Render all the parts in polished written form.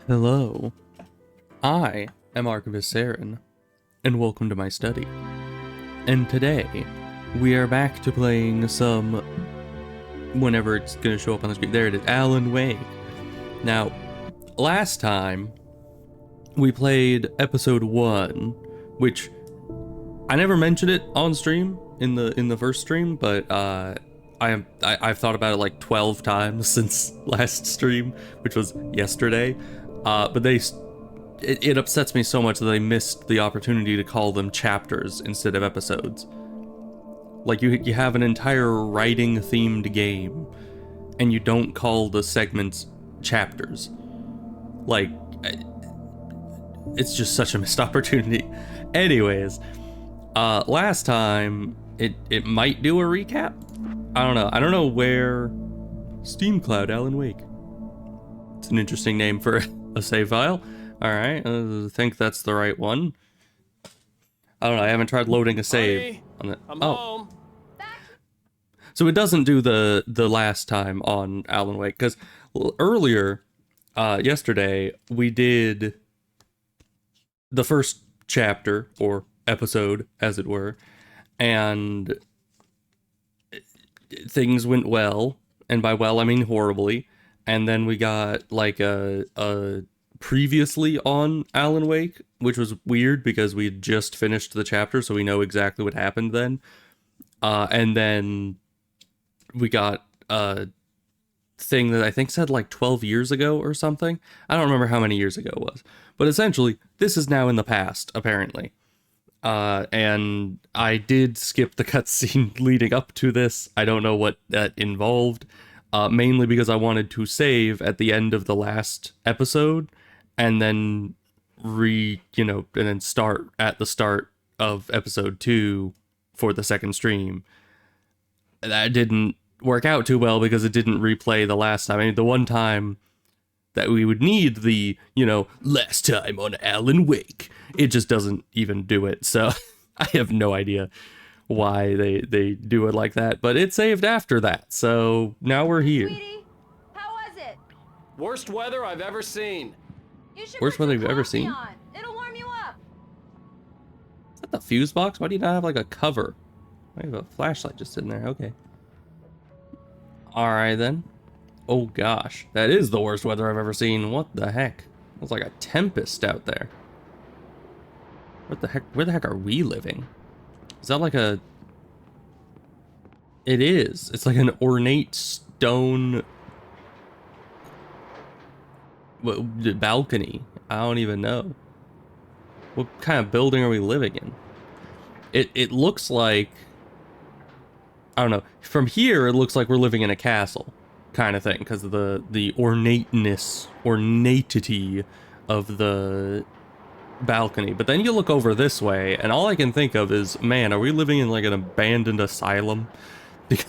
Hello, I am Archivist Saren, and welcome to my study. And today, we are back to playing some, whenever it's going to show up on the screen, there it is, Alan Wake. Now, last time, we played episode 1, which, I never mentioned it on stream, in the first stream, but I've thought about it like 12 times since last stream, which was yesterday. But it upsets me so much that they missed the opportunity to call them chapters instead of episodes. Like, you have an entire writing-themed game, and you don't call the segments chapters. Like, it's just such a missed opportunity. Anyways, last time, it might do a recap? I don't know. I don't know where... Steam Cloud Alan Wake. It's an interesting name for a save file. Alright, I think that's the right one. I don't know, I haven't tried loading a save on it. I'm home. So it doesn't do the last time on Alan Wake, because earlier, yesterday, we did the first chapter, or episode, as it were, and things went well, and by well I mean horribly. And then we got like a previously on Alan Wake, which was weird because we had just finished the chapter, so we know exactly what happened then. And then we got a thing that I think said like 12 years ago or something. I don't remember how many years ago it was. But essentially, this is now in the past, apparently. And I did skip the cutscene leading up to this. I don't know what that involved. Mainly because I wanted to save at the end of the last episode and then and then start at the start of episode 2 for the second stream. That didn't work out too well because it didn't replay the last time. I mean, the one time that we would need the, last time on Alan Wake, it just doesn't even do it. So I have no idea why they do it like that, but it saved after that, so now we're here. Sweetie, how was it? Worst weather I've ever seen. You should Worst put weather some you've ever coffee seen? on. It'll warm you up. Is that the fuse box? Why do you not have like a cover? I have a flashlight just sitting there. Okay. Alright then. Oh gosh, that is the worst weather I've ever seen. What the heck? It's like a tempest out there. What the heck? Where the heck are we living? Is that like a... It is. It's like an ornate stone... balcony. I don't even know. What kind of building are we living in? It looks like... I don't know. From here, it looks like we're living in a castle kind of thing, because of the ornatity of the balcony. But then you look over this way, and all I can think of is, man, are we living in like an abandoned asylum? Because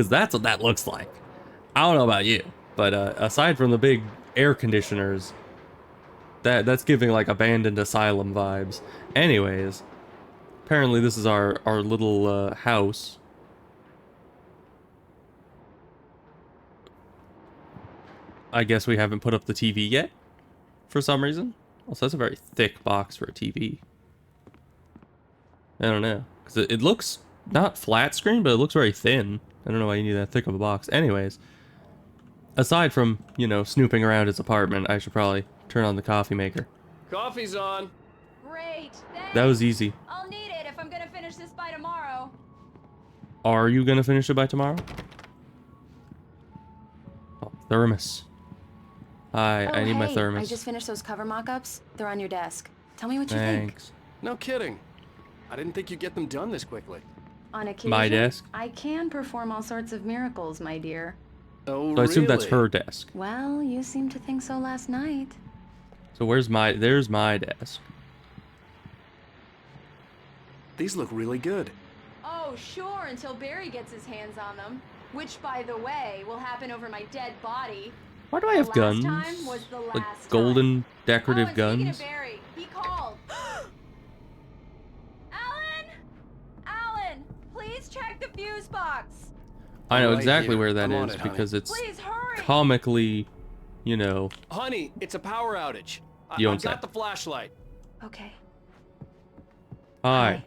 that's what that looks like. I don't know about you, but aside from the big air conditioners, that's giving like abandoned asylum vibes. Anyways, apparently this is our little house. I guess we haven't put up the TV yet, for some reason. Also, that's a very thick box for a TV. I don't know. Because it looks not flat screen, but it looks very thin. I don't know why you need that thick of a box. Anyways, aside from, snooping around his apartment, I should probably turn on the coffee maker. Coffee's on. Great. Thanks. That was easy. I'll need it if I'm gonna finish this by tomorrow. Are you going to finish it by tomorrow? Oh, thermos. Hi, I need my thermos. I just finished those cover mock-ups. They're on your desk. Tell me what you think. Thanks. No kidding. I didn't think you'd get them done this quickly. On occasion, My desk? I can perform all sorts of miracles, my dear. Oh, So I assume that's really? her desk. Well, you seemed to think so last night. So there's my desk. These look really good. Oh, sure, until Barry gets his hands on them. Which, by the way, will happen over my dead body. Why do I have The guns? last time was the Like last golden time. decorative Oh, and speaking guns? of Barry, he called. Alan! Alan, please check the fuse box. I know Right exactly here. where that I'm on is it, honey. because it's Please hurry. comically you know. Honey, it's a power outage. You I don't say. got the flashlight. Okay. Hi.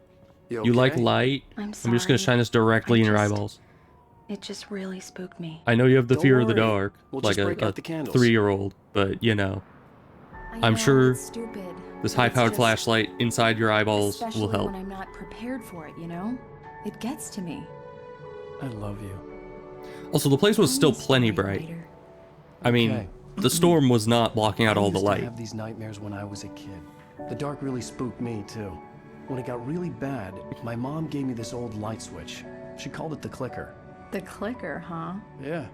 You okay? like light? I'm I'm just gonna sorry. shine this directly in your just- eyeballs. It just really spooked me. I know you have the Don't fear of the worry. dark, We'll like just break a out the candles. 3-year-old, but you know, I I'm know, sure it's stupid. this but it's high-powered just- flashlight inside your eyeballs especially will help. when I'm not prepared for it, you know? It gets to me. I love you. Also, the place was I'm still a plenty story bright. writer. I mean, Okay. the storm was not blocking out all the I used to light. have these nightmares when I was a kid. The dark really spooked me too. When it got really bad, my mom gave me this old light switch. She called it the clicker. The clicker, huh? Yeah.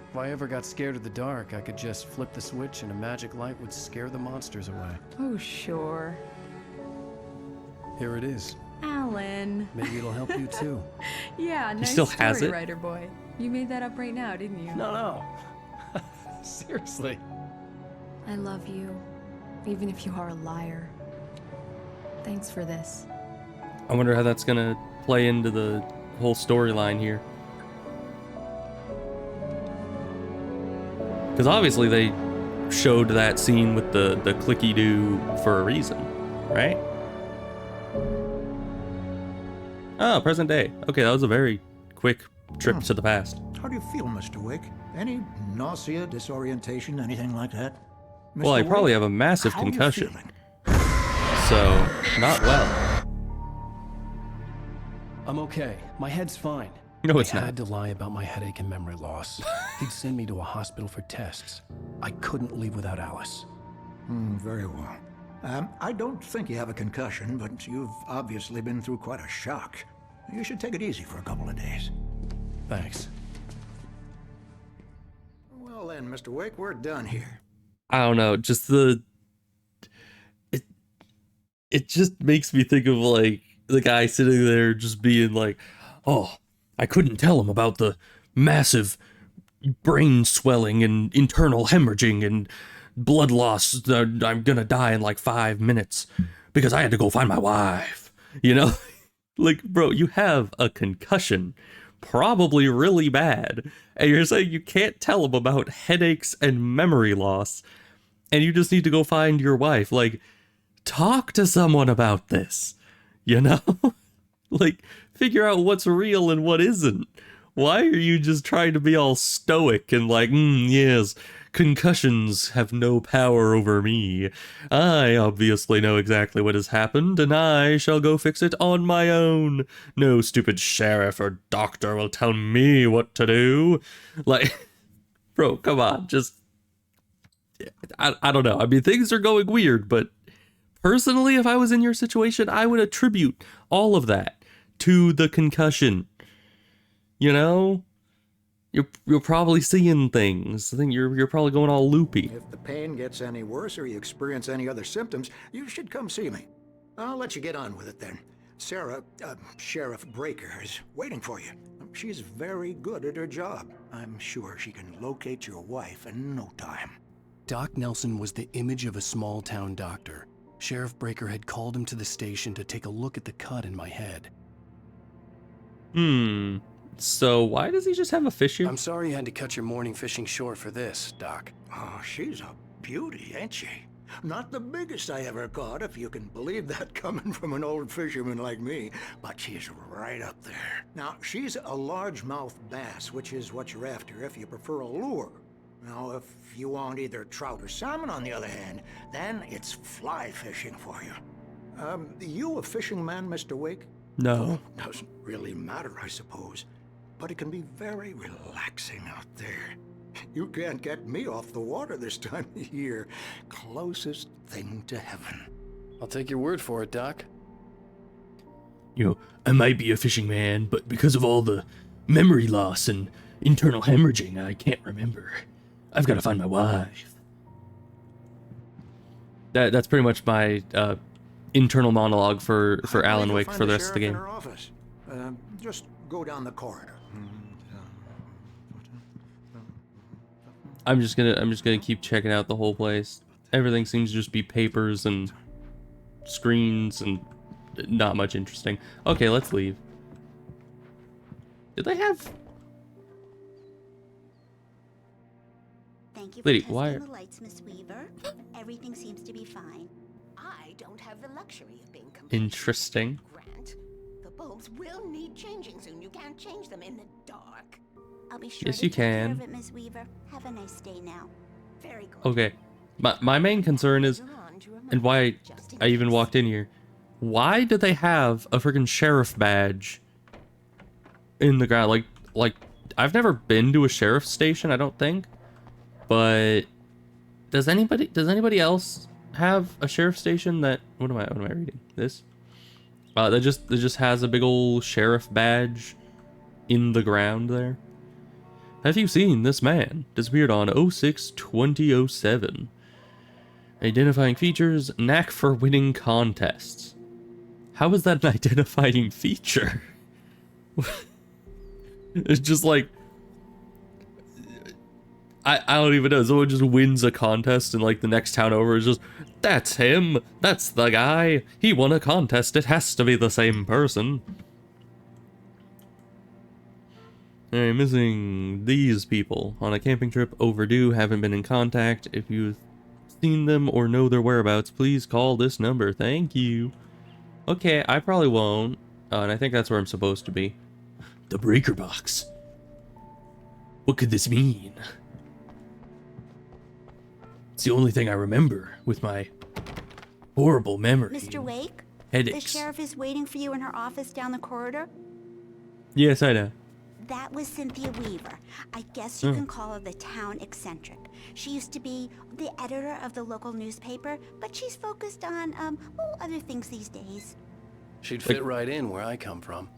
If I ever got scared of the dark, I could just flip the switch and a magic light would scare the monsters away. Oh, sure. Here it is. Alan. Maybe it'll help you too. Yeah, nice still has story it? writer boy. You made that up right now, didn't you? No. Seriously. I love you, even if you are a liar. Thanks for this. I wonder how that's gonna play into the whole storyline here. Because obviously they showed that scene with the clicky-doo for a reason, right? Oh, present day. Okay, that was a very quick trip to the past. How do you feel, Mr. Wake? Any nausea, disorientation, anything like that? Well, I Mr. probably Wake, have a massive how you concussion, feeling? so not well. I'm okay. My head's fine. No, it's I not. had to lie about my headache and memory loss. He'd send me to a hospital for tests. I couldn't leave without Alice. Very well. I don't think you have a concussion, but you've obviously been through quite a shock. You should take it easy for a couple of days. Thanks. Well then, Mr. Wake, we're done here. I don't know, just it just makes me think of like the guy sitting there just being like, oh, I couldn't tell him about the massive brain swelling and internal hemorrhaging and blood loss. I'm gonna die in like 5 minutes because I had to go find my wife. You know, like, bro, you have a concussion, probably really bad, and you're saying you can't tell him about headaches and memory loss, and you just need to go find your wife. Like, talk to someone about this, you know? Like, figure out what's real and what isn't. Why are you just trying to be all stoic and like, yes, concussions have no power over me. I obviously know exactly what has happened, and I shall go fix it on my own. No stupid sheriff or doctor will tell me what to do. Like, bro, come on, just... I don't know. I mean, things are going weird, but personally, if I was in your situation, I would attribute all of that to the concussion. You know, you're probably seeing things. I think you're probably going all loopy. If the pain gets any worse or you experience any other symptoms, you should come see me. I'll let you get on with it then. Sarah, Sheriff Breaker, is waiting for you. She's very good at her job. I'm sure she can locate your wife in no time. Doc Nelson was the image of a small-town doctor. Sheriff Breaker had called him to the station to take a look at the cut in my head. So why does he just have a fish here? I'm sorry you had to cut your morning fishing short for this, Doc. Oh, she's a beauty, ain't she? Not the biggest I ever caught, if you can believe that coming from an old fisherman like me, but she's right up there. Now, she's a largemouth bass, which is what you're after if you prefer a lure. Now, if you want either trout or salmon, on the other hand, then it's fly fishing for you. You a fishing man, Mr. Wake? No. Doesn't really matter, I suppose. But it can be very relaxing out there. You can't get me off the water this time of year. Closest thing to heaven. I'll take your word for it, Doc. You know, I might be a fishing man, but because of all the memory loss and internal hemorrhaging, I can't remember. I've got to find my wife. That's pretty much my internal monologue for Alan Wake for the rest of the game. In her office. Just go down the corridor. I'm just gonna keep checking out the whole place. Everything seems to just be papers and screens and not much interesting. Okay, let's leave. Did they have... Thank you for Lady, testing why? the lights, Miss Weaver. Everything seems to be fine. I don't have the luxury of being complete. Interesting. Grant, the bulbs will need changing soon. You can't change them in the dark. I'll be sure Yes, to you take care can. of it, Miss Weaver. Have a nice day now. Very good. Okay. My main concern is, and why I even walked in here, why do they have a freaking sheriff badge in the ground? Like I've never been to a sheriff's station, I don't think. But does anybody else have a sheriff's station that what am I reading? This? That just has a big old sheriff badge in the ground there. Have you seen this man? Disappeared on 06-2007. Identifying features, knack for winning contests. How is that an identifying feature? It's just like, I don't even know. Someone just wins a contest and like the next town over is just, that's him. That's the guy. He won a contest. It has to be the same person. Alright, missing these people. On a camping trip, overdue, haven't been in contact. If you've seen them or know their whereabouts, please call this number. Thank you. Okay, I probably won't. And I think that's where I'm supposed to be. The breaker box. What could this mean? It's the only thing I remember with my horrible memory. Mr. Wake? Headaches. The sheriff is waiting for you in her office down the corridor. Yes, I know. That was Cynthia Weaver. I guess you can call her the town eccentric. She used to be the editor of the local newspaper, but she's focused on, other things these days. She'd fit right in where I come from.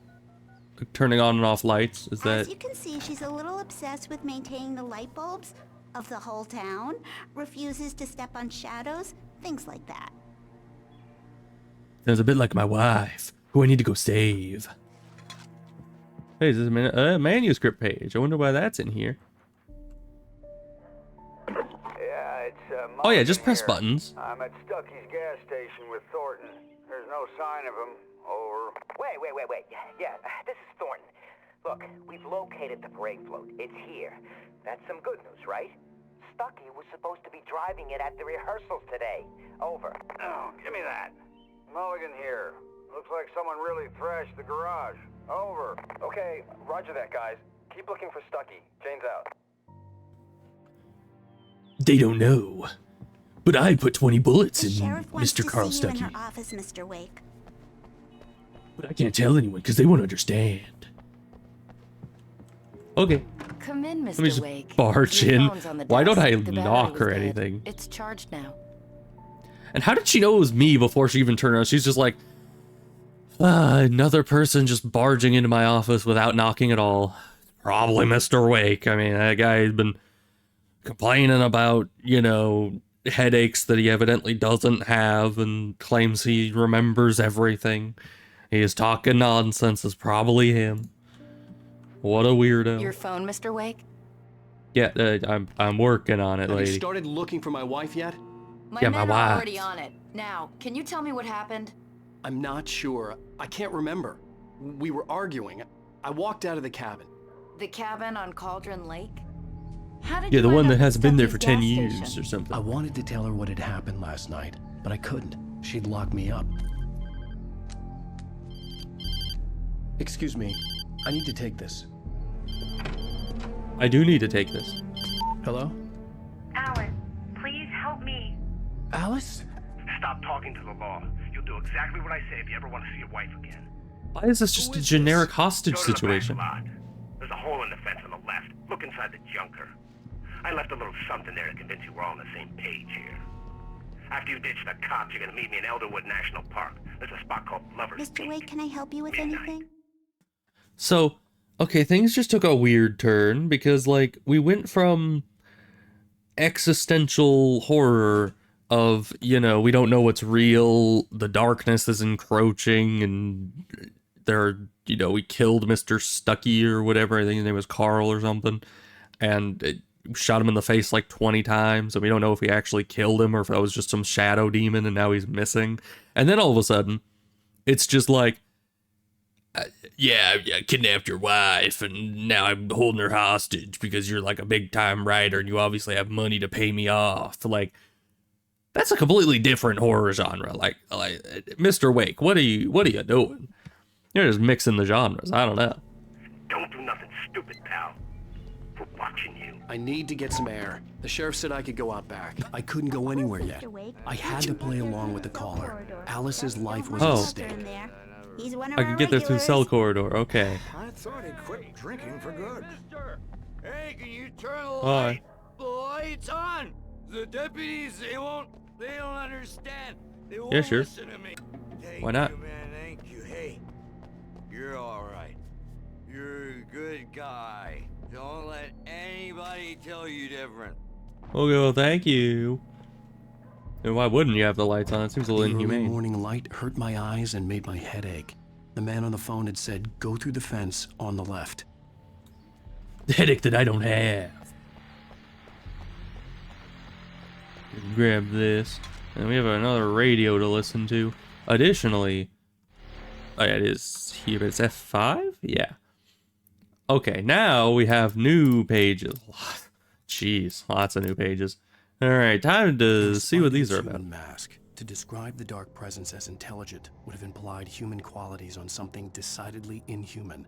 Turning on and off lights, is that... As you can see, she's a little obsessed with maintaining the light bulbs of the whole town, refuses to step on shadows, things like that. Sounds a bit like my wife, who I need to go save. Hey, is this a manuscript page? I wonder why that's in here. Yeah, it's Oh yeah, just press here. buttons. I'm at Stucky's gas station with Thornton. There's no sign of him. Over. Wait. Yeah, this is Thornton. Look, we've located the parade float. It's here. That's some good news, right? Stucky was supposed to be driving it at the rehearsals today. Over. Oh, give me that. Mulligan here. Looks like someone really thrashed the garage. Over. Okay, roger that, guys. Keep looking for Stucky. Jane's out. They don't know. But I put 20 bullets The in sheriff wants Mr. to Carl see you Stucky. in her office, Mr. Wake. But I can't tell anyone because they won't understand. Okay. Come in, Mr. Let me just Wake. barge Your in. phone's on the Why don't desk. I The battery knock was or dead. anything? It's charged now. And how did she know it was me before she even turned around? She's just like, another person just barging into my office without knocking at all. Probably Mr. Wake. I mean, that guy's been complaining about, headaches that he evidently doesn't have and claims he remembers everything. He is talking nonsense. It's probably him. What a weirdo. Your phone, Mr. Wake? Yeah, I'm working on it, Have you lady. started looking for my wife yet? My Yeah, men my are wife. already on it. Now, can you tell me what happened? I'm not sure. I can't remember. We were arguing. I walked out of the cabin. The cabin on Cauldron Lake? How did Yeah, you the end one up that at hasn't been there for Stucky's 10 gas years station? or something. I wanted to tell her what had happened last night, but I couldn't. She'd lock me up. Excuse me. I need to take this. I do need to take this. Hello? Alice, please help me. Alice? Stop talking to the law. You'll do exactly what I say if you ever want to see your wife again. Why is this just a generic hostage Go to the back situation? lot. There's a hole in the fence on the left. Look inside the junker. I left a little something there to convince you we're all on the same page here. After you ditch the cops, you're gonna meet me in Elderwood National Park. There's a spot called Lover's Mr. Peak. Wake, can I help you with anything? So, okay, things just took a weird turn because, like, we went from existential horror of, we don't know what's real, the darkness is encroaching, and we killed Mr. Stucky or whatever, I think his name was Carl or something, and it shot him in the face like 20 times, and we don't know if we actually killed him or if that was just some shadow demon and now he's missing. And then all of a sudden, it's just like, Yeah, I kidnapped your wife, and now I'm holding her hostage because you're like a big time writer, and you obviously have money to pay me off. Like, that's a completely different horror genre. Like Mr. Wake, what are you doing? You're just mixing the genres. I don't know. Don't do nothing stupid, pal. We're watching you. I need to get some air. The sheriff said I could go out back. I couldn't go anywhere yet. I had to play along with the caller. Alice's life was at stake. He's one of I our can get there through regulars. cell corridor. Okay. I thought he'd quit drinking for good. Hey, can you turn the Hi. lights on? The deputies, they don't understand. They won't Yeah, sure. listen to me. Thank Why not? you, man, thank you. Hey, you're all right. You're a good guy. Don't let anybody tell you different. Okay, well, thank you. And why wouldn't you have the lights on? It seems a little The early inhumane. morning light hurt my eyes and made my head ache. The man on the phone had said, go through the fence on the left. The headache that I don't have. Grab this. And we have another radio to listen to. Additionally, oh yeah, it is here, but it's F5? Yeah. Okay, now we have new pages. Jeez, lots of new pages. Alright, time to see what these are about. Mask. To describe the dark presence as intelligent would have implied human qualities on something decidedly inhuman.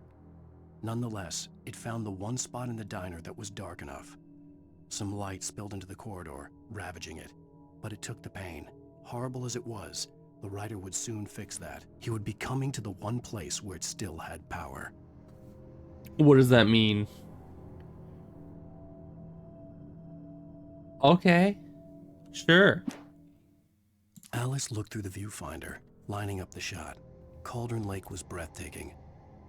Nonetheless, it found the one spot in the diner that was dark enough. Some light spilled into the corridor, ravaging it. But it took the pain. Horrible as it was, the writer would soon fix that. He would be coming to the one place where it still had power. What does that mean? Okay. Sure. Alice looked through the viewfinder, lining up the shot. Cauldron Lake was breathtaking.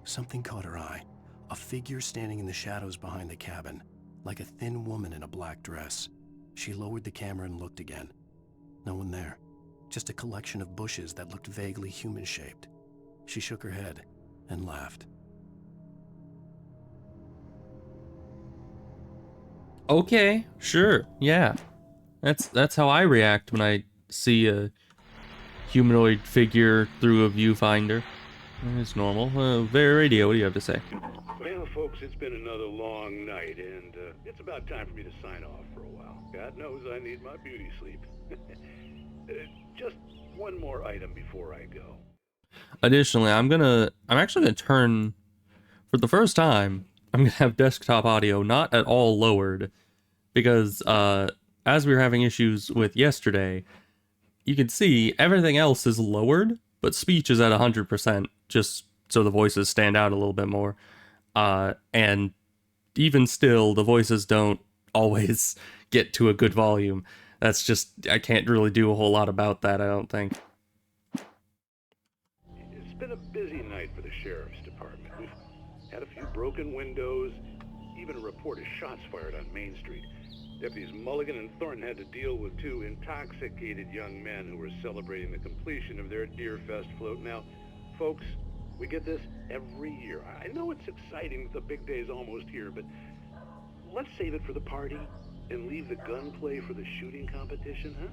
Something caught her eye. A figure standing in the shadows behind the cabin, like a thin woman in a black dress. She lowered the camera and looked again. No one there. Just a collection of bushes that looked vaguely human-shaped. She shook her head and laughed. Okay, sure, yeah. That's how I react when I see a humanoid figure through a viewfinder. It's normal. Radio, what do you have to say? Well, folks, it's been another long night, and it's about time for me to sign off for a while. God knows I need my beauty sleep. Just one more item before I go. Additionally, I'm actually gonna turn, for the first time, I'm gonna have desktop audio not at all lowered, because as we were having issues with yesterday, you can see everything else is lowered, but speech is at 100%, just so the voices stand out a little bit more. And even still, the voices don't always get to a good volume. That's just, I can't really do a whole lot about that, I don't think. It's been a busy night for the sheriff's department. We've had a few broken windows, even a report of shots fired on Main Street. Deputies Mulligan and Thornton had to deal with two intoxicated young men who were celebrating the completion of their Deer Fest float. Now, folks, we get this every year. I know it's exciting that the big day's almost here, but let's save it for the party and leave the gunplay for the shooting competition, huh?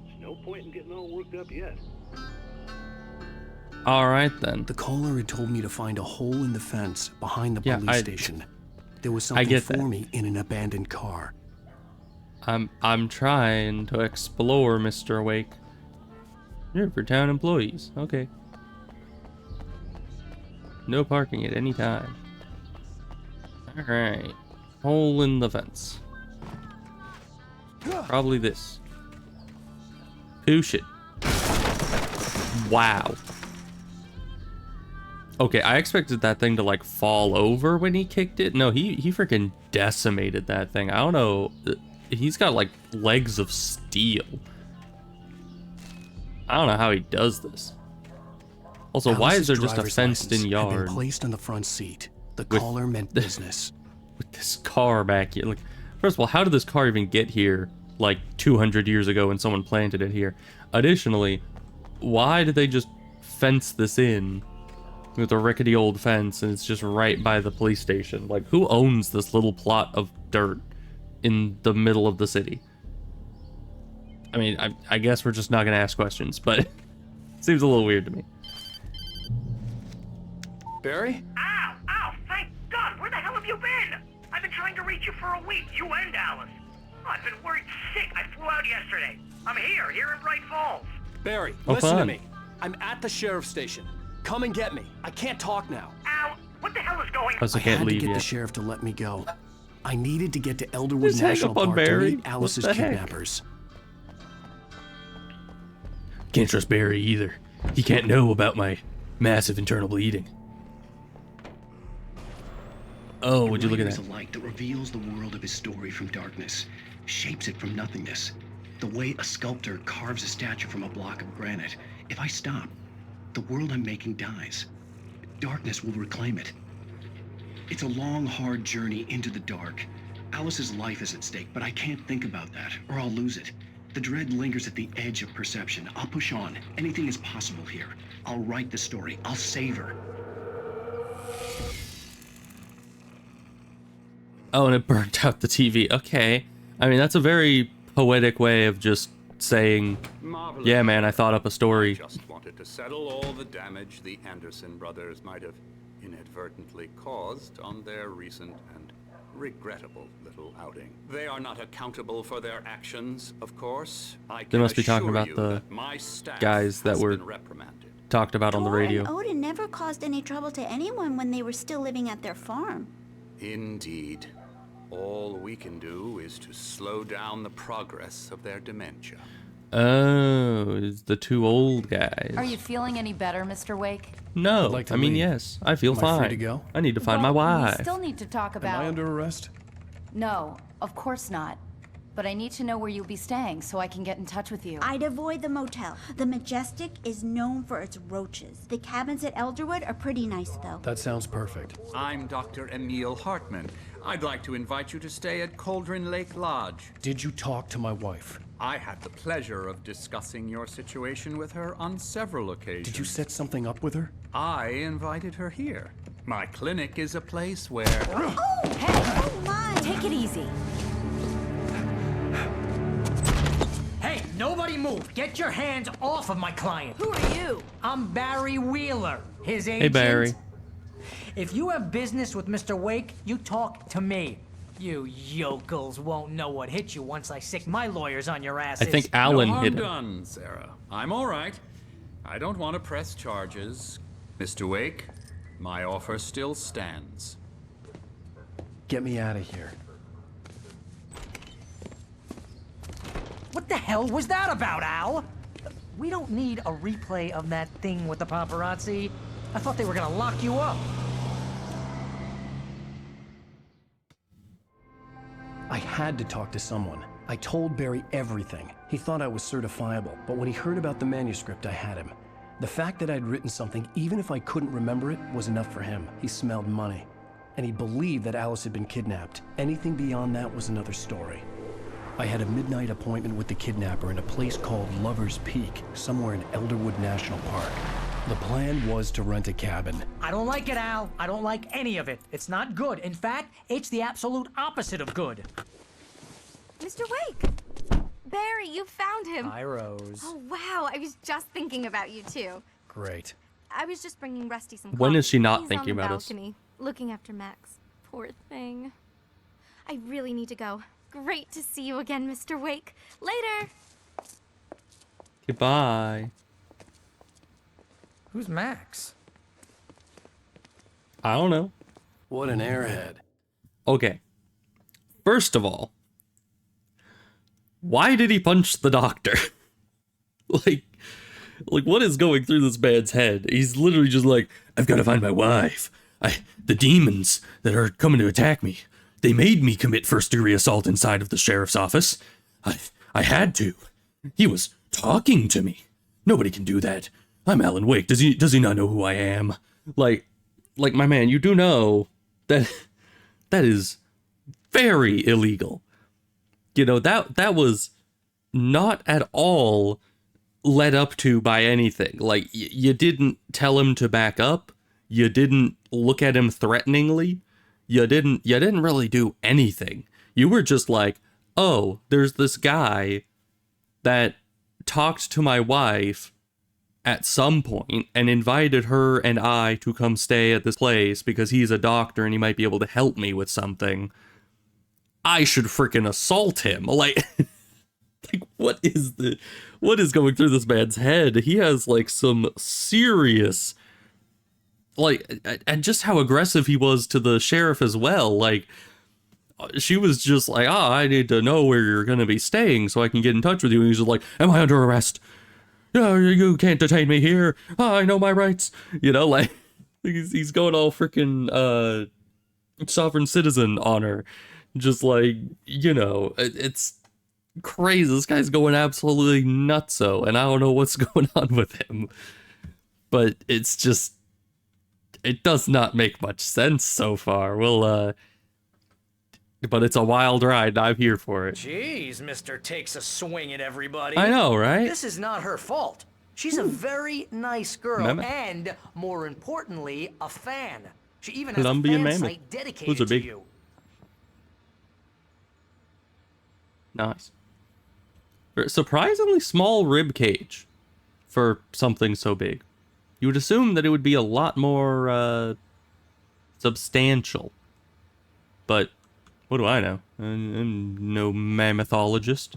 There's no point in getting all worked up yet. Alright then. The caller had told me to find a hole in the fence behind the police station. There was I something get for that. me in an abandoned car. I'm trying to explore, Mr. Wake. You're for town employees. Okay. No parking at any time. Alright. Hole in the fence. Probably this. Push it. Wow. Okay, I expected that thing to like fall over when he kicked it. No, he freaking decimated that thing. I don't know. He's got like legs of steel. I don't know how he does this. Also, why is there just a fenced-in yard? Had been placed on the front seat. The caller meant business. With this car back here. Like, first of all, how did this car even get here like 200 years ago when someone planted it here? Additionally, why did they just fence this in with a rickety old fence and it's just right by the police station? Like, who owns this little plot of dirt in the middle of the city? I mean, I guess we're just not gonna ask questions, but it seems a little weird to me. Barry? Ow! Ow! Thank God! Where the hell have you been? I've been trying to reach you for a week, you and Alice. Oh, I've been worried sick. I flew out yesterday. I'm here in Bright Falls. Barry, Oh, listen to fun. me. I'm at the sheriff's station. Come and get me. I can't talk now. Ow! What the hell is going on? Also I can't had to leave get yet. the sheriff to let me go. I needed to get to Elderwood Just hang National up on Park Barry. to meet Alice's What the heck? kidnappers. Can't trust Barry either. He can't know about my massive internal bleeding. Oh, would you look at There's that? a light that reveals the world of his story from darkness, shapes it from nothingness. The way a sculptor carves a statue from a block of granite. If I stop, the world I'm making dies. Darkness will reclaim it. It's a long, hard journey into the dark. Alice's life is at stake, but I can't think about that, or I'll lose it. The dread lingers at the edge of perception. I'll push on. Anything is possible here. I'll write the story. I'll save her. Oh, and it burnt out the TV. Okay. I mean, that's a very poetic way of just saying, Marvelous. yeah, man, I thought up a story. Just wanted to settle all the damage the Anderson brothers might have inadvertently caused on their recent and regrettable little outing. They are not accountable for their actions, of course. They must be talking assure about you the that my staff guys that has were been reprimanded. talked about on the Thor radio. and Odin never caused any trouble to anyone when they were still living at their farm. Indeed. All we can do is to slow down the progress of their dementia. Oh, it's the two old guys. Are you feeling any better, Mr. Wake? No, I'd like to I mean, leave. yes, I feel Am I fine. free to go? I need to find my Well, wife. We still need to talk about... Am I under arrest? No, of course not. But I need to know where you'll be staying so I can get in touch with you. I'd avoid the motel. The Majestic is known for its roaches. The cabins at Elderwood are pretty nice, though. That sounds perfect. I'm Dr. Emil Hartman. I'd like to invite you to stay at Cauldron Lake Lodge. Did you talk to my wife? I had the pleasure of discussing your situation with her on several occasions. Did you set something up with her? I invited her here. My clinic is a place where... Oh, hey! Oh, my! Take it easy. Hey, nobody move! Get your hands off of my client! Who are you? I'm Barry Wheeler, his agent. Hey, Barry. If you have business with Mr. Wake, you talk to me. You yokels won't know what hit you once I sick my lawyers on your asses. I think Alan no harm hit him. done, Sarah. I'm all right. I don't want to press charges. Mr. Wake, my offer still stands. Get me out of here. What the hell was that about, Al? We don't need a replay of that thing with the paparazzi. I thought they were gonna lock you up. I had to talk to someone. I told Barry everything. He thought I was certifiable, but when he heard about the manuscript, I had him. The fact that I'd written something, even if I couldn't remember it, was enough for him. He smelled money. And he believed that Alice had been kidnapped. Anything beyond that was another story. I had a midnight appointment with the kidnapper in a place called Lover's Peak, somewhere in Elderwood National Park. The plan was to rent a cabin. I don't like it, Al. I don't like any of it. It's not good. In fact, it's the absolute opposite of good. Mr. Wake! Barry, you found him! Hi, Rose. Oh, wow. I was just thinking about you, too. Great. I was just bringing Rusty some When coffee. is she not He's thinking on the about us? balcony, looking after Max. Poor thing. I really need to go. Great to see you again, Mr. Wake. Later! Goodbye. Who's Max? I don't know. What an airhead. Okay. First of all, why did he punch the doctor? like what is going through this man's head? He's literally just like, I've got to find my wife. The demons that are coming to attack me, they made me commit first-degree assault inside of the sheriff's office. I had to. He was talking to me. Nobody can do that. I'm Alan Wake. Does he not know who I am? Like my man, you do know that is very illegal. You know, that was not at all led up to by anything. Like, you didn't tell him to back up. You didn't look at him threateningly. You didn't really do anything. You were just like, oh, there's this guy that talked to my wife at some point and invited her and I to come stay at this place because he's a doctor and he might be able to help me with something, I should freaking assault him. Like, like what is going through this man's head? He has like some serious, like, and just how aggressive he was to the sheriff as well. Like, she was just like, I need to know where you're going to be staying so I can get in touch with you. And he's just like, am I under arrest? No, you can't detain me here. I know my rights. You know, like, he's going all freaking sovereign citizen on her. Just like, you know, it's crazy. This guy's going absolutely nutso, and I don't know what's going on with him. But it's just, it does not make much sense so far. But it's a wild ride, and I'm here for it. Jeez, Mr. Takes a swing at everybody. I know, right? This is not her fault. She's a very nice girl, and more importantly, a fan. She even has Colombian a fan mammoth. site dedicated Those are big. to you. Nice. Surprisingly small rib cage for something so big. You would assume that it would be a lot more substantial. But what do I know? I'm no mammothologist.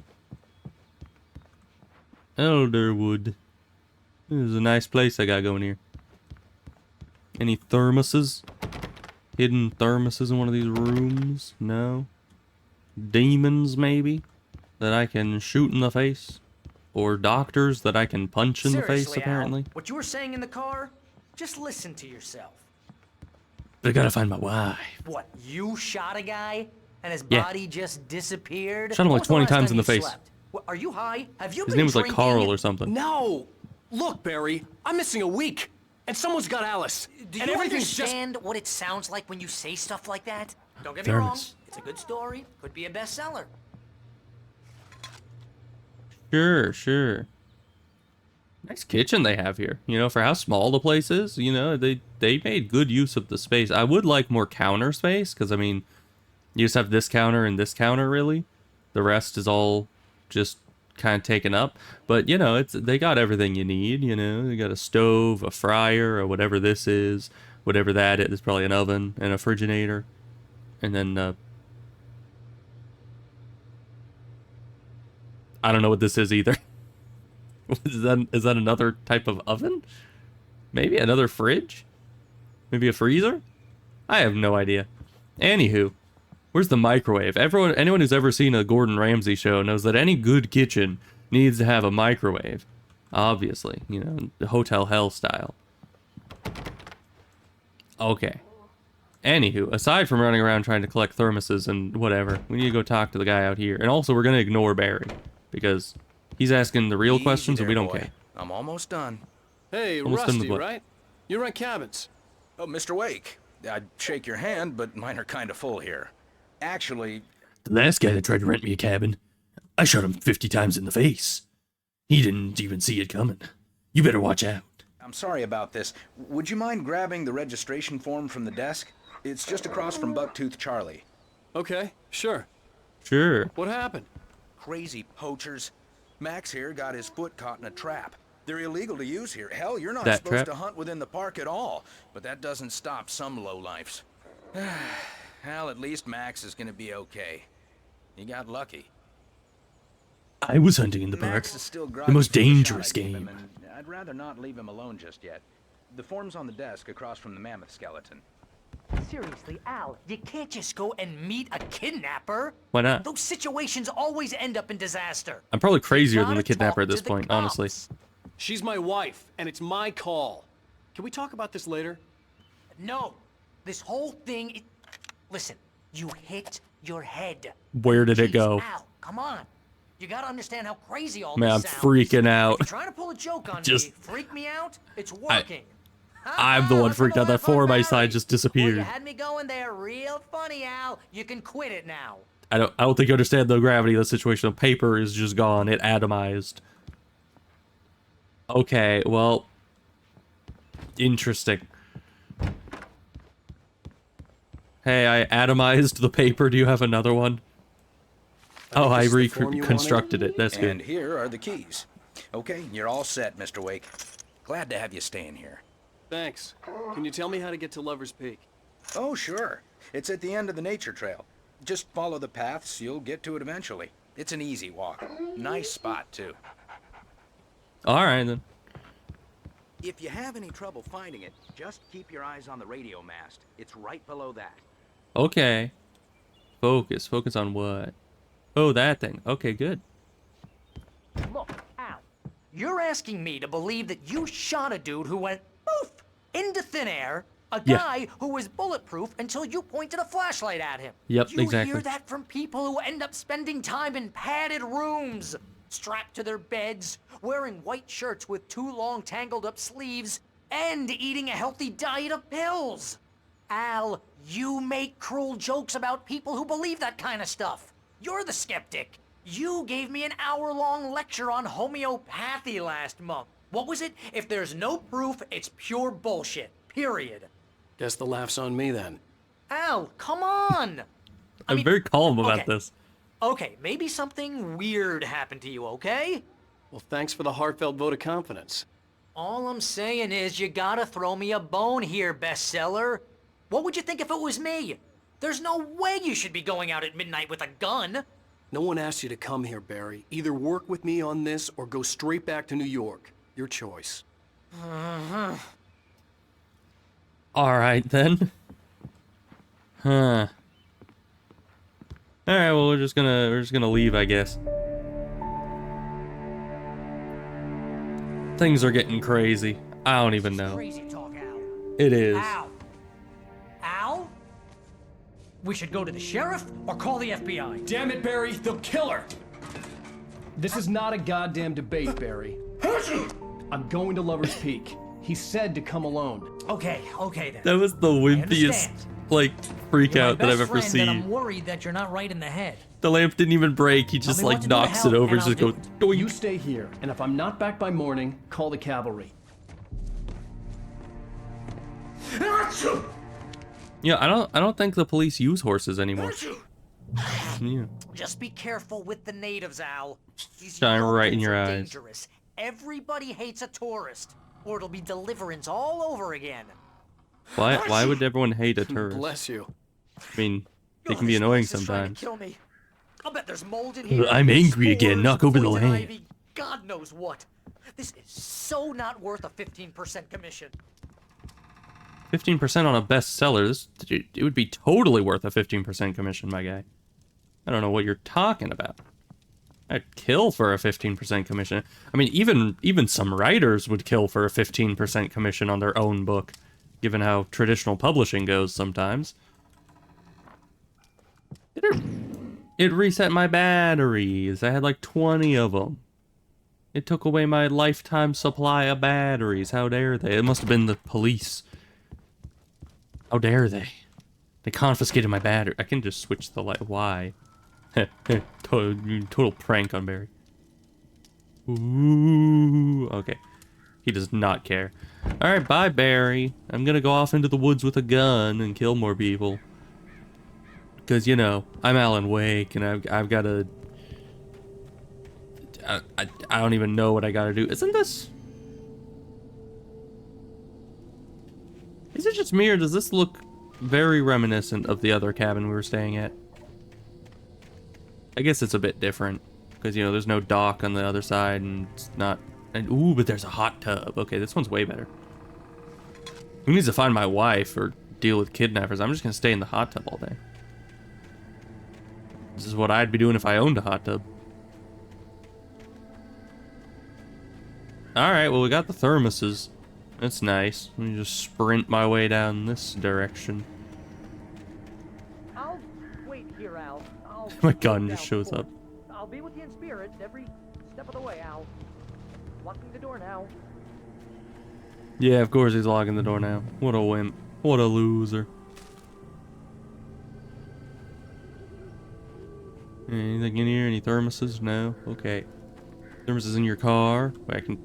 Elderwood. This is a nice place I got going here. Any thermoses? Hidden thermoses in one of these rooms? No. Demons, maybe? That I can shoot in the face? Or doctors that I can punch in the face, apparently? Al, what you were saying in the car? Just listen to yourself. But I gotta find my wife. What, you shot a guy? And his Yeah. body just disappeared? Shot him like 20 times in the face. What, are you high? Have you His been name was like drinking? Carl or something. No! Look, Barry, I'm missing a week, and someone's got Alice. Do and you everything's understand what it sounds like when you say stuff like that? Don't get me wrong. Thermos. It's a good story. Could be a bestseller. Sure. Nice kitchen they have here. You know, for how small the place is, you know, they made good use of the space. I would like more counter space, because, I mean, you just have this counter and this counter, really. The rest is all just kind of taken up. But, you know, they got everything you need, you know. They got a stove, a fryer, or whatever this is. Whatever that is, probably an oven and a refrigerator. And then, I don't know what this is either. Is that another type of oven? Maybe another fridge? Maybe a freezer? I have no idea. Anywho, where's the microwave? Anyone who's ever seen a Gordon Ramsay show knows that any good kitchen needs to have a microwave. Obviously, you know, the Hotel Hell style. Okay. Anywho, aside from running around trying to collect thermoses and whatever, we need to go talk to the guy out here. And also, we're gonna ignore Barry, because he's asking the real questions and we don't care. I'm almost done. Hey, Almost done Rusty, with what? right? You rent cabins. Oh, Mr. Wake. I'd shake your hand, but mine are kind of full here. Actually... The last guy that tried to rent me a cabin, I shot him 50 times in the face. He didn't even see it coming. You better watch out. I'm sorry about this. Would you mind grabbing the registration form from the desk? It's just across from Bucktooth Charlie. Okay, sure. Sure. What happened? Crazy poachers. Max here got his foot caught in a trap. They're illegal to use here. Hell, you're not That supposed trap? to hunt within the park at all. But that doesn't stop some lowlifes. Well, at least Max is gonna be okay. He got lucky. I was hunting in the park. Max is still The most groggy from the shot dangerous I gave him, game. and I'd rather not leave him alone just yet. The form's on the desk across from the mammoth skeleton. Seriously, Al, you can't just go and meet a kidnapper. Why not? Those situations always end up in disaster. I'm probably crazier than Gotta the kidnapper at talk this to the point, cops. honestly. She's my wife, and it's my call. Can we talk about this later? No, this whole thing. Listen, you hit your head. Where did it go? Al, come on. You gotta understand how crazy all Man, I'm this sounds. freaking out. You're trying to pull a joke on Just- me, freak me out. It's working. I'm the one freaked out. That form I signed just Well, you disappeared. had me going there real funny, Al. You can quit it now. I don't think you understand the gravity of the situation. The paper is just gone. It atomized. Okay, well, interesting. Hey, I atomized the paper. Do you have another one? Oh, I reconstructed it. That's And good. here are the keys. Okay, you're all set, Mr. Wake. Glad to have you staying here. Thanks. Can you tell me how to get to Lover's Peak? Oh, sure. It's at the end of the nature trail. Just follow the paths, you'll get to it eventually. It's an easy walk. Nice spot, too. Alright then. If you have any trouble finding it, just keep your eyes on the radio mast. It's right below that. Okay. Focus. Focus on what? Oh, that thing. Okay, good. Look, Al, you're asking me to believe that you shot a dude who went poof into thin air, a guy who was bulletproof until you pointed a flashlight at him. Yep, you exactly. hear that from people who end up spending time in padded rooms, strapped to their beds, wearing white shirts with too long tangled up sleeves, and eating a healthy diet of pills. Al, you make cruel jokes about people who believe that kind of stuff. You're the skeptic. You gave me an hour-long lecture on homeopathy last month. What was it? If there's no proof, it's pure bullshit. Period. Guess the laugh's on me then. Al, come on! I'm very calm about this. Okay, maybe something weird happened to you, okay? Well, thanks for the heartfelt vote of confidence. All I'm saying is you gotta throw me a bone here, bestseller. What would you think if it was me? There's no way you should be going out at midnight with a gun. No one asked you to come here, Barry. Either work with me on this or go straight back to New York. Your choice. Alright then. Huh. Alright, well we're just gonna leave, I guess. Things are getting crazy. I don't even know. Crazy talk, Al. It is. Al? Al? We should go to the sheriff or call the FBI. Damn it, Barry, they'll kill her! This is not a goddamn debate, Barry. I'm going to Lover's Peak. He said to come alone. Okay then. That was the wimpiest, like, freak out that I've ever seen. I'm worried that you're not right in the head. The lamp didn't even break. He just, like, knocks it over and just goes, doink. You stay here, and if I'm not back by morning, call the cavalry. Yeah, I don't think the police use horses anymore. Yeah. Just be careful with the natives, Al. These Shine right in Europeans your are eyes. dangerous. Everybody hates a tourist, or it'll be deliverance all over again. Why would everyone hate a tourist? Bless you. I mean, they can be annoying sometimes. Kill me. I'll bet there's mold in here. I'm angry again. Spores, Knock over the poison lamp. ivy, God knows what. This is so not worth a 15% commission. 15% on a bestseller. It would be totally worth a 15% commission, my guy. I don't know what you're talking about. I'd kill for a 15% commission. I mean, even some writers would kill for a 15% commission on their own book, given how traditional publishing goes sometimes. It reset my batteries. I had like 20 of them. It took away my lifetime supply of batteries. How dare they? It must have been the police. How dare they? They confiscated my battery. I can just switch the light. Why? Total prank on Barry. Ooh, okay. He does not care. Alright, bye, Barry. I'm gonna go off into the woods with a gun and kill more people. Because, you know, I'm Alan Wake, and I've got to... I don't even know what I gotta do. Isn't this... Is it just me, or does this look very reminiscent of the other cabin we were staying at? I guess it's a bit different. Because, you know, there's no dock on the other side, and it's not... And, ooh, but there's a hot tub. Okay, this one's way better. Who needs to find my wife or deal with kidnappers? I'm just gonna stay in the hot tub all day. This is what I'd be doing if I owned a hot tub. Alright, well, we got the thermoses. That's nice. Let me just sprint my way down this direction. I'll wait here, Al. My gun just shows up. I'll be with you in spirit every step of the way, Al. Locking the door now. Yeah, of course he's locking the door now. What a wimp. What a loser. Anything in here? Any thermoses? No? Okay. Thermoses in your car? Wait, I can...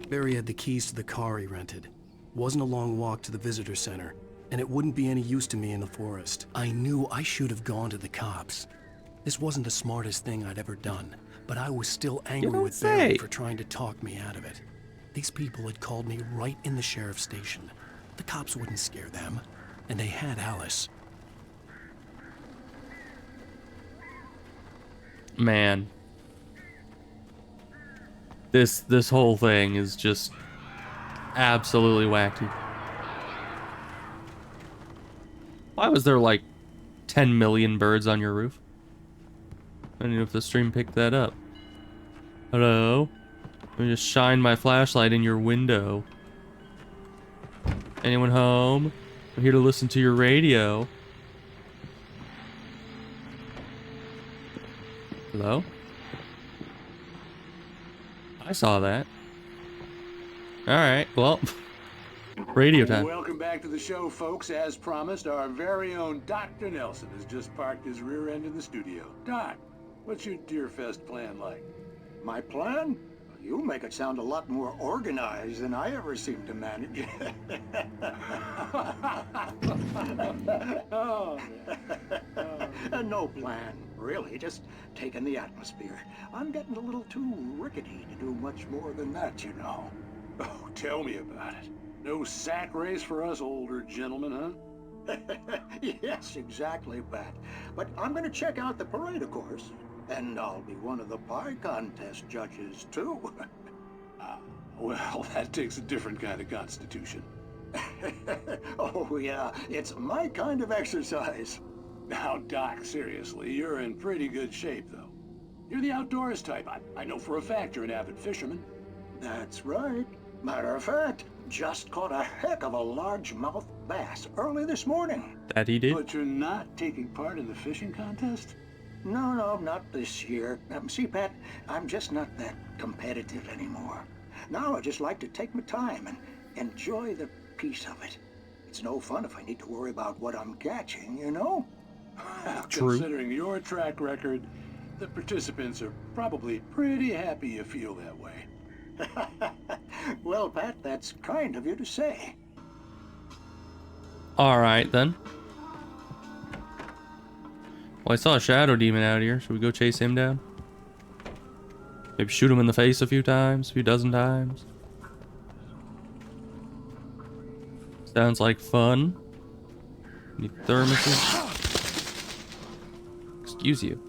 Barry had the keys to the car he rented. Wasn't a long walk to the visitor center, and it wouldn't be any use to me in the forest. I knew I should have gone to the cops. This wasn't the smartest thing I'd ever done, but I was still angry with Barry for trying to talk me out of it. These people had called me right in the sheriff's station. The cops wouldn't scare them, and they had Alice. Man. This whole thing is just absolutely wacky. Why was there like 10 million birds on your roof? I don't know if the stream picked that up. Hello? Let me just shine my flashlight in your window. Anyone home? I'm here to listen to your radio. Hello? I saw that. Alright, well, radio time. Welcome back to the show, folks. As promised, our very own Dr. Nelson has just parked his rear end in the studio. Doc, what's your Deerfest plan like? My plan? You make it sound a lot more organized than I ever seem to manage. Oh, No plan, really, just taking the atmosphere. I'm getting a little too rickety to do much more than that, you know. Oh, tell me about it. No sack race for us older gentlemen, huh? Yes, exactly, Pat. But I'm gonna check out the parade, of course. And I'll be one of the pie contest judges, too. Well, that takes a different kind of constitution. Oh, yeah, it's my kind of exercise. Now, Doc, seriously, you're in pretty good shape, though. You're the outdoors type. I know for a fact you're an avid fisherman. That's right. Matter of fact, just caught a heck of a largemouth bass early this morning. That he did? But you're not taking part in the fishing contest? No, not this year. See, Pat, I'm just not that competitive anymore. Now I just like to take my time and enjoy the peace of it. It's no fun if I need to worry about what I'm catching, you know? True. Considering your track record, the participants are probably pretty happy you feel that way. Well, Pat, that's kind of you to say. Alright then. Well, I saw a shadow demon out here. Should we go chase him down? Maybe shoot him in the face a few times, a few dozen times. Sounds like fun. Need thermoses. Excuse you.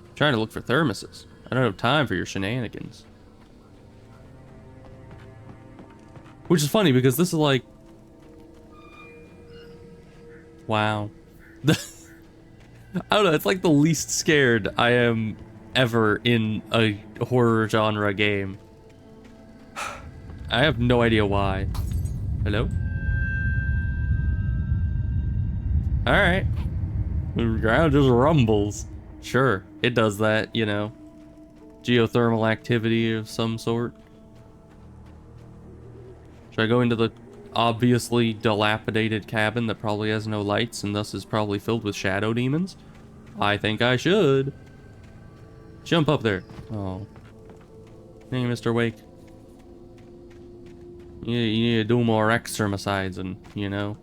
I'm trying to look for thermoses. I don't have time for your shenanigans. Which is funny because this is like... Wow. I don't know, it's like the least scared I am ever in a horror genre game. I have no idea why. Hello? Alright. The ground just rumbles. Sure, it does that, you know. Geothermal activity of some sort. Should I go into the obviously dilapidated cabin that probably has no lights and thus is probably filled with shadow demons? I think I should. Jump up there. Oh. Hey, Mr. Wake. You need to do more exercise and, you know,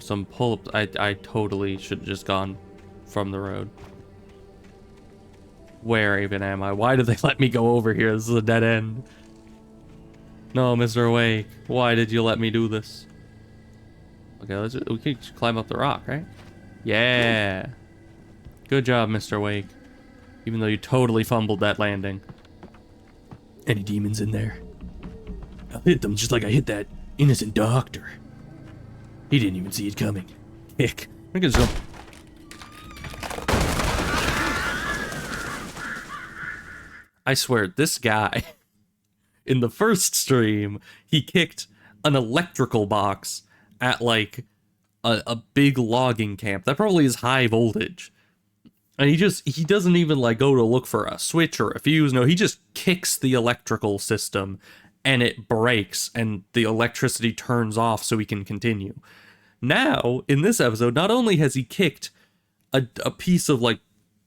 some pull-ups. I totally should have just gone from the road. Where even am I? Why did they let me go over here? This is a dead end. No, Mr. Wake. Why did you let me do this? Okay, we can just climb up the rock, right? Yeah. Good job, Mr. Wake. Even though you totally fumbled that landing. Any demons in there? I'll hit them just like I hit that innocent doctor. He didn't even see it coming. Heck, I'm gonna jump. I swear, this guy, in the first stream, he kicked an electrical box at like a big logging camp. That probably is high voltage. And he doesn't even like go to look for a switch or a fuse. No, he just kicks the electrical system and it breaks and the electricity turns off so he can continue. Now, in this episode, not only has he kicked a piece of like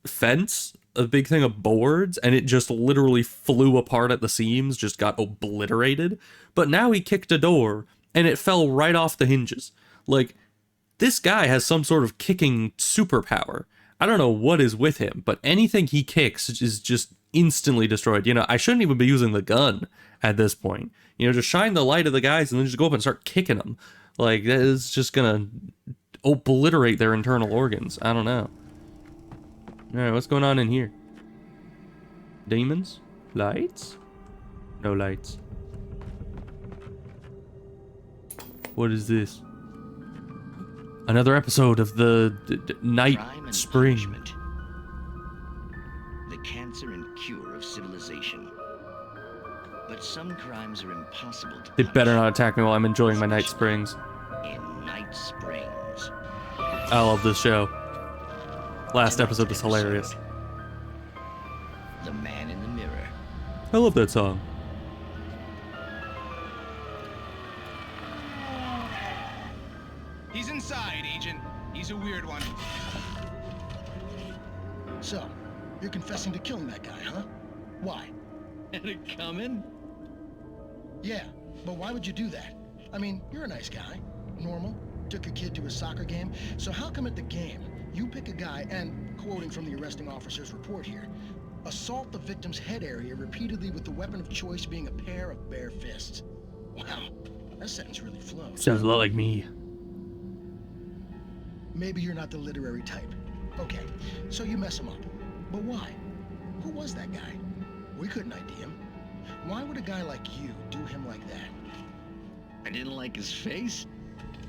fence, a big thing of boards, and it just literally flew apart at the seams, just got obliterated, but now he kicked a door and it fell right off the hinges. Like, this guy has some sort of kicking superpower. I don't know what is with him, but anything he kicks is just instantly destroyed. You know, I shouldn't even be using the gun at this point. You know, just shine the light at the guys and then just go up and start kicking them. Like, that is just gonna obliterate their internal organs. I don't know. Alright, what's going on in here? Demons? Lights? No lights. What is this? Another episode of the Night Spring. Punishment. The cancer and cure of civilization. But some crimes are impossible to They better not attack me while I'm enjoying my Night Springs. in Night Springs. I love this show. Last episode was hilarious. The Man in the Mirror. I love that song. He's inside, Agent. He's a weird one. So, you're confessing to killing that guy, huh? Why? Had it coming? Yeah, but why would you do that? I mean, you're a nice guy. Normal. Took your kid to a soccer game. So how come at the game, you pick a guy and, quoting from the arresting officer's report here, assault the victim's head area repeatedly with the weapon of choice being a pair of bare fists? Wow, that sentence really flows. Sounds a lot like me. Maybe you're not the literary type. Okay, so you mess him up. But why? Who was that guy? We couldn't ID him. Why would a guy like you do him like that? I didn't like his face.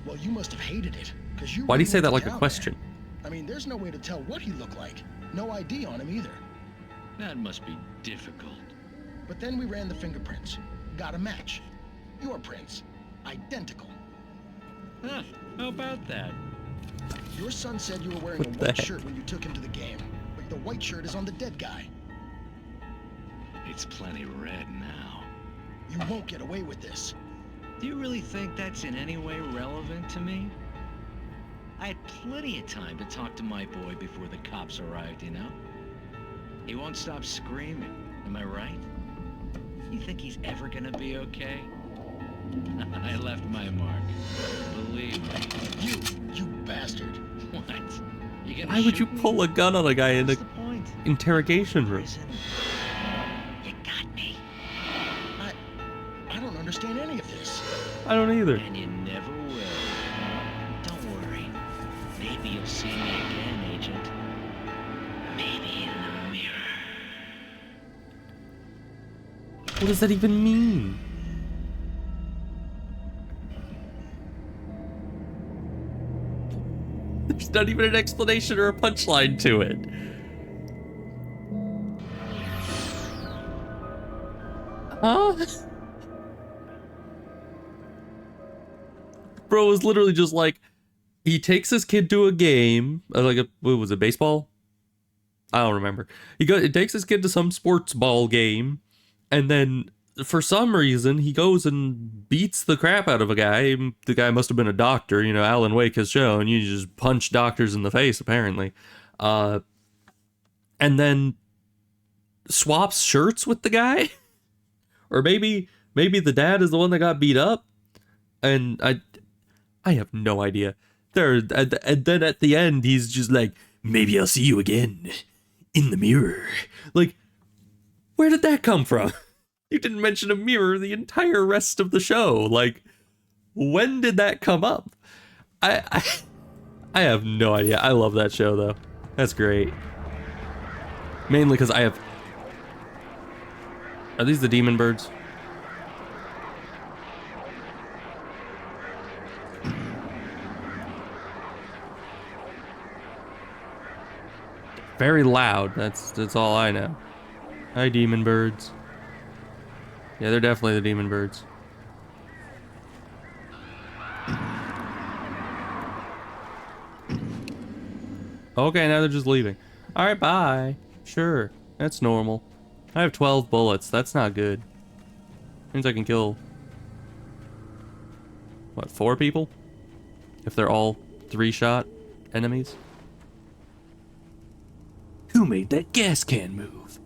Well, you must have hated it, because you. Why do you say really that like went a down question? there. I mean, there's no way to tell what he looked like. No ID on him either. That must be difficult. But then we ran the fingerprints. Got a match. Your prints. Identical. Huh, how about that? Your son said you were wearing What a the white heck? shirt when you took him to the game. But the white shirt is on the dead guy. It's plenty red now. You won't get away with this. Do you really think that's in any way relevant to me? I had plenty of time to talk to my boy before the cops arrived, you know? He won't stop screaming, am I right? You think he's ever gonna be okay? I left my mark. Believe me. You bastard. What? You gonna Why would you shoot me? pull a gun on a guy in What's the the point? interrogation room? You got me. I don't understand any of this. I don't either. And you never will. Don't worry. Maybe you'll see me again, Agent. Maybe in the mirror. What does that even mean? There's not even an explanation or a punchline to it. Huh? Bro was literally just like, he takes his kid to a game, what was it, baseball? I don't remember. He takes his kid to some sports ball game, and then for some reason he goes and beats the crap out of a guy. The guy must have been a doctor, you know, Alan Wake has shown. You just punch doctors in the face, apparently. And then swaps shirts with the guy? Or maybe the dad is the one that got beat up? And I have no idea. And then at the end, he's just like, maybe I'll see you again in the mirror. Like, where did that come from? You didn't mention a mirror the entire rest of the show. Like, when did that come up? I have no idea. I love that show, though. That's great. Mainly because I have... Are these the demon birds? Very loud. That's all I know. Hi, demon birds. Yeah, they're definitely the demon birds. Okay, now they're just leaving. Alright, bye. Sure, that's normal. I have 12 bullets. That's not good. Means I can kill... what, 4 people? If they're all 3-shot enemies? Who made that gas can move?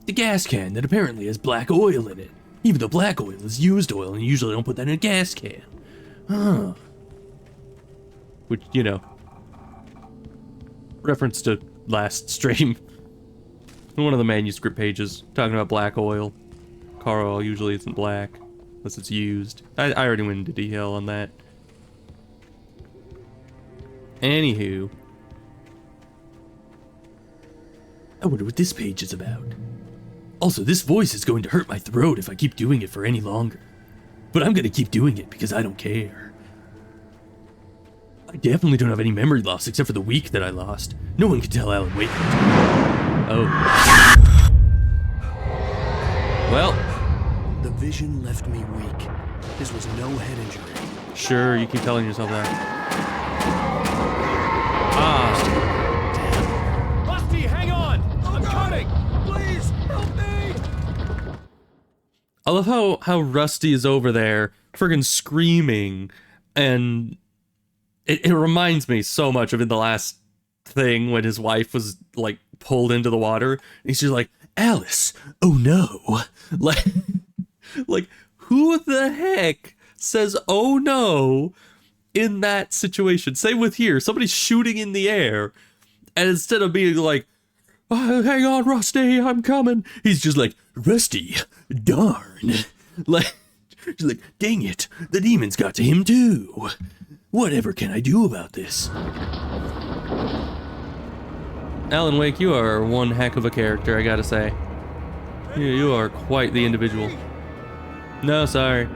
The gas can that apparently has black oil in it. Even though black oil is used oil and you usually don't put that in a gas can. Huh. Which, you know. Reference to last stream. One of the manuscript pages talking about black oil. Car oil usually isn't black unless it's used. I already went into detail on that. Anywho, I wonder what this page is about. Also, this voice is going to hurt my throat if I keep doing it for any longer. But I'm gonna keep doing it because I don't care. I definitely don't have any memory loss except for the week that I lost. No one can tell Alan Wake. Oh. Well. The vision left me weak. This was no head injury. Sure, you keep telling yourself that. Ah. Rusty, hang on! I'm coming! Please, help me! I love how Rusty is over there friggin' screaming, and it reminds me so much of in the last thing when his wife was like pulled into the water. He's just like, Alice, oh no. Like who the heck says oh no in that situation? Same with here. Somebody's shooting in the air, and instead of being like, oh, hang on, Rusty, I'm coming, he's just like, Rusty, darn. Like, just like, dang it, the demons got to him too. Whatever can I do about this? Alan Wake, you are one heck of a character, I gotta say. You are quite the individual. No, sorry.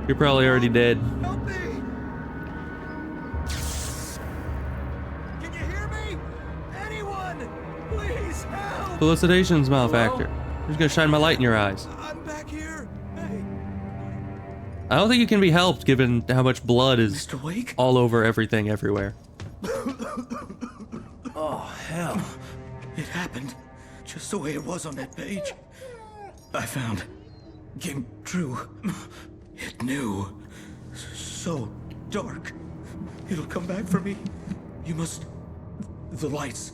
You're probably already dead. Help me! Can you hear me? Anyone? Please help! Felicitations, malefactor. I'm just gonna shine my light in your eyes. I'm back here. Hey. I don't think you can be helped given how much blood is Mr. Wake? all over everything everywhere. Oh, hell. It happened just the way it was on that page. I found. Came true. It knew. So dark. It'll come back for me. You must. The lights.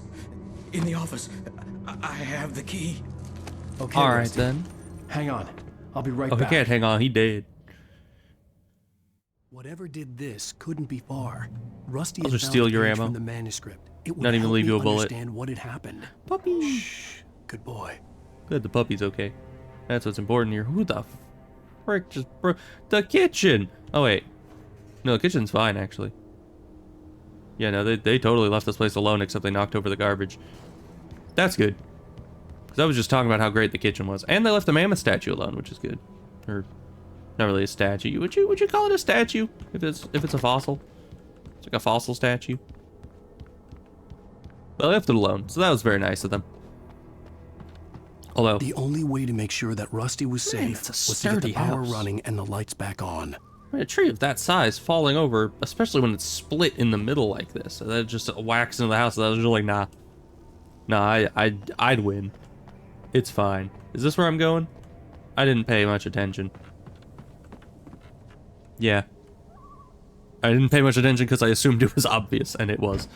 In the office. I have the key. Okay, Alright Rusty. then. Hang on. I'll be right Oh, he back. can't hang on, he dead. Whatever did this couldn't be far. Rusty I'll had just found steal a your page ammo. from the manuscript. It would Not even help leave me you a bullet. understand what had happened. Puppy. Shh. Good boy. Good, the puppy's okay. That's what's important here. Who the frick just broke the kitchen? Oh wait. No, the kitchen's fine actually. Yeah, no, they totally left this place alone except they knocked over the garbage. That's good. Because I was just talking about how great the kitchen was. And they left the mammoth statue alone, which is good. Or not really a statue. Would you call it a statue if it's a fossil? It's like a fossil statue. But they left it alone, so that was very nice of them. Although the only way to make sure that Rusty was safe was to get the power running and the lights back on. a tree of that size falling over, especially when it's split in the middle like this, so that just whacks into the house. So I was just like, nah, I'd win. It's fine. Is this where I'm going? I didn't pay much attention. Yeah. I didn't pay much attention because I assumed it was obvious, and it was.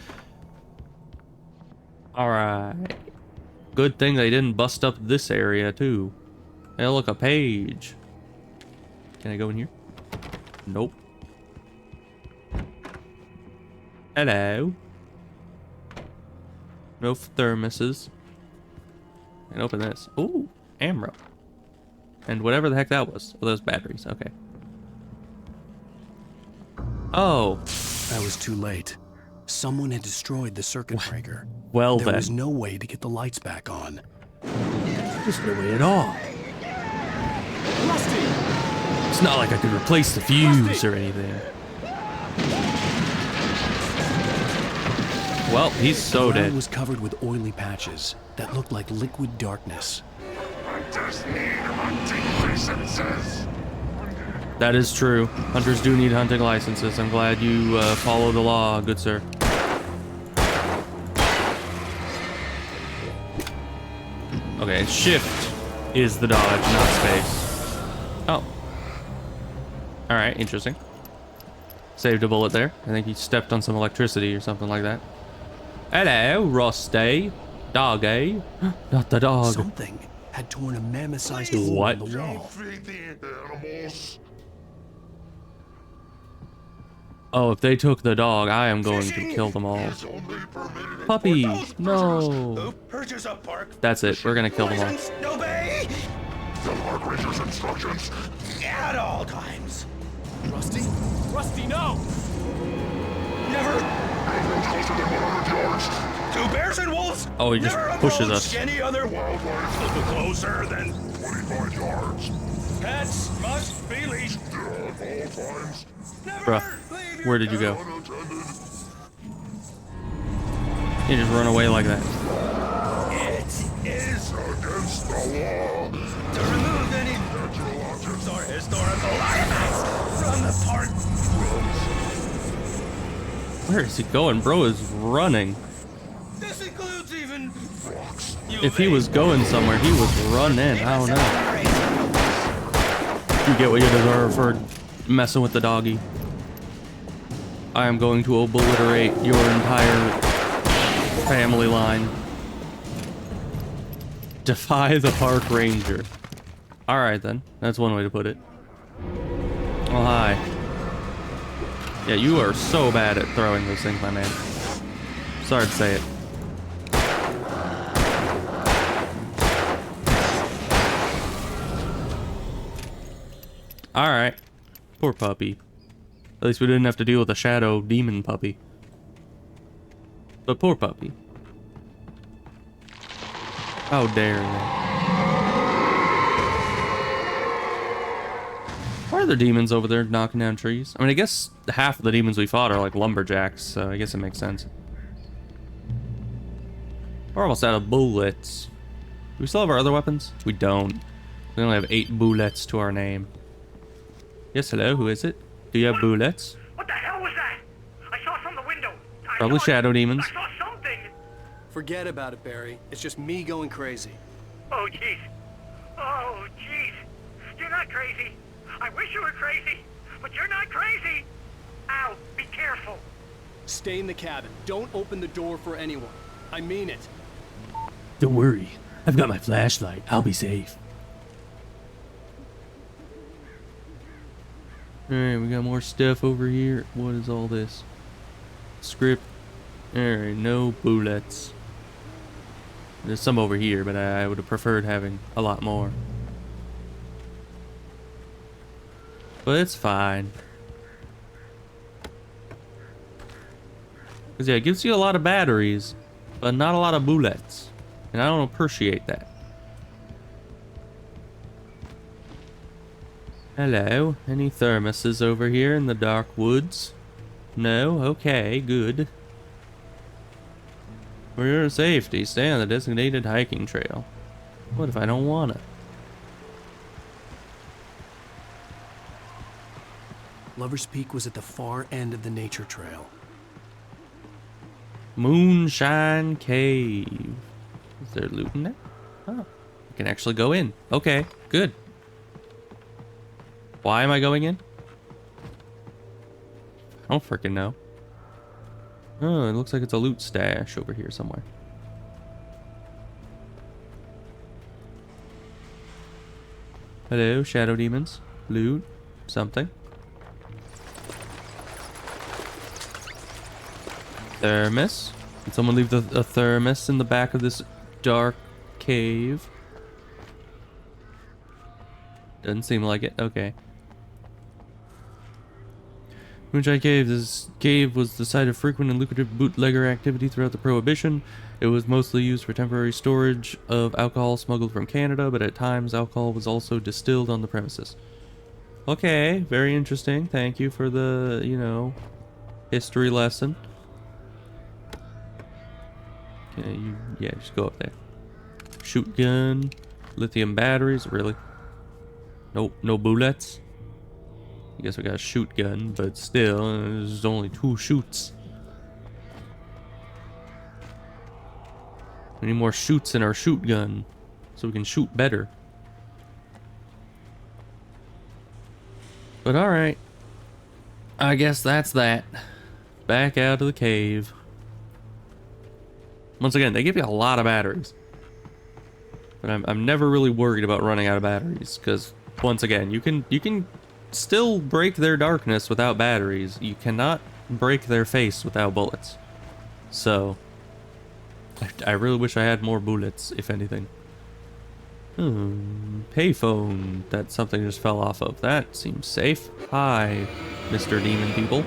Alright. Good thing they didn't bust up this area, too. Hey, look, a page. Can I go in here? Nope. Hello. No thermoses. And open this. Ooh, ammo. And whatever the heck that was. Oh, those batteries. Okay. Oh. I was too late. Someone had destroyed the circuit breaker. Well, there then. was no way to get the lights back on. There's no way at all. Rusty! It's not like I could replace the fuse or anything. Well, he's so the ground dead. was covered with oily patches that looked like liquid darkness. Hunters need hunting licenses. That is true. Hunters do need hunting licenses. I'm glad you follow the law, good sir. Okay, shift is the dodge, not space. Oh. Alright, interesting. Saved a bullet there. I think he stepped on some electricity or something like that. Hello, Rusty. Doggy. Not the dog. Something had torn a mammoth-sized hole What? in the wall. Oh, if they took the dog, I am going to kill them all. Puppy! No! Perches up, Park. That's it. We're gonna kill them all. License, obey! The Park Ranger's instructions. At all times. Rusty? Rusty, no! Never. No closer than 100 yards. Two bears and wolves. Oh, he just Never pushes approached us. any other wildlife a little closer than 25 yards. Pets must be leashed. At all times. Bruh, where did you go? You just run away like that. It is against the law to remove any natural objects or historical artifacts from the park. Where is he going? Bro is running. This includes even rocks. If he was going somewhere, he was running. I don't know. You get what you deserve for messing with the doggy. I am going to obliterate your entire family line. Defy the park ranger. Alright then. That's one way to put it. Oh, hi. Yeah, you are so bad at throwing those things, my man. Sorry to say it. Alright. Poor puppy. At least we didn't have to deal with a shadow demon puppy. But poor puppy. How dare they? Why are there demons over there knocking down trees? I mean, I guess half of the demons we fought are like lumberjacks, so I guess it makes sense. We're almost out of bullets. Do we still have our other weapons? We don't. We only have 8 bullets to our name. Yes, hello, who is it? Do you have bullets? What the hell was that? I saw from the window. Probably shadow demons. I saw something. Forget about it, Barry. It's just me going crazy. Oh, jeez. Oh, jeez. You're not crazy. I wish you were crazy, but you're not crazy. Ow, be careful. Stay in the cabin. Don't open the door for anyone. I mean it. Don't worry. I've got my flashlight. I'll be safe. Alright, we got more stuff over here. What is all this? Script. Alright, no bullets. There's some over here, but I would have preferred having a lot more. But it's fine. Because yeah, it gives you a lot of batteries, but not a lot of bullets. And I don't appreciate that. Hello, any thermoses over here in the dark woods? No? Okay, good. For your safety, stay on the designated hiking trail. What if I don't wanna? Lover's Peak was at the far end of the nature trail. Moonshine Cave. Is there loot in there? Oh, I can actually go in. Okay, good. Why am I going in? I don't freaking know. Oh, it looks like it's a loot stash over here somewhere. Hello, shadow demons. Loot. Something. Thermos. Did someone leave a thermos in the back of this dark cave? Doesn't seem like it. Okay. Moonshine Cave. This cave was the site of frequent and lucrative bootlegger activity throughout the Prohibition. It was mostly used for temporary storage of alcohol smuggled from Canada, but at times alcohol was also distilled on the premises. Okay, very interesting. Thank you for the, you know, history lesson. Okay, yeah, just go up there. Shoot gun, lithium batteries, really? Nope, no bullets. I guess we got a shoot gun, but still, there's only 2 shoots. We need more shoots in our shoot gun, so we can shoot better. But alright. I guess that's that. Back out of the cave. Once again, they give you a lot of batteries. But I'm never really worried about running out of batteries, because once again, you can still break their darkness without batteries. You cannot break their face without bullets. So, I really wish I had more bullets, if anything. Payphone that something just fell off of. That seems safe. Hi, Mr. Demon People.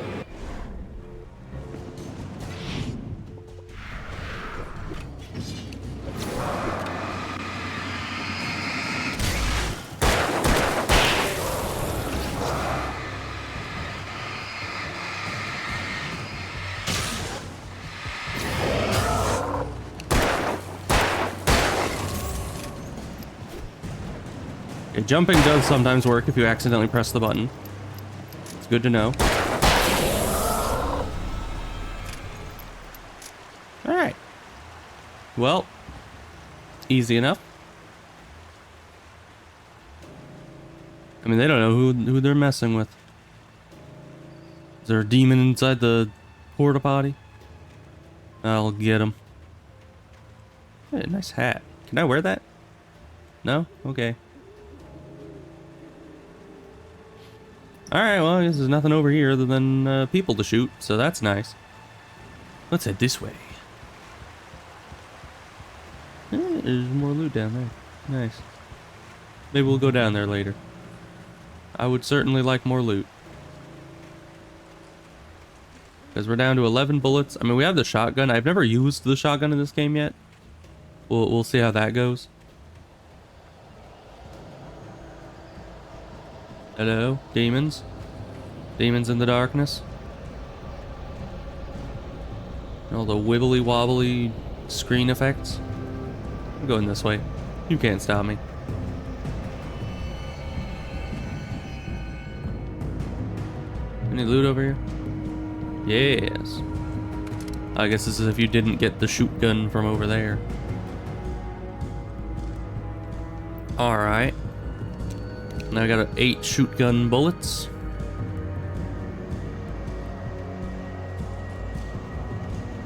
Jumping does sometimes work if you accidentally press the button. It's good to know. Alright. Well, easy enough. I mean, they don't know who they're messing with. Is there a demon inside the porta potty? I'll get him. Hey, nice hat. Can I wear that? No? Okay. Alright, well, I guess there's nothing over here other than people to shoot, so that's nice. Let's head this way. There's more loot down there. Nice. Maybe we'll go down there later. I would certainly like more loot. Because we're down to 11 bullets. I mean, we have the shotgun. I've never used the shotgun in this game yet. We'll see how that goes. Hello, demons. Demons in the darkness. All the wibbly wobbly screen effects. I'm going this way. You can't stop me. Any loot over here? Yes. I guess this is if you didn't get the shoot gun from over there. Alright. Now I got 8 shoot gun bullets.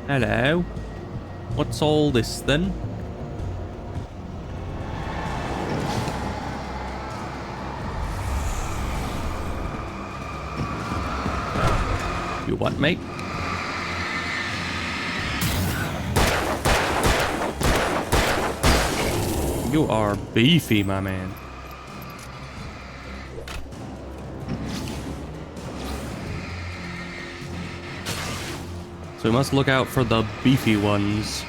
Hello. What's all this then? You what, mate? You are beefy, my man. So we must look out for the beefy ones.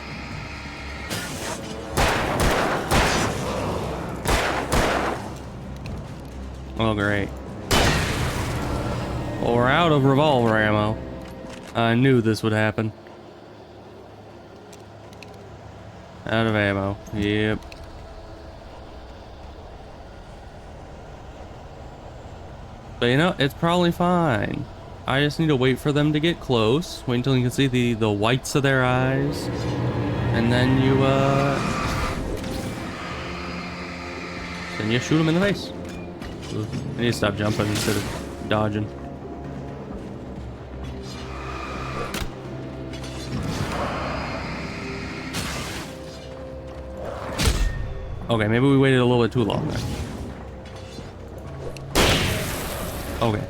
Oh, great. Well, we're out of revolver ammo. I knew this would happen. Out of ammo. Yep. But you know, it's probably fine. I just need to wait for them to get close. Wait until you can see the whites of their eyes. And then you shoot them in the face. Ooh, I need to stop jumping instead of dodging. Okay, maybe we waited a little bit too long there. Okay.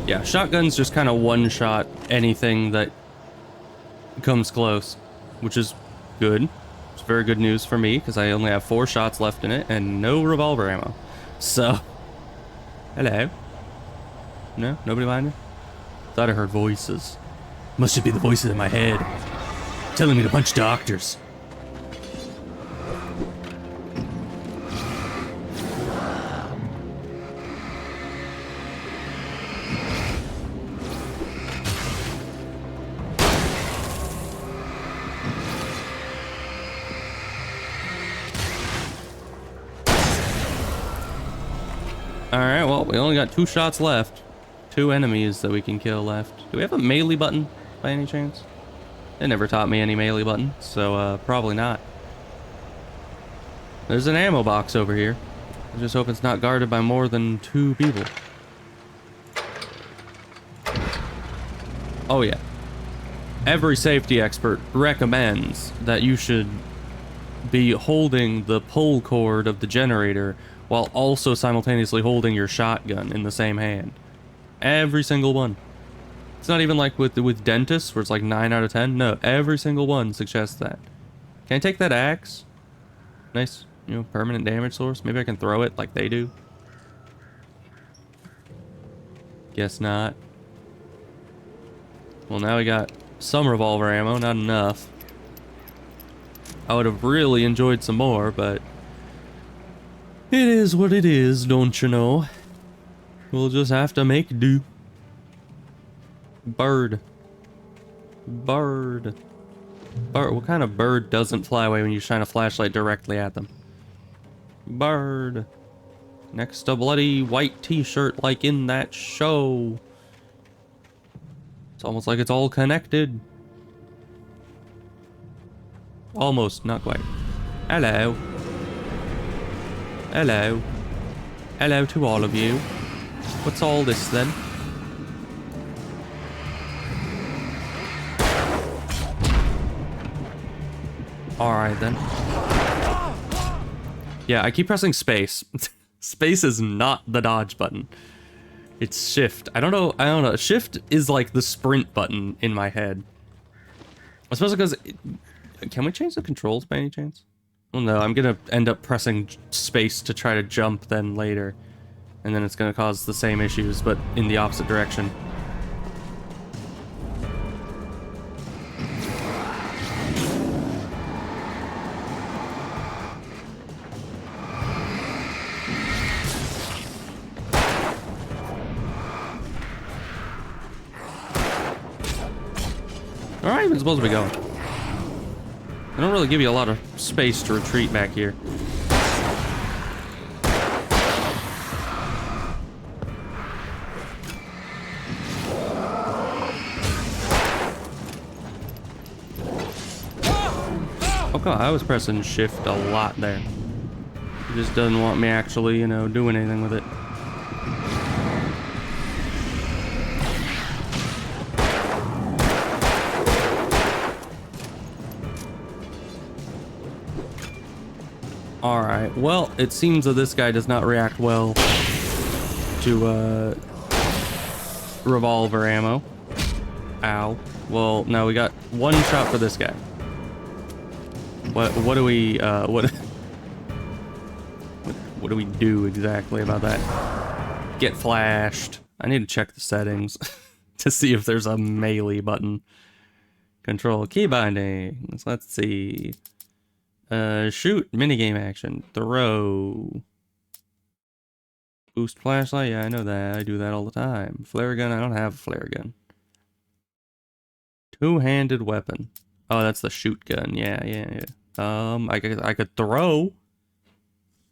Yeah, shotguns just kind of one-shot anything that comes close, which is good. It's very good news for me, because I only have 4 shots left in it and no revolver ammo. So, hello. No? Nobody behind me? Thought I heard voices. Must just be the voices in my head, telling me to punch doctors. Alright, well, we only got 2 shots left. 2 enemies that we can kill left. Do we have a melee button, by any chance? They never taught me any melee button, so probably not. There's an ammo box over here. I just hope it's not guarded by more than 2 people. Oh yeah. every safety expert recommends that you should be holding the pull cord of the generator while also simultaneously holding your shotgun in the same hand. Every single one. It's not even like with dentists where it's like 9 out of 10. No, every single one suggests that. Can I take that axe? Nice, you know, permanent damage source. Maybe I can throw it like they do. Guess not. Well, now we got some revolver ammo, not enough. I would have really enjoyed some more, but it is what it is, don't you know? We'll just have to make do. Bird. Bird. Bird. What kind of bird doesn't fly away when you shine a flashlight directly at them? Bird. Next to bloody white t-shirt like in that show. It's almost like it's all connected. Almost, not quite. Hello. Hello. Hello to all of you. What's all this then? Alright then. Yeah, I keep pressing space. Space is not the dodge button. It's shift. I don't know. Shift is like the sprint button in my head. Especially because... Can we change the controls by any chance? Well, no, I'm gonna end up pressing space to try to jump then later. And then it's gonna cause the same issues, but in the opposite direction. Where am I even supposed to be going? They don't really give you a lot of space to retreat back here. Oh god, I was pressing shift a lot there. It just doesn't want me actually, you know, doing anything with it. Alright, well, it seems that this guy does not react well to revolver ammo. Ow. Well, now we got one shot for this guy. What do we what do we do exactly about that? Get flashed. I need to check the settings to see if there's a melee button. Control key bindings. Let's see. Shoot, minigame action, throw, boost flashlight, yeah, I know that, I do that all the time. Flare gun, I don't have a flare gun. Two-handed weapon, oh, that's the shoot gun, yeah. I could throw,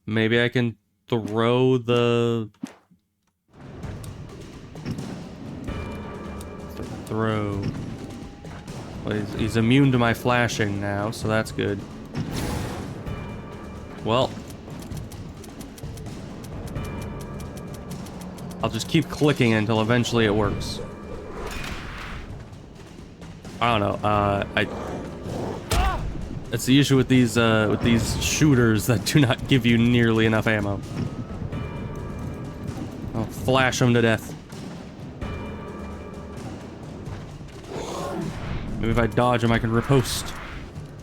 maybe I can throw the, throw, well, he's immune to my flashing now, so that's good. Well, I'll just keep clicking until eventually it works. I don't know. It's the issue with these shooters that do not give you nearly enough ammo. I'll flash them to death. Maybe if I dodge them, I can riposte.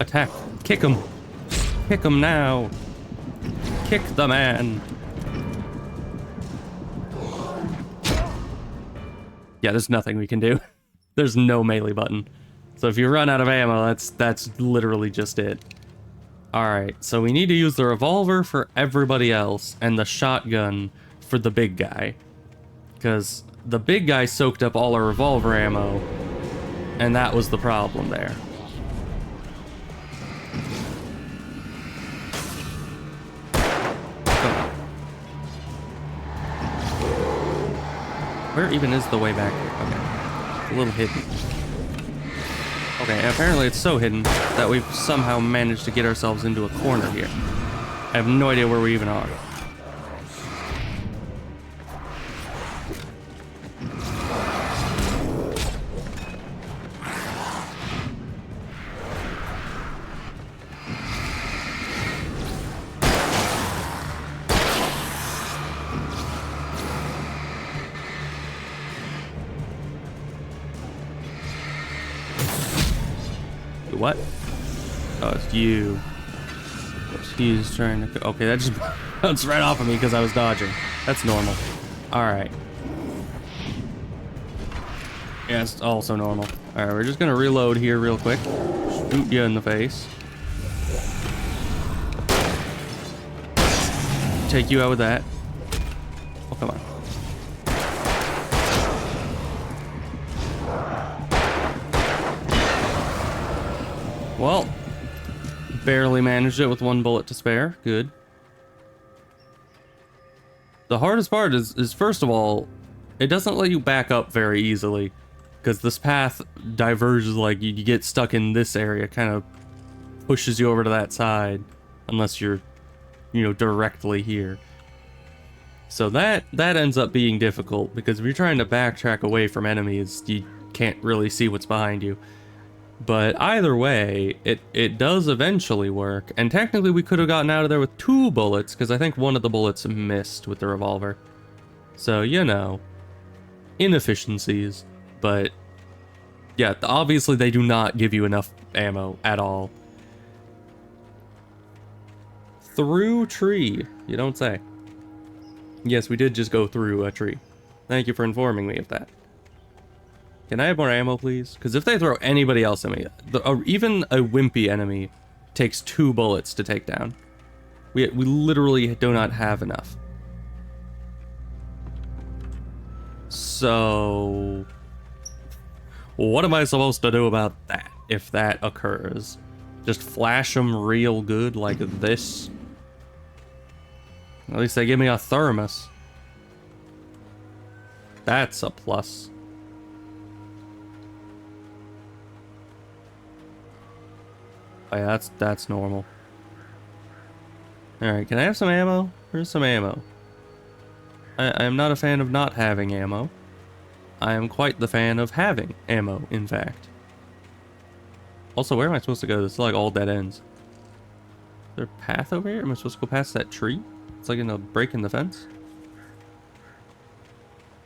Attack. Kick him. Kick him now. Kick the man. Yeah, there's nothing we can do. There's no melee button. So if you run out of ammo, that's literally just it. Alright, so we need to use the revolver for everybody else and the shotgun for the big guy. Because the big guy soaked up all our revolver ammo, and that was the problem there. Where even is the way back here? Okay. It's a little hidden. Okay, apparently it's so hidden that we've somehow managed to get ourselves into a corner here. I have no idea where we even are. What? Oh, it's you. He's trying to... Okay, that just bounced right off of me because I was dodging. That's normal. Alright. Yeah, it's also normal. Alright, we're just gonna reload here real quick. Shoot you in the face. Take you out with that. Oh, come on. Well, barely managed it with 1 bullet to spare. Good. The hardest part is first of all, it doesn't let you back up very easily. Because this path diverges, like you get stuck in this area, kind of pushes you over to that side. Unless you're, you know, directly here. So that ends up being difficult, because if you're trying to backtrack away from enemies, you can't really see what's behind you. But either way, it does eventually work, and technically we could have gotten out of there with 2 bullets, because I think one of the bullets missed with the revolver. So, you know, inefficiencies, but yeah, obviously they do not give you enough ammo at all. Through tree, you don't say. Yes, we did just go through a tree. Thank you for informing me of that. Can I have more ammo, please? Because if they throw anybody else at me, even a wimpy enemy takes 2 bullets to take down. We literally do not have enough. So, what am I supposed to do about that if that occurs? Just flash them real good like this? At least they give me a thermos. That's a plus. Oh yeah, that's normal. Alright, can I have some ammo? Here's some ammo. I am not a fan of not having ammo. I am quite the fan of having ammo, in fact. Also, where am I supposed to go? This is like all dead ends. Is there a path over here? Am I supposed to go past that tree? It's like in a break in the fence.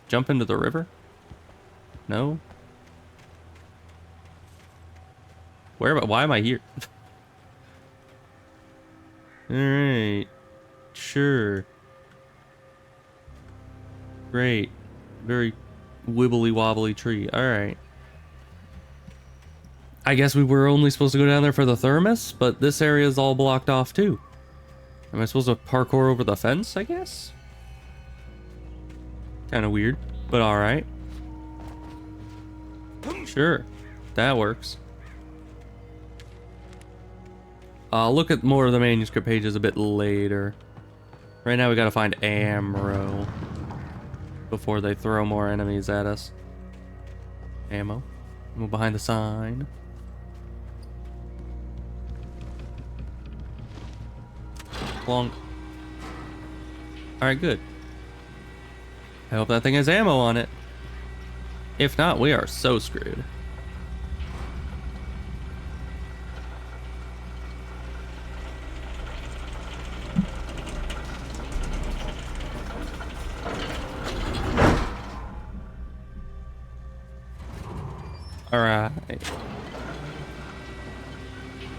Jump into the river? No? Why am I here? Alright. Sure. Great. Very wibbly wobbly tree. Alright. I guess we were only supposed to go down there for the thermos, but this area is all blocked off too. Am I supposed to parkour over the fence, I guess? Kind of weird, but alright. Sure. That works. I'll look at more of the manuscript pages a bit later. Right now we gotta find ammo before they throw more enemies at us. Ammo. Move behind the sign. Plonk. Alright, good. I hope that thing has ammo on it. If not, we are so screwed. Alright.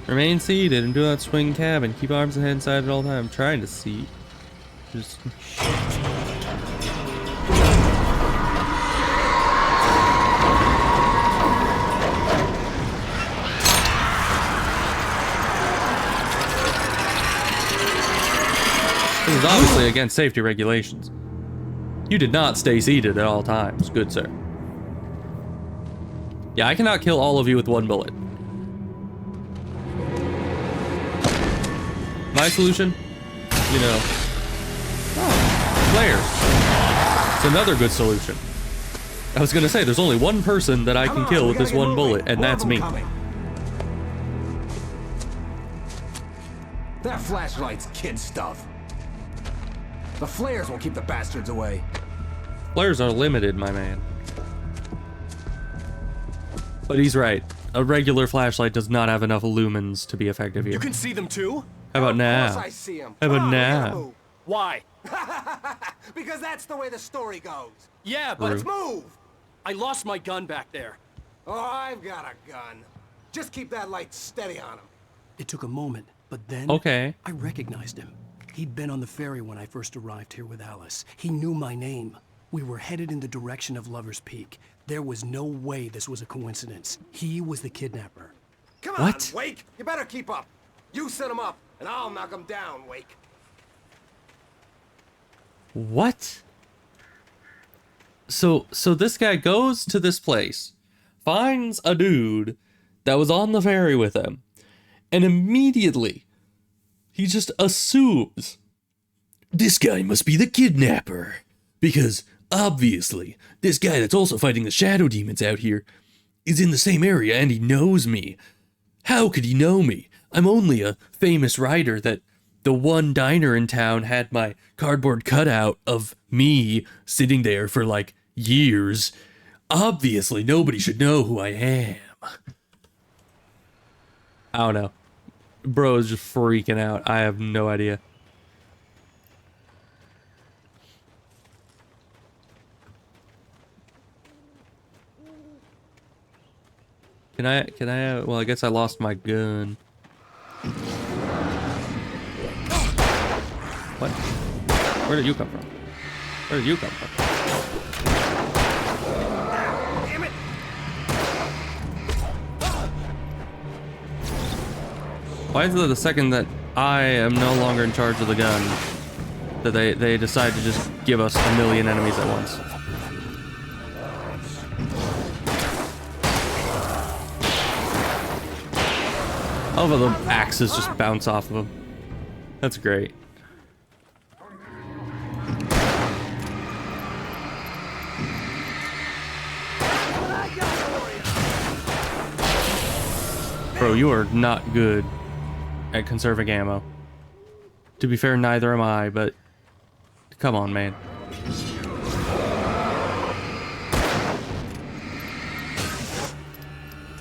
Remain seated and do not swing cabin. Keep arms and head inside at all times. I'm trying to see. Just... This is obviously against safety regulations. You did not stay seated at all times, good sir. Yeah, I cannot kill all of you with 1 bullet. My solution? You know... flares. It's another good solution. I was gonna say, there's only 1 person that I can kill with this 1 bullet, and that's me. That flashlight's kid stuff. The flares will keep the bastards away. Flares are limited, my man. But he's right. A regular flashlight does not have enough lumens to be effective here. You can see them too? How about now? Of course I see them. How about now? Why? Because that's the way the story goes. Yeah, but let's move. I lost my gun back there. Oh, I've got a gun. Just keep that light steady on him. It took a moment, but then Okay. I recognized him. He'd been on the ferry when I first arrived here with Alice. He knew my name. We were headed in the direction of Lover's Peak. There was no way this was a coincidence. He was the kidnapper. Come What? on, Wake. You better keep up. You set him up, and I'll knock him down, Wake. What? So this guy goes to this place, finds a dude that was on the ferry with him, and immediately he just assumes this guy must be the kidnapper, because obviously this guy that's also fighting the shadow demons out here is in the same area and he knows me. How could he know me? I'm only a famous writer that the one diner in town had my cardboard cutout of me sitting there for like years. Obviously nobody should know who I am. I don't know. Bro is just freaking out. I have no idea. Can I, well, I guess I lost my gun. What? Where did you come from? Where did you come from? Damn it! Why is it the second that I am no longer in charge of the gun that they decide to just give us a million enemies at once? I love how the axes just bounce off of them. That's great. Bro, you are not good at conserving ammo. To be fair, neither am I, but come on, man.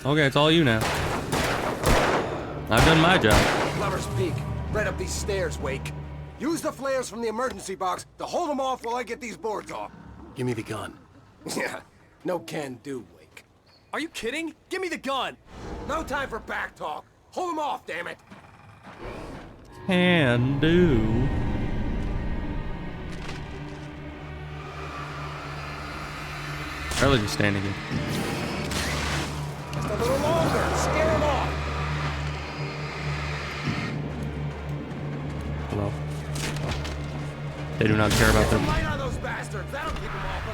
Okay, it's all you now. I've done my job. Lover's Peak. Right up these stairs, Wake. Use the flares from the emergency box to hold them off while I get these boards off. Give me the gun. Yeah, no can do, Wake. Are you kidding? Give me the gun! No time for back talk. Hold them off, damn it. Can do. Really just standing here. Just a little longer. Scare them off. Hello. They do not care about them. Light on those bastards. That'll keep them off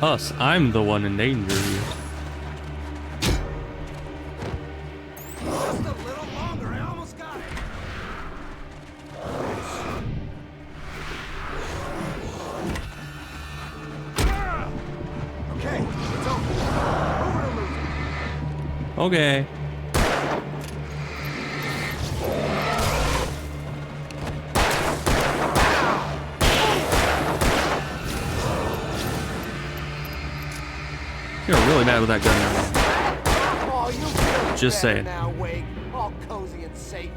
us. Us. I'm the one in danger here. Just a little longer. I almost got it. Okay, it's over. Over and lose it. Okay. You're really mad with that gun now. Oh, you feel Just better saying. Now, Wake. All cozy and safe.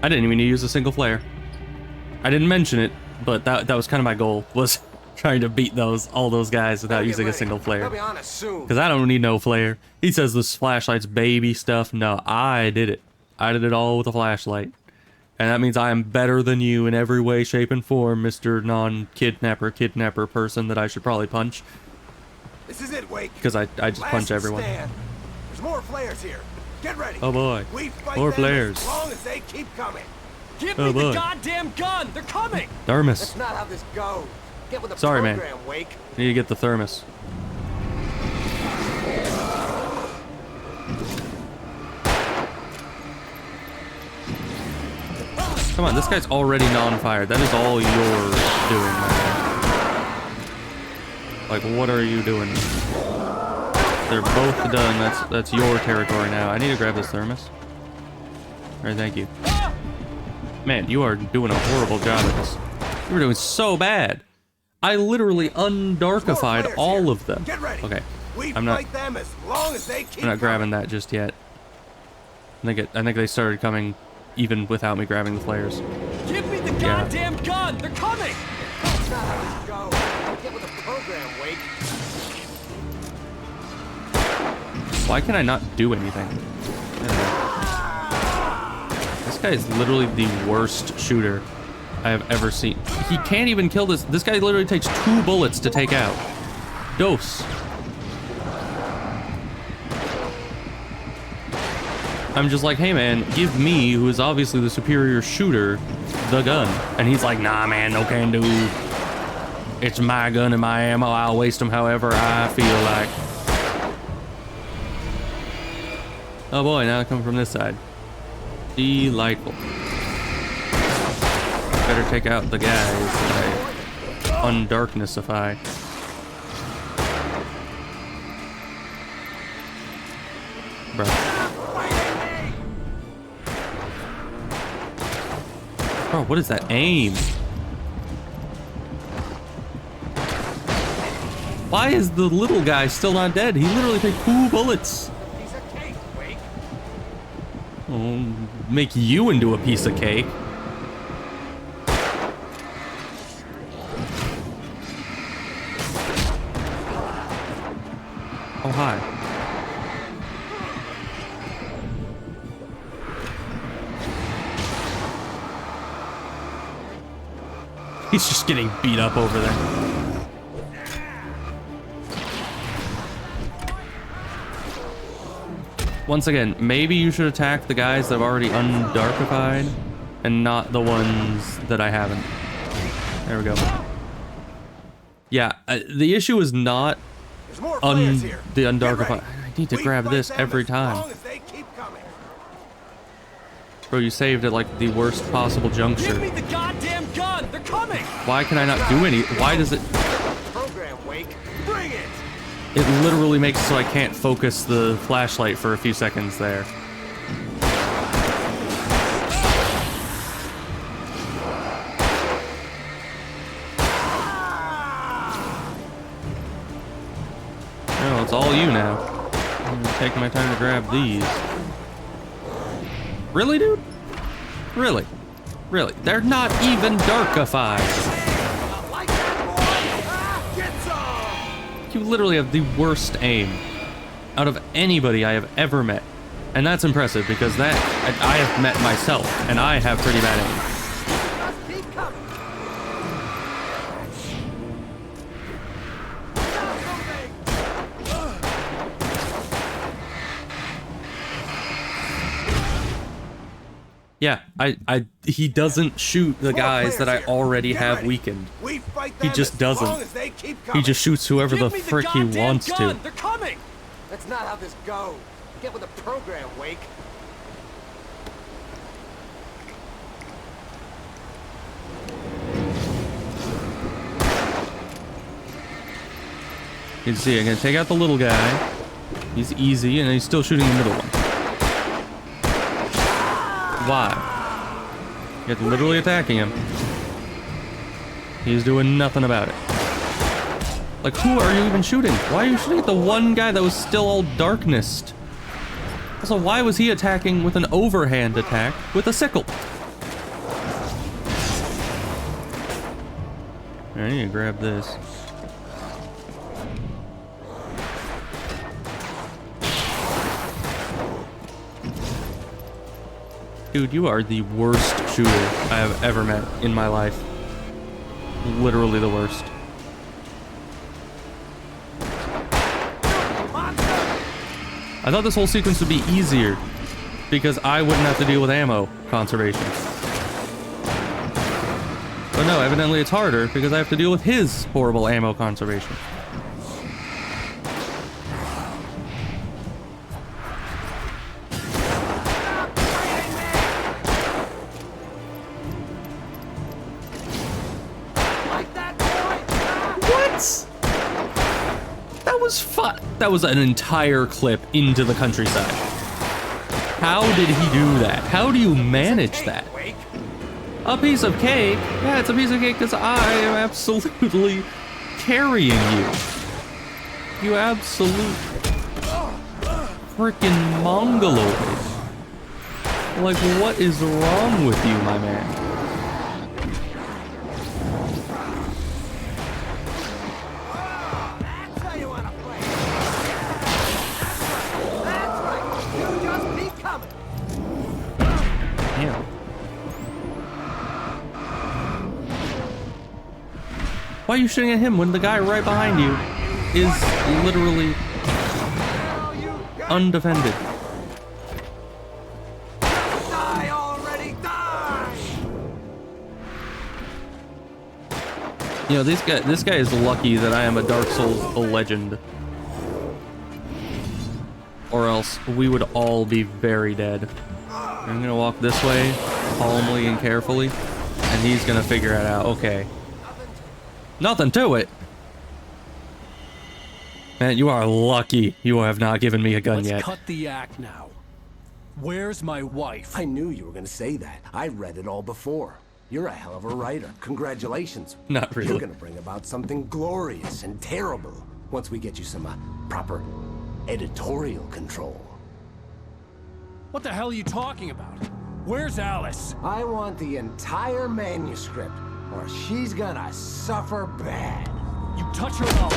I didn't even use a single flare. I didn't mention it, but that was kind of my goal, was trying to beat all those guys without using a single flare. They'll be on us soon. Because I don't need no flare. He says this flashlight's baby stuff. No, I did it. I did it all with a flashlight. And that means I am better than you in every way, shape, and form, Mr. Kidnapper person that I should probably punch. This is it, Wake. Because I just Last punch everyone. stand. There's more flares here. Get ready. Oh boy. We fight More them flares. as long as they keep coming. Give Oh, me boy. the goddamn gun! They're coming! Thermos. That's not how this goes. Get with the Sorry, man. program, Wake. Need to get the thermos. Come on, this guy's already non-fired. That is all you're doing, man. Like, what are you doing? They're both done. That's your territory now. I need to grab this thermos. Alright, thank you. Man, you are doing a horrible job at this. You were doing so bad. I literally undarkified all of them. Get ready. Okay, We I'm not. fight them as long as they keep I'm not grabbing that just yet. I think they started coming even without me grabbing the flares. Give me the Yeah. goddamn gun! They're coming! That's not how this goes. Get with the program, Wake. Why can I not do anything? This guy is literally the worst shooter I have ever seen. He can't even kill this. This guy literally takes 2 bullets to take out. Dose. I'm just like, hey man, give me, who is obviously the superior shooter, the gun. And he's like, nah man, no can do. It's my gun and my ammo. I'll waste them however I feel like. Oh boy, now I come from this side. Delightful. Better take out the guys that I undarknessify. Bruh. Bro, what is that aim? Why is the little guy still not dead? He literally took 2 bullets. Oh, make you into a piece of cake. Oh, hi. He's just getting beat up over there. Once again, maybe you should attack the guys that I've already undarkified and not the ones that I haven't. There we go. Yeah, the issue is not the undarkified. I need to grab this every time. Bro, you saved at like the worst possible juncture. Give me the goddamn gun! They're coming! Why can I not do any? Why does it? Program, Wake. Bring it! It literally makes it so I can't focus the flashlight for a few seconds there. Oh, it's all you now. I'm gonna take my time to grab these. Really, dude? Really? Really? They're not even darkified. You literally have the worst aim out of anybody I have ever met. And that's impressive because that I have met myself and I have pretty bad aim. Yeah, he doesn't shoot the guys that I already have weakened. He just doesn't. He just shoots whoever the frick he wants to. They're coming! That's not how this goes. Get with the program, Wake. You can see, I'm gonna take out the little guy. He's easy, and he's still shooting the middle one. Why? You're literally attacking him. He's doing nothing about it. Like, who are you even shooting? Why are you shooting at the one guy that was still all darknessed? Also, why was he attacking with an overhand attack with a sickle? I need to grab this. Dude, you are the worst shooter I have ever met in my life. Literally the worst. I thought this whole sequence would be easier because I wouldn't have to deal with ammo conservation. But no, evidently it's harder because I have to deal with his horrible ammo conservation. That was an entire clip into the countryside. How did he do that? How do you manage that? A piece of cake? Yeah, it's a piece of cake because I am absolutely carrying you. You absolute freaking mongoloid. Like, what is wrong with you, my man? Why are you shooting at him when the guy right behind you is literally undefended? Die already, die! You know, this guy is lucky that I am a Dark Souls legend. Or else we would all be very dead. I'm gonna walk this way, calmly and carefully, and he's gonna figure it out. Okay. Nothing to it. Man, you are lucky you have not given me a gun yet. Let's cut the act now. Where's my wife? I knew you were gonna say that. I read it all before. You're a hell of a writer. Congratulations. Not really. You're gonna bring about something glorious and terrible once we get you some proper editorial control. What the hell are you talking about? Where's Alice? I want the entire manuscript, or she's gonna suffer bad. You touch her and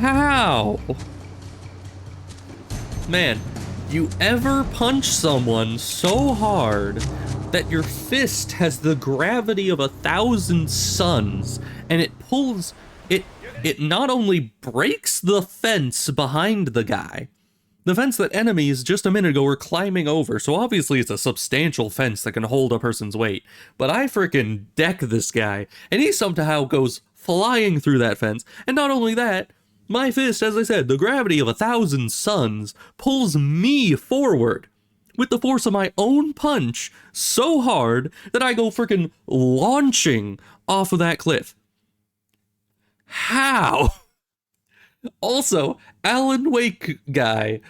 How? Man, you ever punch someone so hard that your fist has the gravity of 1,000 suns, and it pulls, it not only breaks the fence behind the guy, the fence that enemies just a minute ago were climbing over, so obviously it's a substantial fence that can hold a person's weight, but I freaking deck this guy, and he somehow goes flying through that fence, and not only that, my fist, as I said, the gravity of 1,000 suns pulls me forward with the force of my own punch so hard that I go freaking launching off of that cliff. How? Also, Alan Wake guy,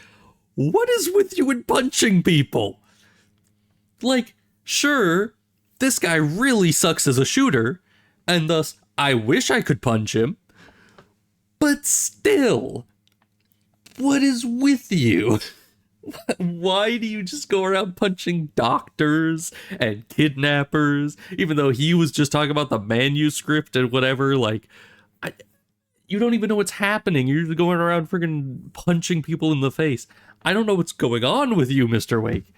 what is with you in punching people? Like, sure, this guy really sucks as a shooter, and thus I wish I could punch him, but still, what is with you? Why do you just go around punching doctors and kidnappers, even though he was just talking about the manuscript and whatever? Like, you don't even know what's happening. You're just going around freaking punching people in the face. I don't know what's going on with you, Mr. Wake.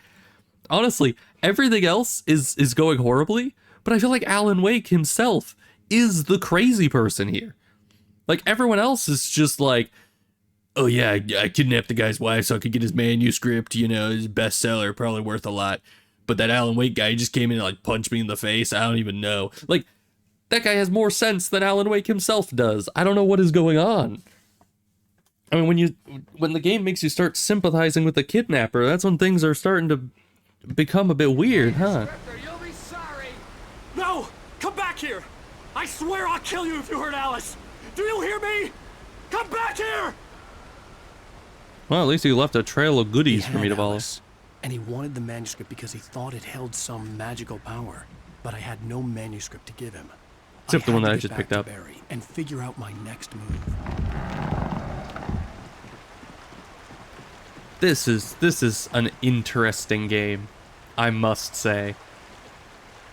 Honestly, everything else is going horribly, but I feel like Alan Wake himself is the crazy person here. Like, everyone else is just like, oh yeah, I kidnapped the guy's wife so I could get his manuscript, you know, his bestseller, probably worth a lot. But that Alan Wake guy, he just came in and like punched me in the face. I don't even know. Like, that guy has more sense than Alan Wake himself does. I don't know what is going on. I mean, when the game makes you start sympathizing with the kidnapper, that's when things are starting to become a bit weird, huh? you'll be sorry. No! Come back here! I swear I'll kill you if you hurt Alice! Do you hear me? Come back here! Well, at least he left a trail of goodies for me to follow. And he wanted the manuscript because he thought it held some magical power. But I had no manuscript to give him. Except the one that I just picked up. Barry and figure out my next move. This is an interesting game, I must say.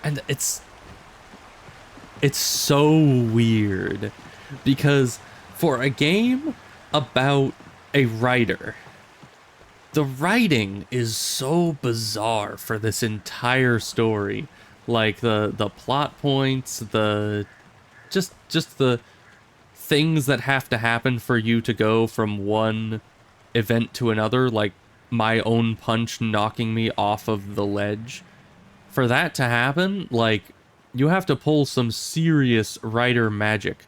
And it's so weird because for a game about a writer, the writing is so bizarre for this entire story. Like the plot points, just the things that have to happen for you to go from one event to another, like my own punch knocking me off of the ledge. For that to happen, like, you have to pull some serious writer magic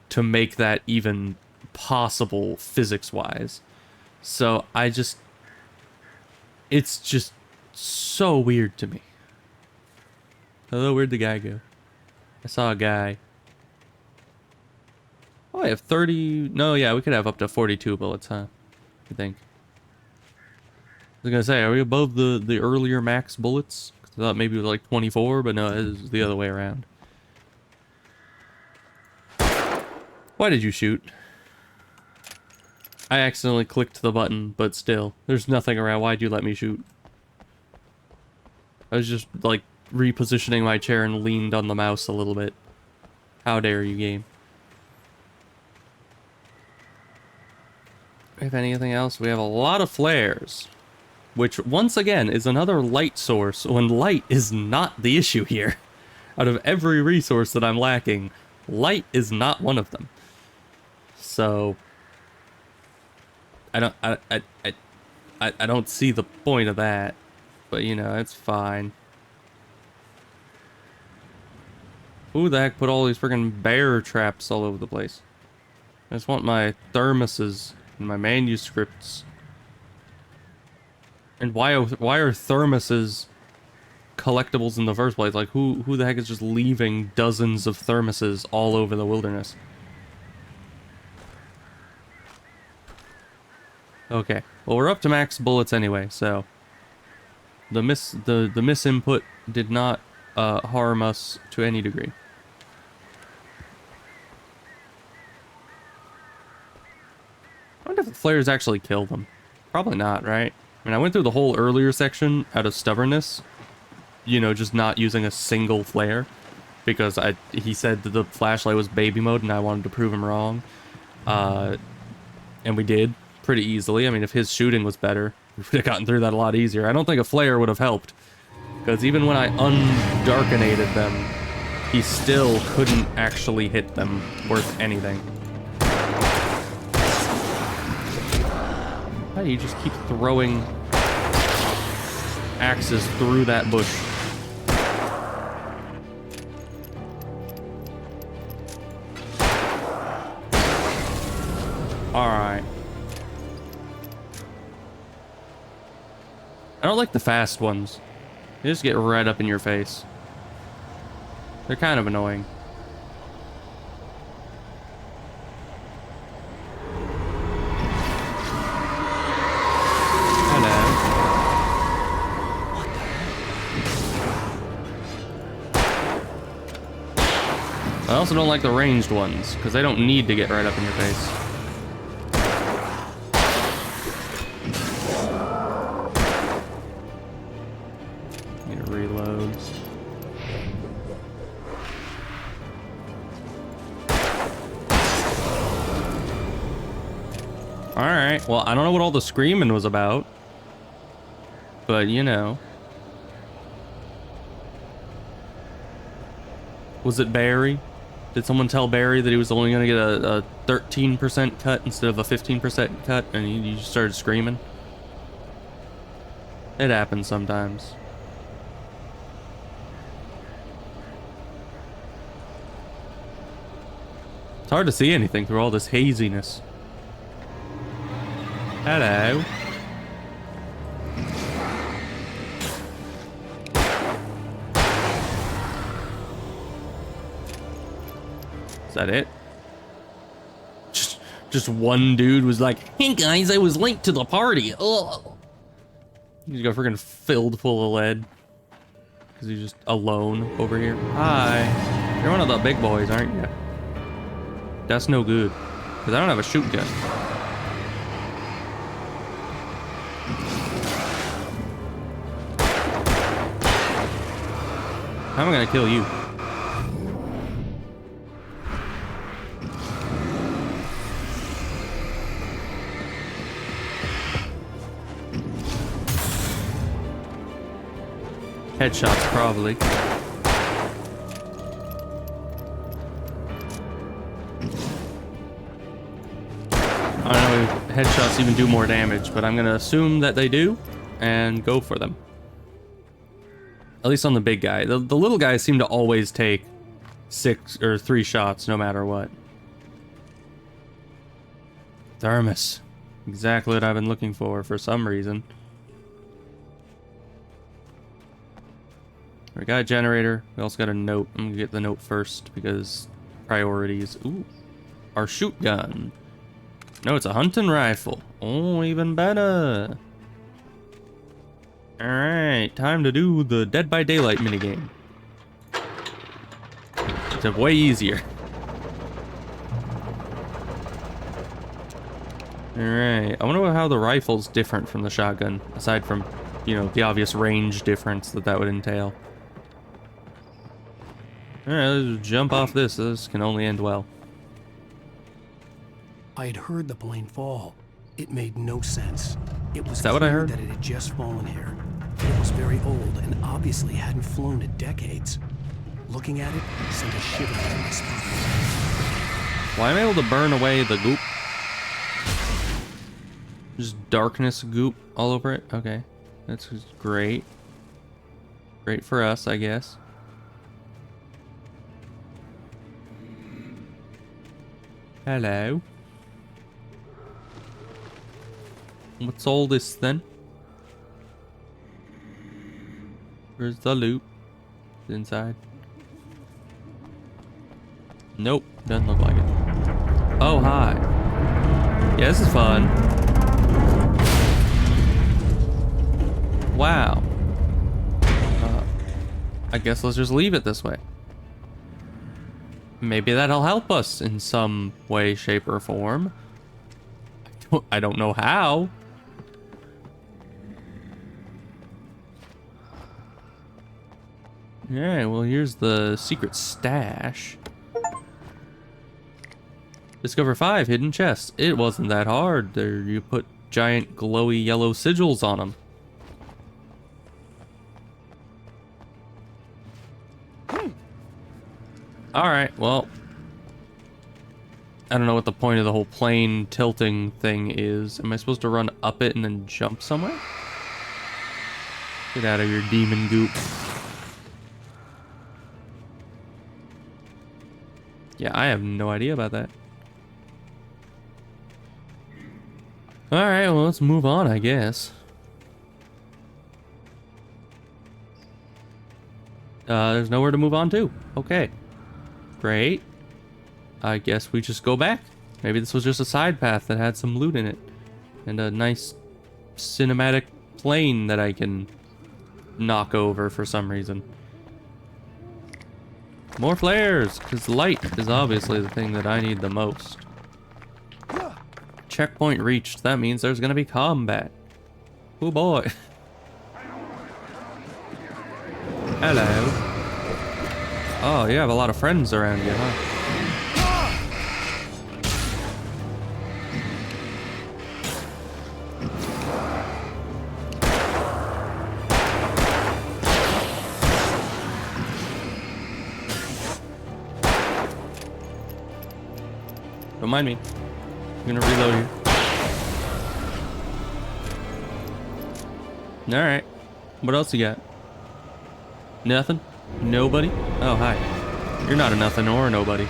to make that even possible physics-wise. So it's just so weird to me. Hello, where'd the guy go? I saw a guy. Oh, I have 30... No, yeah, we could have up to 42 bullets, huh? I think. I was gonna say, are we above the earlier max bullets? I thought maybe it was like 24, but no, it's the other way around. Why did you shoot? I accidentally clicked the button, but still, there's nothing around. Why'd you let me shoot? I was just, like, repositioning my chair and leaned on the mouse a little bit. How dare you, game. If anything else, we have a lot of flares. which once again is another light source when light is not the issue here. Out of every resource that I'm lacking, light is not one of them. So I don't see the point of that, but you know, it's fine. Who the heck put all these freaking bear traps all over the place? I just want my thermoses and my manuscripts. And why are thermoses collectibles in the first place? Like, who the heck is just leaving dozens of thermoses all over the wilderness? Okay, well, we're up to max bullets anyway, so the misinput did not harm us to any degree. I wonder if the flares actually kill them. Probably not, right? I mean, I went through the whole earlier section out of stubbornness. You know, just not using a single flare. Because he said that the flashlight was baby mode and I wanted to prove him wrong. And we did pretty easily. I mean, if his shooting was better, we would have gotten through that a lot easier. I don't think a flare would have helped. Because even when I undarkenated them, he still couldn't actually hit them worth anything. How do you just keep throwing axes through that bush? Alright. I don't like the fast ones. They just get right up in your face. They're kind of annoying. I also don't like the ranged ones, because they don't need to get right up in your face. Need to reload. Alright, well, I don't know what all the screaming was about. But, you know. Was it Barry? Did someone tell Barry that he was only going to get a 13% cut instead of a 15% cut, and he just started screaming? It happens sometimes. It's hard to see anything through all this haziness. Hello. Is that it? Just one dude was like, "Hey guys, I was late to the party." Oh, he's got freaking filled full of lead because he's just alone over here. Hi, you're one of the big boys, aren't you? That's no good because I don't have a shoot gun. How am I gonna kill you? Headshots, probably. I don't know if headshots even do more damage, but I'm gonna assume that they do and go for them. At least on the big guy. The little guys seem to always take 6 or 3 shots no matter what. Thermos. Exactly what I've been looking for some reason. We got a generator. We also got a note. I'm gonna get the note first because priorities. Ooh. Our shoot gun. No, it's a hunting rifle. Oh, even better. Alright, time to do the Dead by Daylight minigame. It's way easier. Alright, I wonder how the rifle's different from the shotgun, aside from, you know, the obvious range difference that would entail. Alright, let's jump off this. This can only end well. I had heard the plane fall. It made no sense. It was Is that what I clear heard? that it had just fallen here. It was very old and obviously hadn't flown in decades. Looking at it sent a shiver down my spine. Why am I able to burn away the goop? Just darkness goop all over it? Okay. That's just great. Great for us, I guess. Hello. What's all this then? Where's the loot? It's inside. Nope, doesn't look like it. Oh, hi. Yeah, this is fun. Wow. I guess let's just leave it this way. Maybe that'll help us in some way, shape, or form. I don't know how. Alright, well here's the secret stash. Discover 5 hidden chests. It wasn't that hard. There, you put giant glowy yellow sigils on them. Alright, well. I don't know what the point of the whole plane tilting thing is. Am I supposed to run up it and then jump somewhere? Get out of your demon goop. Yeah, I have no idea about that. Alright, well, let's move on, I guess. There's nowhere to move on to. Okay. Great. I guess we just go back. Maybe this was just a side path that had some loot in it. And a nice cinematic plane that I can knock over for some reason. More flares, because light is obviously the thing that I need the most. Checkpoint reached. That means there's going to be combat. Oh boy. Hello. Oh, you have a lot of friends around you, huh? Don't mind me. I'm gonna reload here. Alright. What else you got? Nothing? Nobody? Oh, hi. You're not a nothing or a nobody.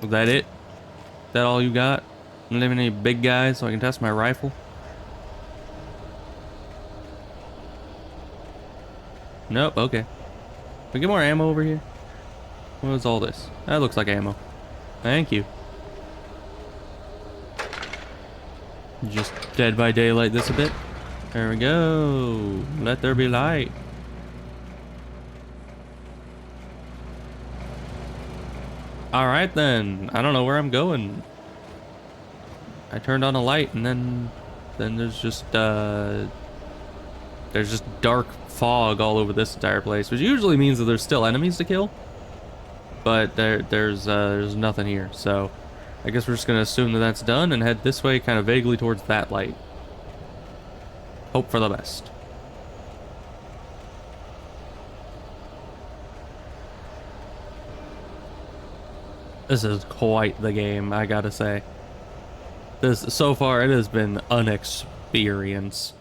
Was that it? Is that all you got? Not even any big guys so I can test my rifle? Nope, okay. Can we get more ammo over here? What is all this? That looks like ammo. Thank you. Just Dead by Daylight this a bit. There we go. Let there be light. Alright then. I don't know where I'm going. I turned on a light and then there's just dark fog all over this entire place, which usually means that there's still enemies to kill. But there's nothing here, so I guess we're just gonna assume that that's done and head this way, kind of vaguely towards that light. Hope for the best. This is quite the game, I gotta say. This, so far, it has been an experience.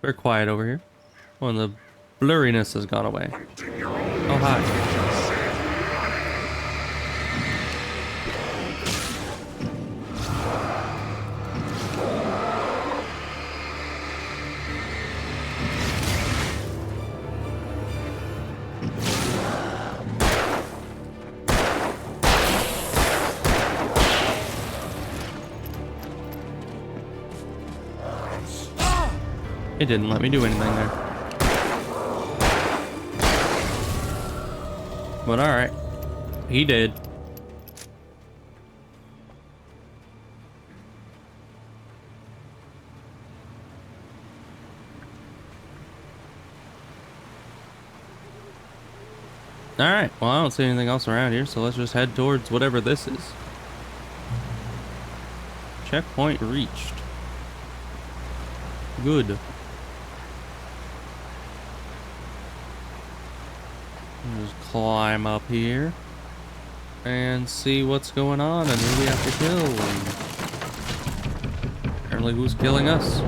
Very quiet over here. Well, the blurriness has gone away. Oh, hi. It didn't let me do anything there. But alright. He did. Alright, well, I don't see anything else around here, so let's just head towards whatever this is. Checkpoint reached. Good. Just climb up here and see what's going on and who we have to kill. And apparently who's killing us.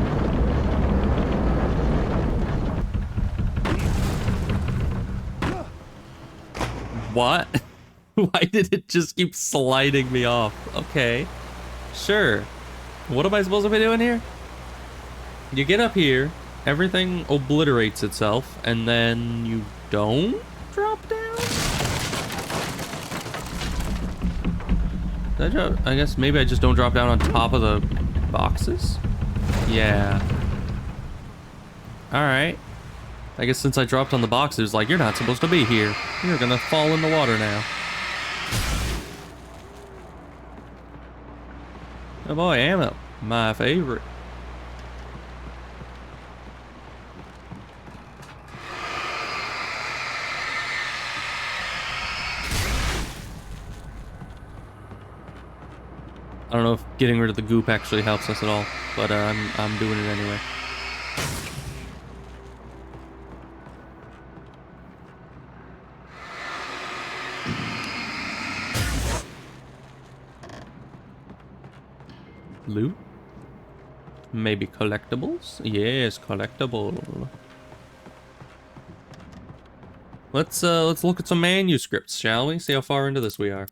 What? Why did it just keep sliding me off? Okay. Sure. What am I supposed to be doing here? You get up here, everything obliterates itself, and then you don't drop down? Did I drop? I guess maybe I just don't drop down on top of the boxes? Yeah. Alright. I guess since I dropped on the boxes, like, you're not supposed to be here. You're gonna fall in the water now. Oh boy, ammo. My favorite. I don't know if getting rid of the goop actually helps us at all, but I'm doing it anyway. Loot? Maybe collectibles? Yes, collectible. Let's look at some manuscripts, shall we? See how far into this we are.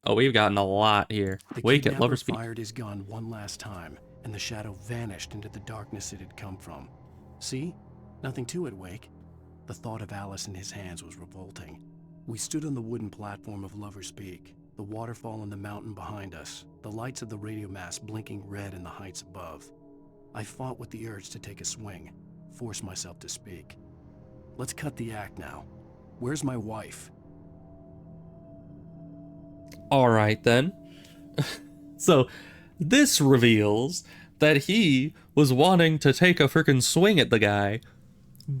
Oh, we've gotten a lot here. Wake at Lover's Peak. Fired his gun one last time, and the shadow vanished into the darkness it had come from. See? Nothing to it, Wake. The thought of Alice in his hands was revolting. We stood on the wooden platform of Lover's Peak, the waterfall on the mountain behind us, the lights of the radio mast blinking red in the heights above. I fought with the urge to take a swing, force myself to speak. Let's cut the act now. Where's my wife? Alright then. So, this reveals that he was wanting to take a frickin' swing at the guy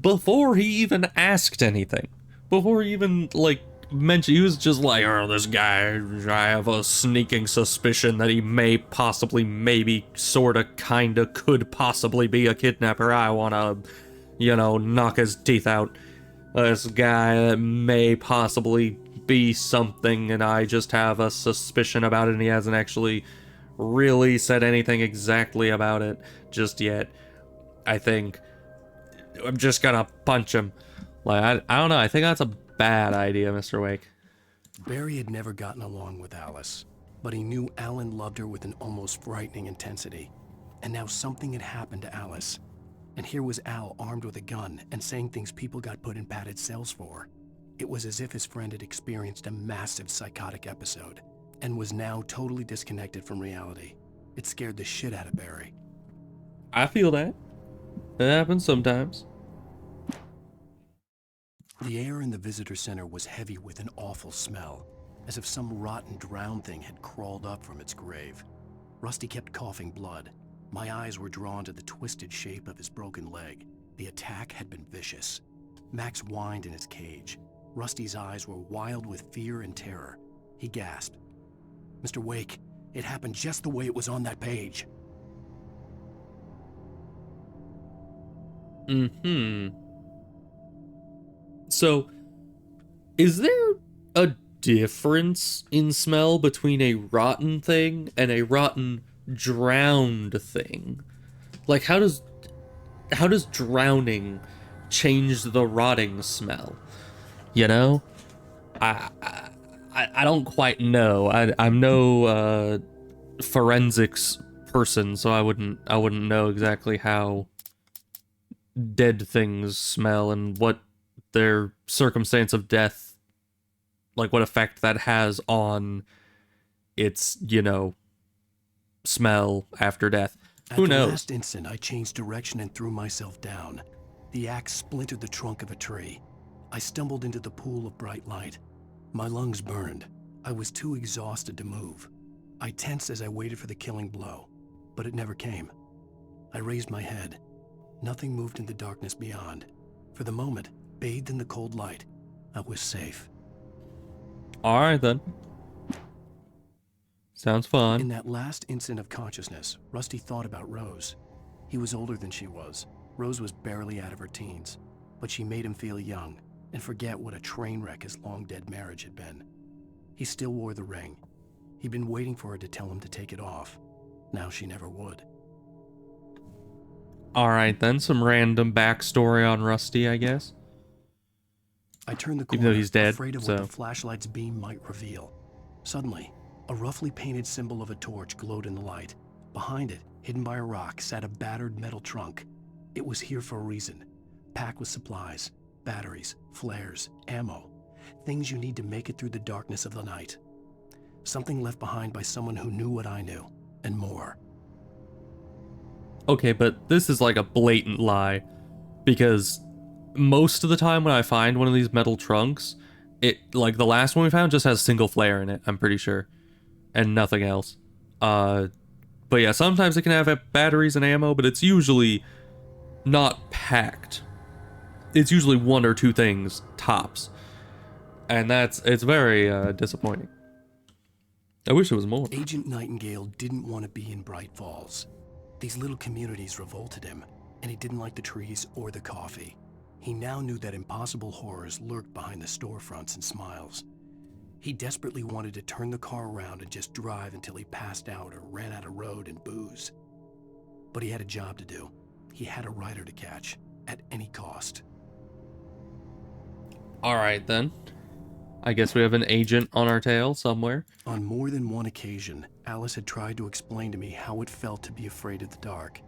before he even asked anything. Before he even, like, mentioned, he was just like, oh, this guy, I have a sneaking suspicion that he may possibly, maybe, sorta, kinda, could possibly be a kidnapper. I wanna, you know, knock his teeth out. This guy that may possibly be something, and I just have a suspicion about it, and he hasn't actually really said anything exactly about it just yet. I think I'm just gonna punch him. Like, I don't know, I think that's a bad idea, Mr. Wake. Barry had never gotten along with Alice, but he knew Alan loved her with an almost frightening intensity. And now something had happened to Alice. And here was Al armed with a gun and saying things people got put in padded cells for. It was as if his friend had experienced a massive psychotic episode and was now totally disconnected from reality. It scared the shit out of Barry. I feel that. It happens sometimes. The air in the visitor center was heavy with an awful smell, as if some rotten drowned thing had crawled up from its grave. Rusty kept coughing blood. My eyes were drawn to the twisted shape of his broken leg. The attack had been vicious. Max whined in his cage. Rusty's eyes were wild with fear and terror. He gasped. Mr. Wake, it happened just the way it was on that page. So, is there a difference in smell between a rotten thing and a rotten drowned thing? Like, how does drowning change the rotting smell? You know? I don't quite know. I'm no forensics person, so I wouldn't know exactly how dead things smell and what their circumstance of death, like what effect that has on its, you know, smell after death. Who knows? At the last instant, I changed direction and threw myself down. The axe splintered the trunk of a tree. I stumbled into the pool of bright light. My lungs burned. I was too exhausted to move. I tensed as I waited for the killing blow, but it never came. I raised my head. Nothing moved in the darkness beyond. For the moment, bathed in the cold light, I was safe. Alright then. Sounds fun. In that last instant of consciousness, Rusty thought about Rose. He was older than she was. Rose was barely out of her teens, but she made him feel young and forget what a train wreck his long-dead marriage had been. He still wore the ring. He'd been waiting for her to tell him to take it off. Now she never would. Alright then, some random backstory on Rusty, I guess. I turned the corner, even though he's dead, afraid of so. what the flashlight's beam might reveal. Suddenly, a roughly painted symbol of a torch glowed in the light. Behind it, hidden by a rock, sat a battered metal trunk. It was here for a reason. Packed with supplies, batteries, flares, ammo. Things you need to make it through the darkness of the night. Something left behind by someone who knew what I knew, and more. Okay, but this is like a blatant lie, because most of the time when I find one of these metal trunks, it, like the last one we found, just has a single flare in it, I'm pretty sure, and nothing else. But yeah, sometimes it can have batteries and ammo, but it's usually not packed. It's usually one or two things, tops. And it's very disappointing. I wish it was more. Agent Nightingale didn't want to be in Bright Falls. These little communities revolted him, and he didn't like the trees or the coffee. He now knew that impossible horrors lurked behind the storefronts and smiles. He desperately wanted to turn the car around and just drive until he passed out or ran out of road and booze. But he had a job to do. He had a rider to catch, at any cost. Alright then. I guess we have an agent on our tail somewhere. On more than one occasion, Alice had tried to explain to me how it felt to be afraid of the dark.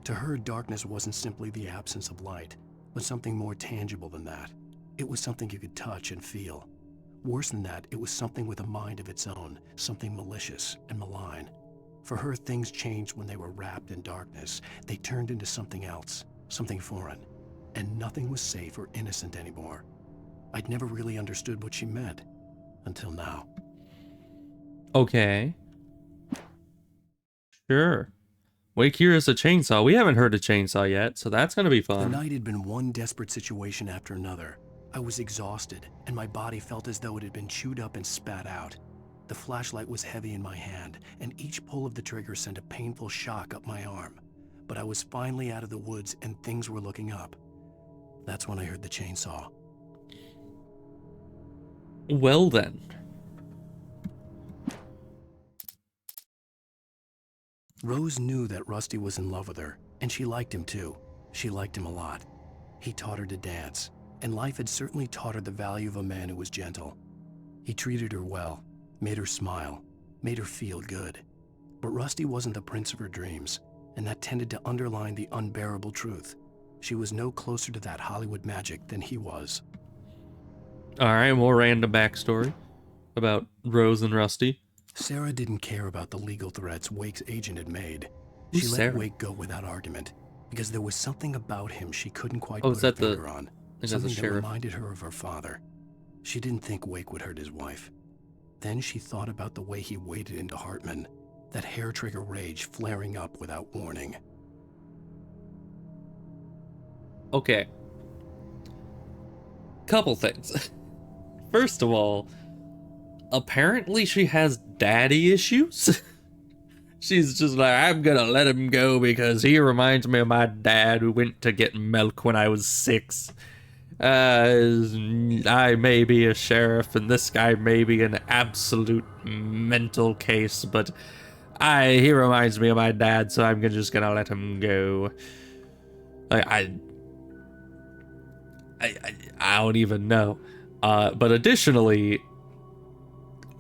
To her, darkness wasn't simply the absence of light, but something more tangible than that. It was something you could touch and feel. Worse than that, it was something with a mind of its own, something malicious and malign. For her, things changed when they were wrapped in darkness. They turned into something else, something foreign, and nothing was safe or innocent anymore. I'd never really understood what she meant, until now. Okay. Sure. Wake here is a chainsaw. We haven't heard a chainsaw yet, so that's gonna be The fun. night had been one desperate situation after another. I was exhausted, and my body felt as though it had been chewed up and spat out. The flashlight was heavy in my hand, and each pull of the trigger sent a painful shock up my arm. But I was finally out of the woods, and things were looking up. That's when I heard the chainsaw. Well then. Rose knew that Rusty was in love with her, and she liked him too. She liked him a lot. He taught her to dance, and life had certainly taught her the value of a man who was gentle. He treated her well, made her smile, made her feel good. But Rusty wasn't the prince of her dreams, and that tended to underline the unbearable truth. She was no closer to that Hollywood magic than he was. Alright, more random backstory about Rose and Rusty. Sarah didn't care about the legal threats Wake's agent had made. Who's She let Sarah? Wake go without argument, because there was something about him she couldn't quite Oh, put is her that the- finger on. I think that's Something the that sheriff. reminded her of her father. She didn't think Wake would hurt his wife. Then she thought about the way he waded into Hartman, that hair-trigger rage flaring up without warning. Okay. Couple things. First of all, apparently she has daddy issues. She's just like, I'm gonna let him go because he reminds me of my dad who went to get milk when I was 6. I may be a sheriff and this guy may be an absolute mental case, but he reminds me of my dad, so I'm just gonna let him go. I don't even know. But additionally,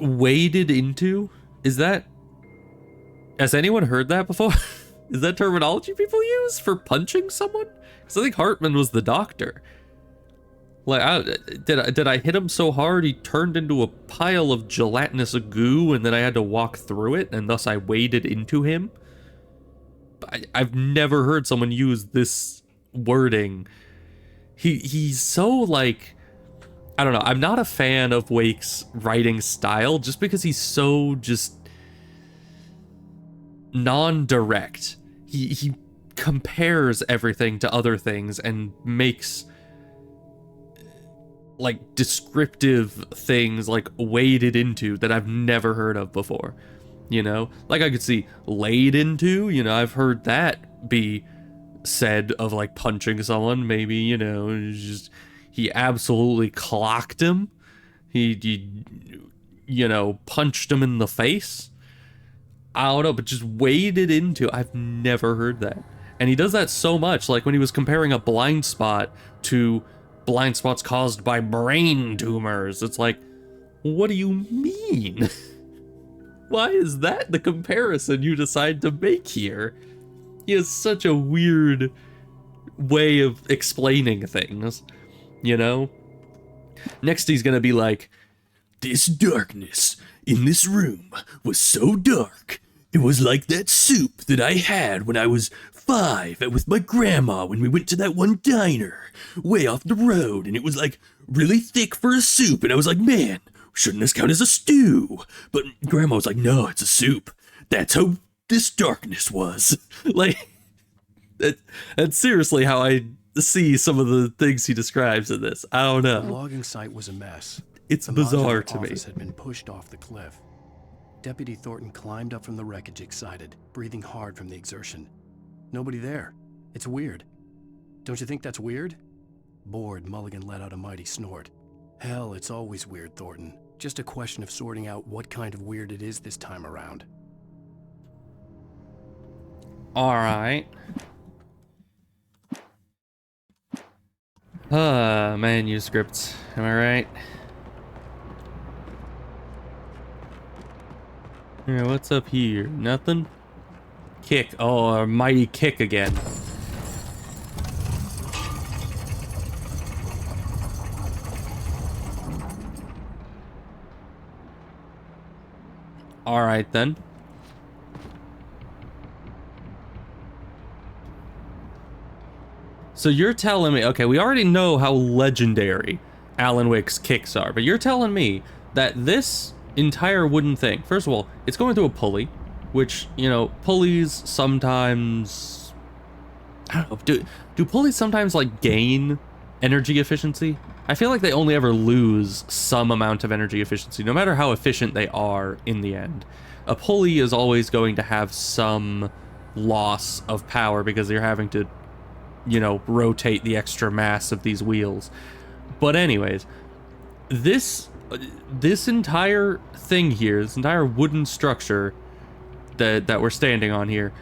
waded into, has anyone heard that before? Is that terminology people use for punching someone? Because I think Hartman was the doctor. Like, did I hit him so hard he turned into a pile of gelatinous goo and then I had to walk through it and thus I waded into him? I've never heard someone use this wording. He's so, like, I don't know. I'm not a fan of Wake's writing style just because he's so just non-direct. He compares everything to other things and makes like descriptive things like waded into that I've never heard of before. You know, like I could see laid into, you know, I've heard that be said of like punching someone, maybe, you know, it's just he absolutely clocked him. He you know, punched him in the face. I don't know, but just waded into, I've never heard that. And he does that so much, like when he was comparing a blind spot to blind spots caused by brain tumors. It's like, what do you mean? Why is that the comparison you decide to make here? He has such a weird way of explaining things, you know? Next he's gonna be like, this darkness in this room was so dark, it was like that soup that I had when I was 5 with my grandma when we went to that one diner way off the road, and it was like really thick for a soup, and I was like, man, shouldn't this count as a stew? But grandma was like, no, it's a soup. That's how this darkness was. Like, that's seriously how I see some of the things he describes in this. I don't know. The logging site was a mess. It's the bizarre modular to me. office had been pushed off the cliff. Deputy Thornton climbed up from the wreckage excited, breathing hard from the exertion. Nobody there. It's weird. Don't you think that's weird? Bored, Mulligan let out a mighty snort. Hell, it's always weird, Thornton. Just a question of sorting out what kind of weird it is this time around. Alright. Manuscripts. Am I right? Yeah, what's up here? Nothing? Kick. Oh, a mighty kick again. Alright then. So you're telling me, okay, we already know how legendary Alan Wake's kicks are, but you're telling me that this entire wooden thing, first of all, it's going through a pulley, which, you know, pulleys sometimes, I don't know, do pulleys sometimes like gain energy efficiency? I feel like they only ever lose some amount of energy efficiency, no matter how efficient they are in the end. A pulley is always going to have some loss of power because you're having to, you know, rotate the extra mass of these wheels. But anyways, this entire thing here, this entire wooden structure that we're standing on here,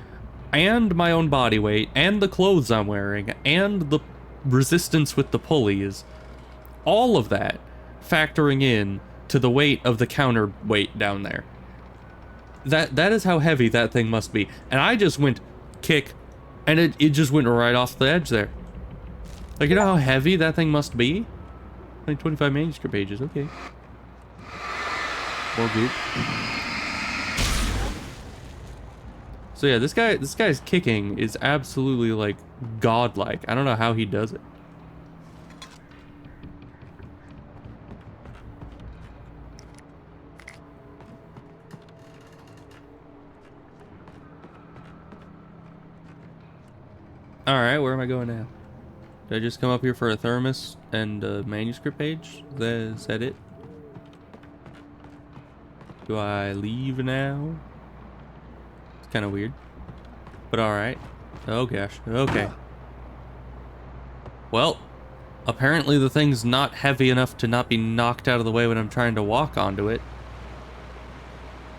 and my own body weight, and the clothes I'm wearing, and the resistance with the pulleys, all of that factoring in to the weight of the counterweight down there. That is how heavy that thing must be. And I just went kick, and it just went right off the edge there. Like, you know how heavy that thing must be? Like 25 manuscript pages, okay. More goop. So yeah, this guy's kicking is absolutely like godlike. I don't know how he does it. Alright, where am I going now? Did I just come up here for a thermos and a manuscript page? Is that it? Do I leave now? It's kind of weird. But alright. Oh gosh. Okay. Well, apparently the thing's not heavy enough to not be knocked out of the way when I'm trying to walk onto it.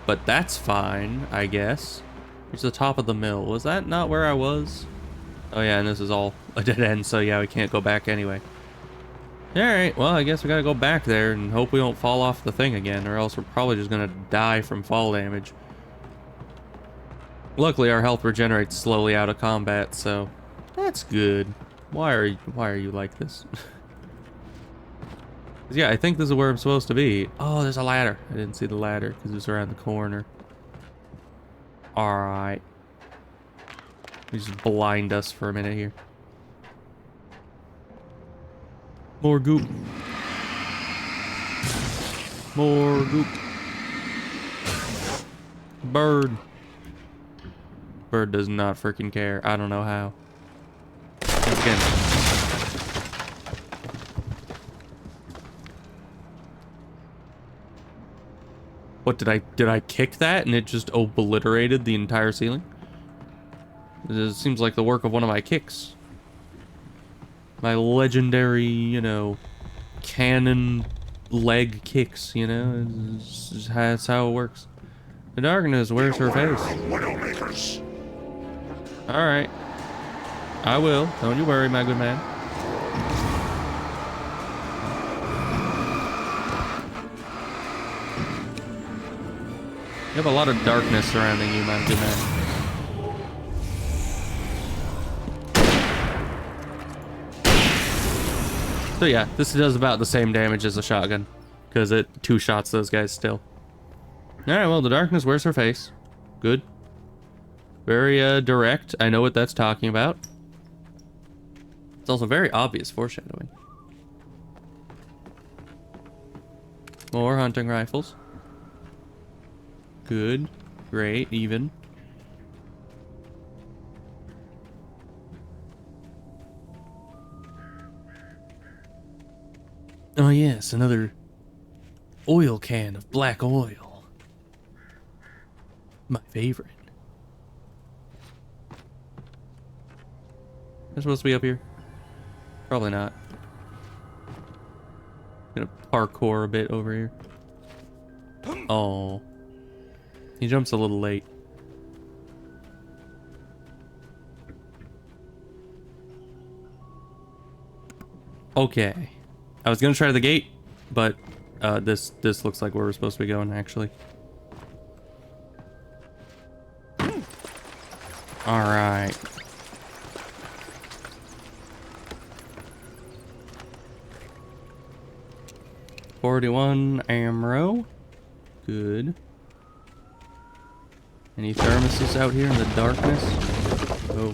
But that's fine, I guess. Here's the top of the mill. Was that not where I was? Oh yeah, and this is all a dead end, so yeah, we can't go back anyway. Alright, well, I guess we gotta go back there and hope we don't fall off the thing again, or else we're probably just gonna die from fall damage. Luckily, our health regenerates slowly out of combat, so that's good. Why are you like this? Yeah, I think this is where I'm supposed to be. Oh, there's a ladder. I didn't see the ladder because it was around the corner. Alright. Just blind us for a minute here. More goop. More goop. Bird. Bird does not freaking care. I don't know how. Once again. What, did I kick that and it just obliterated the entire ceiling? It seems like the work of one of my kicks. My legendary, you know, cannon leg kicks, you know? That's how it works. The darkness, where's her face? Widowmakers. Alright. I will. Don't you worry, my good man. You have a lot of darkness surrounding you, my good man. So yeah, this does about the same damage as a shotgun, because it two-shots those guys still. Alright, well, the darkness, where's her face? Good. Very direct. I know what that's talking about. It's also very obvious foreshadowing. More hunting rifles. Good. Great. Even. Oh yes, another oil can of black oil. My favorite. Am I supposed to be up here? Probably not. Gonna parkour a bit over here. Oh. He jumps a little late. Okay. I was gonna try the gate, but this looks like where we're supposed to be going, actually. Alright. .41 ammo. Good. Any thermoses out here in the darkness? Oh.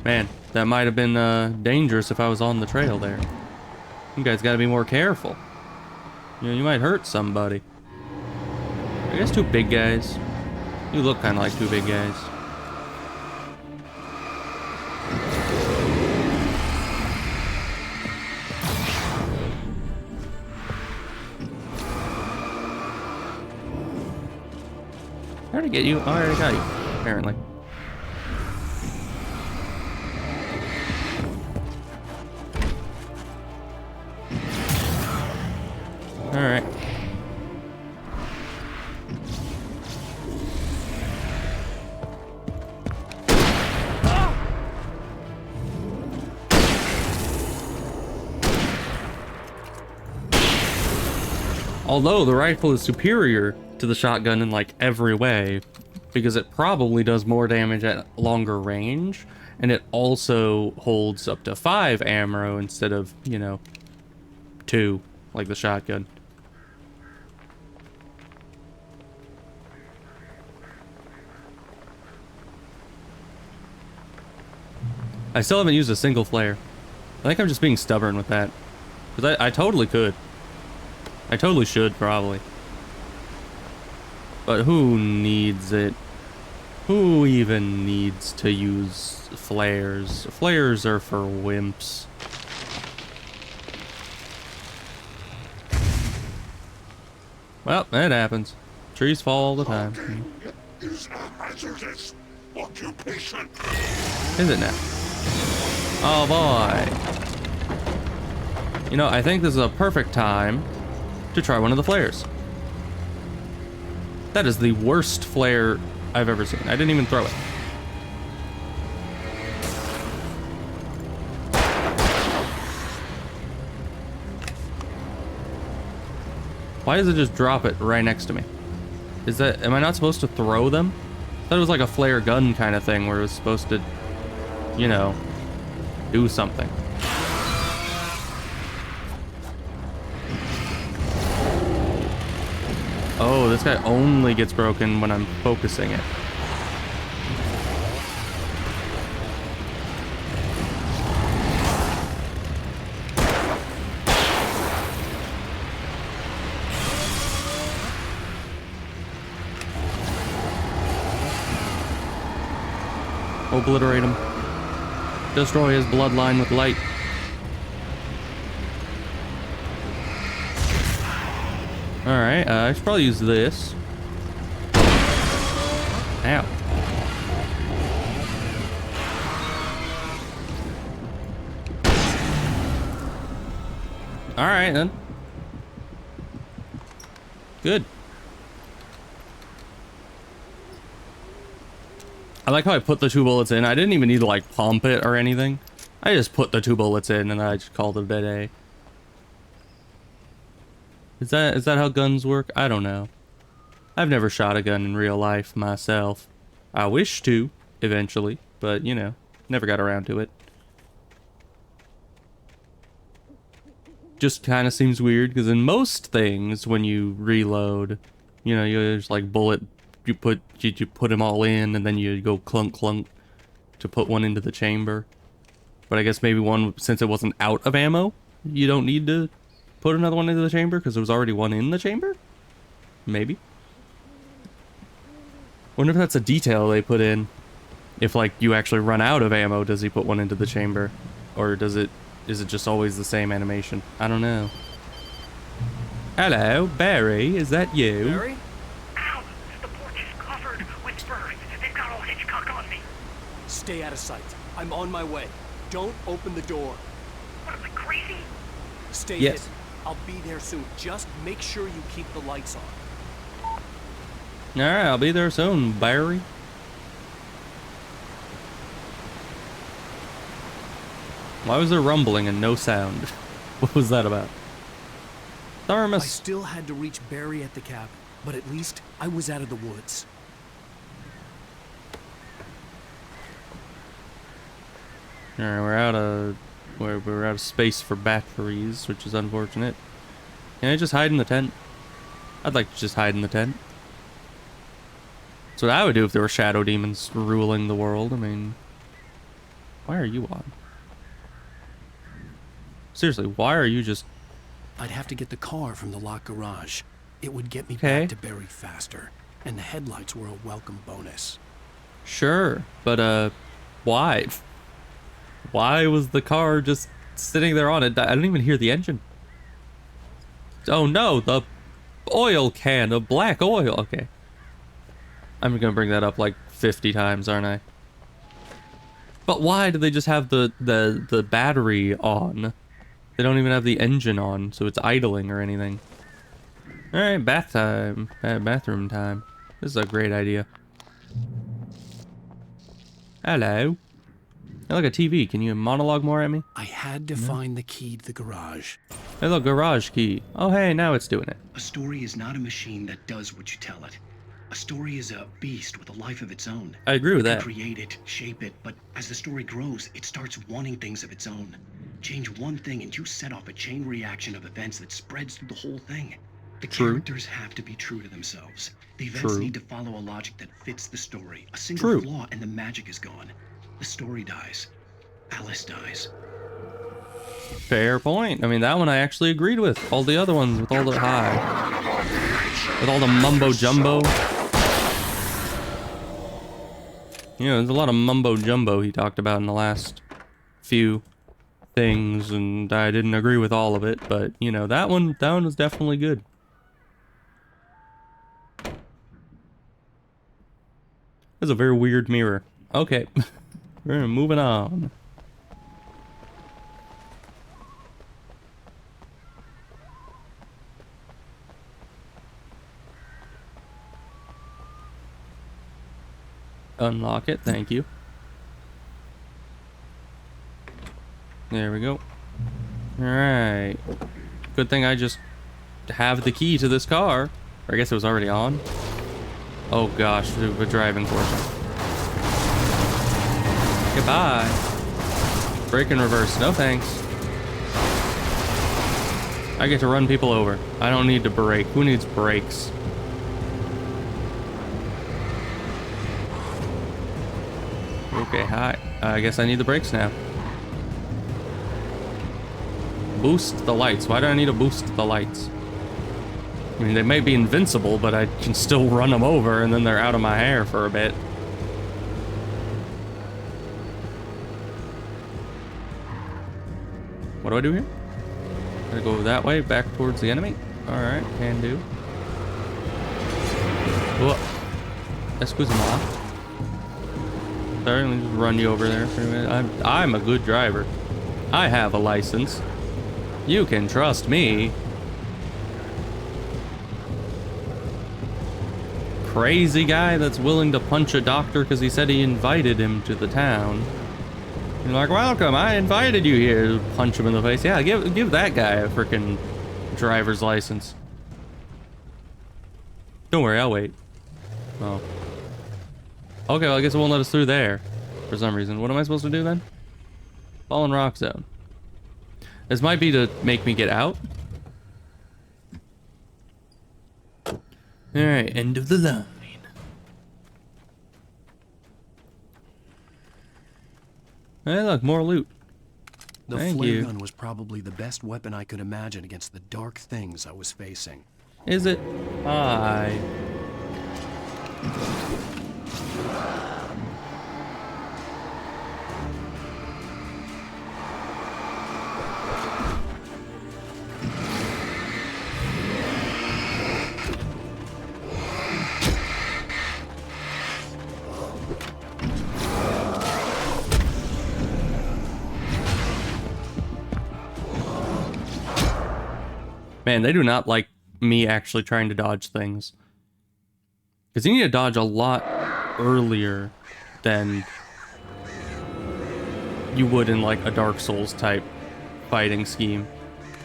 Man, that might have been dangerous if I was on the trail there. You guys gotta be more careful. You know, you might hurt somebody. I guess two big guys. You look kind of like two big guys. I already get you. Oh, I already got you, apparently. Alright. Although the rifle is superior to the shotgun in like every way, because it probably does more damage at longer range, and it also holds up to 5 ammo instead of, you know, 2 like the shotgun. I still haven't used a single flare. I think I'm just being stubborn with that, because I totally could. I totally should, probably. But who needs it? Who even needs to use flares? Flares are for wimps. Well, that happens. Trees fall all the time. Is a hazardous occupation. Is it now? Oh boy. You know, I think this is a perfect time to try one of the flares. That is the worst flare I've ever seen. I didn't even throw it. Why does it just drop it right next to me? Is that, am I not supposed to throw them? I thought it was like a flare gun kind of thing where it was supposed to, you know, do something. Oh, this guy only gets broken when I'm focusing it. Obliterate him. Destroy his bloodline with light. Alright, I should probably use this. Ow. Alright then. Good. I like how I put the 2 bullets in. I didn't even need to like pump it or anything. I just put the 2 bullets in and I just called it a day. Is that how guns work? I don't know. I've never shot a gun in real life myself. I wish to eventually, but you know, never got around to it. Just kind of seems weird because in most things when you reload, you know, you just like bullet, you put them all in and then you go clunk clunk to put one into the chamber. But I guess maybe one, since it wasn't out of ammo, you don't need to put another one into the chamber because there was already one in the chamber? Maybe. Wonder if that's a detail they put in. If like you actually run out of ammo, does he put one into the chamber? Or is it just always the same animation? I don't know. Hello, Barry, is that you? Barry? Ow! The porch is covered with birds. They've got all Hitchcock on me. Stay out of sight. I'm on my way. Don't open the door. What, am I crazy? Stay Yes. hidden. I'll be there soon. Just make sure you keep the lights on. Alright, I'll be there soon, Barry. Why was there rumbling and no sound? What was that about? I still had to reach Barry at the cabin, but at least I was out of the woods. Alright, we're out of space for batteries, which is unfortunate. Can I just hide in the tent? I'd like to just hide in the tent. That's what I would do if there were shadow demons ruling the world. I mean, why are you on? Seriously, why are you just... I'd have to get the car from the locked garage. It would get me back to Barry faster, and the headlights were a welcome bonus. Sure, but why? Why was the car just sitting there on it? I don't even hear the engine. Oh no, the oil can of black oil. Okay. I'm gonna bring that up like 50 times, aren't I? But why do they just have the battery on? They don't even have the engine on, so it's idling or anything. Alright, bath time. Bathroom time. This is a great idea. Hello. I like a TV. Can you monologue more at me? I had to find the key to the garage. Hey, look, garage key. Oh, hey, now it's doing it. A story is not a machine that does what you tell it. A story is a beast with a life of its own. I agree with You that. can create it, shape it, but as the story grows, it starts wanting things of its own. Change one thing and you set off a chain reaction of events that spreads through the whole thing. The characters have to be true to themselves. The events need to follow a logic that fits the story. A single flaw and the magic is gone. The story dies. Alice dies. Fair point. I mean, that one I actually agreed with. All the other ones with all the with all the mumbo jumbo. You know, there's a lot of mumbo jumbo he talked about in the last few things, and I didn't agree with all of it, but you know, that one was definitely good. That's a very weird mirror. Okay. We're moving on. Unlock it, thank you. There we go. Alright. Good thing I just have the key to this car. Or I guess it was already on. Oh gosh, the driving portion. Goodbye. Brake and reverse, no thanks. I get to run people over. I don't need to brake. Who needs brakes? Okay, hi. I guess I need the brakes now. Boost the lights. Why do I need to boost the lights? I mean, they may be invincible, but I can still run them over and then they're out of my hair for a bit. What do I do here? Gotta go that way, back towards the enemy? Alright, can do. Whoa. Excuse-moi. Sorry, let me just run you over there for a minute. I'm a good driver. I have a license. You can trust me. Crazy guy that's willing to punch a doctor because he said he invited him to the town. You're like, welcome, I invited you here. Punch him in the face. Yeah, give that guy a freaking driver's license. Don't worry, I'll wait. Oh. Okay, well, I guess it won't let us through there for some reason. What am I supposed to do then? Fallen rock zone. This might be to make me get out. Alright, end of the line. Hey, look, more loot. The Thank flare you. gun was probably the best weapon I could imagine against the dark things I was facing. Is it? Aye. Man, they do not like me actually trying to dodge things. Because you need to dodge a lot earlier than you would in like a Dark Souls type fighting scheme.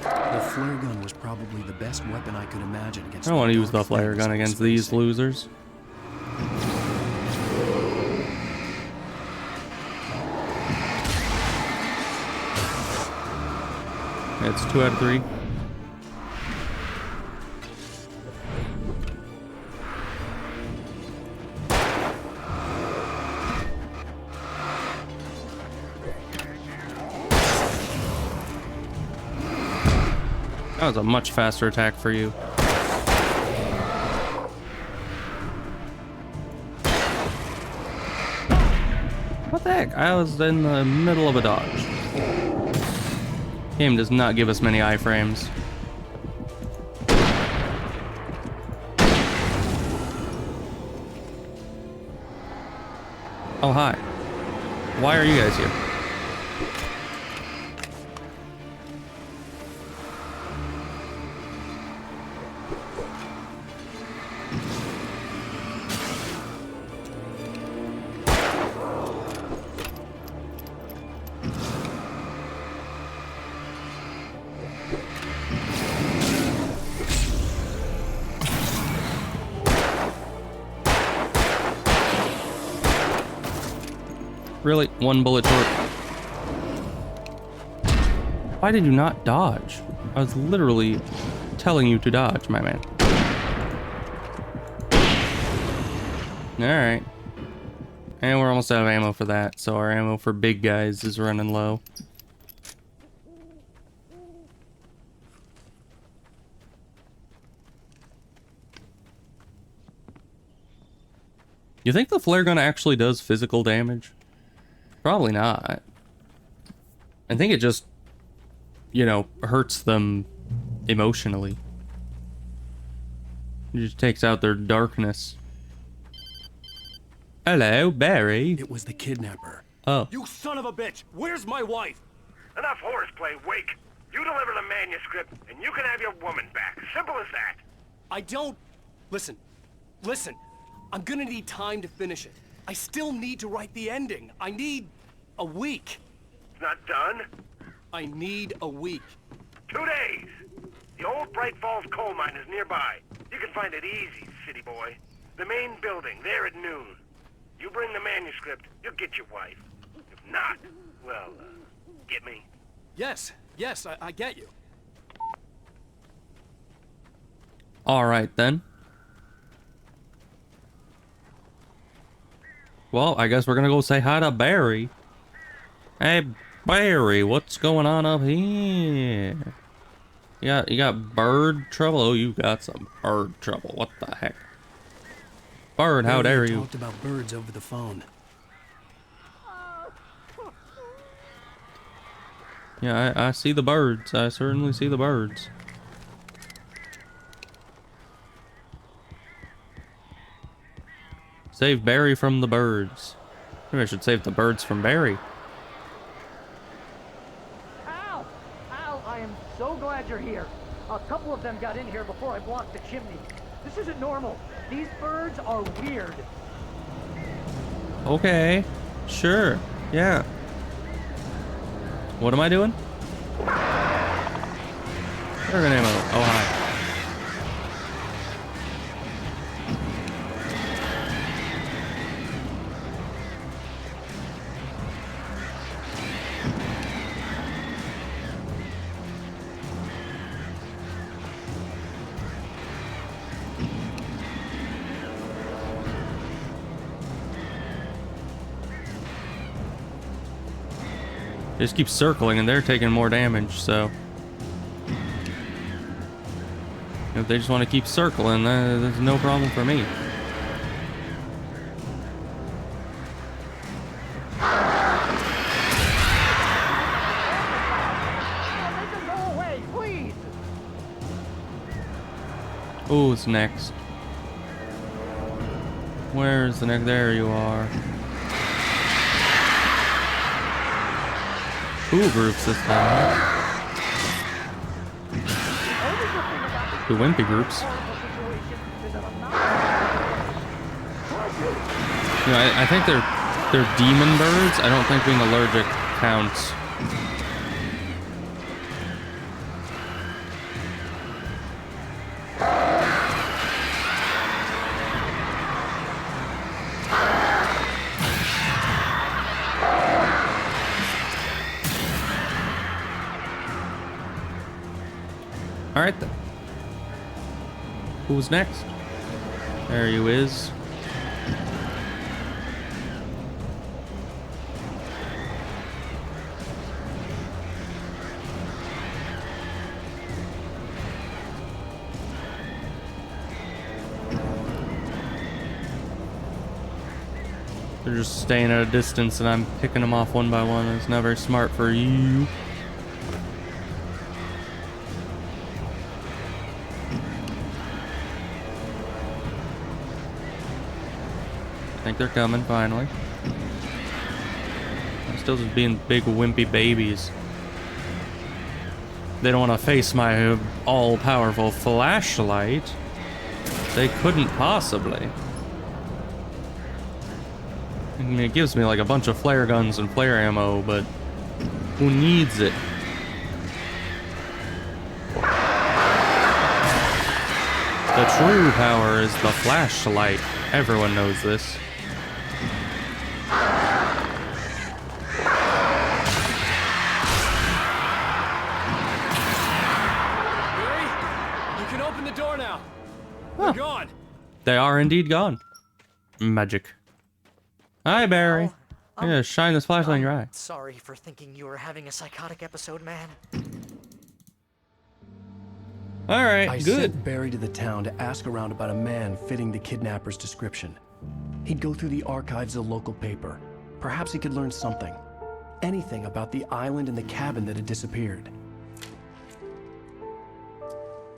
The flare gun was probably the best weapon I could imagine against I don't want to the use the dark flare things gun I was against these facing. losers. It's 2 out of 3. That was a much faster attack for you. What the heck? I was in the middle of a dodge. Game does not give us many iframes. Oh, hi. Why are you guys here? Really? One bullet short. Why did you not dodge? I was literally telling you to dodge, my man. Alright. And we're almost out of ammo for that, so our ammo for big guys is running low. You think the flare gun actually does physical damage? Probably not. I think it just, you know, hurts them emotionally. It just takes out their darkness. Hello, Barry. It was the kidnapper. Oh. You son of a bitch! Where's my wife? Enough horseplay, Wake. You deliver the manuscript, and you can have your woman back. Simple as that. I don't... Listen. I'm gonna need time to finish it. I still need to write the ending. I need a week. It's not done? I need a week. 2 days. The old Bright Falls coal mine is nearby. You can find it easy, city boy. The main building, there at noon. You bring the manuscript, you'll get your wife. If not, well, get me? Yes, I get you. Alright then. Well, I guess we're gonna go say hi to Barry. Hey, Barry, what's going on up here? You got bird trouble? Oh, you got some bird trouble. What the heck? Bird, how dare you? Talked about birds over the phone. Yeah, I see the birds. I certainly see the birds. Save Barry from the birds. Maybe I should save the birds from Barry. Al! Al, I am so glad you're here. A couple of them got in here before I blocked the chimney. This isn't normal. These birds are weird. Okay. Sure. Yeah. What am I doing? Organ ammo. Oh, hi. They just keep circling and they're taking more damage, so if they just want to keep circling, there's no problem for me. Go away, please! Who's next? Where's the next? There you are. Two groups this time. The wimpy groups. You know, I think they're demon birds. I don't think being allergic counts. Alright then. Who's next? There you is. They're just staying at a distance and I'm picking them off one by one. It's not very smart for you. I think they're coming finally. I'm still just being big wimpy babies. They don't want to face my all-powerful flashlight. They couldn't possibly. I mean, it gives me like a bunch of flare guns and flare ammo, but who needs it? The true power is the flashlight. Everyone knows this. You can open the door now. They're gone. They are indeed gone. Magic. Hi, Barry. I'm gonna shine this flashlight in your eye. Sorry for thinking you were having a psychotic episode, man. Alright, I good. sent Barry to the town to ask around about a man fitting the kidnapper's description. He'd go through the archives of the local paper. Perhaps he could learn something. Anything about the island and the cabin that had disappeared.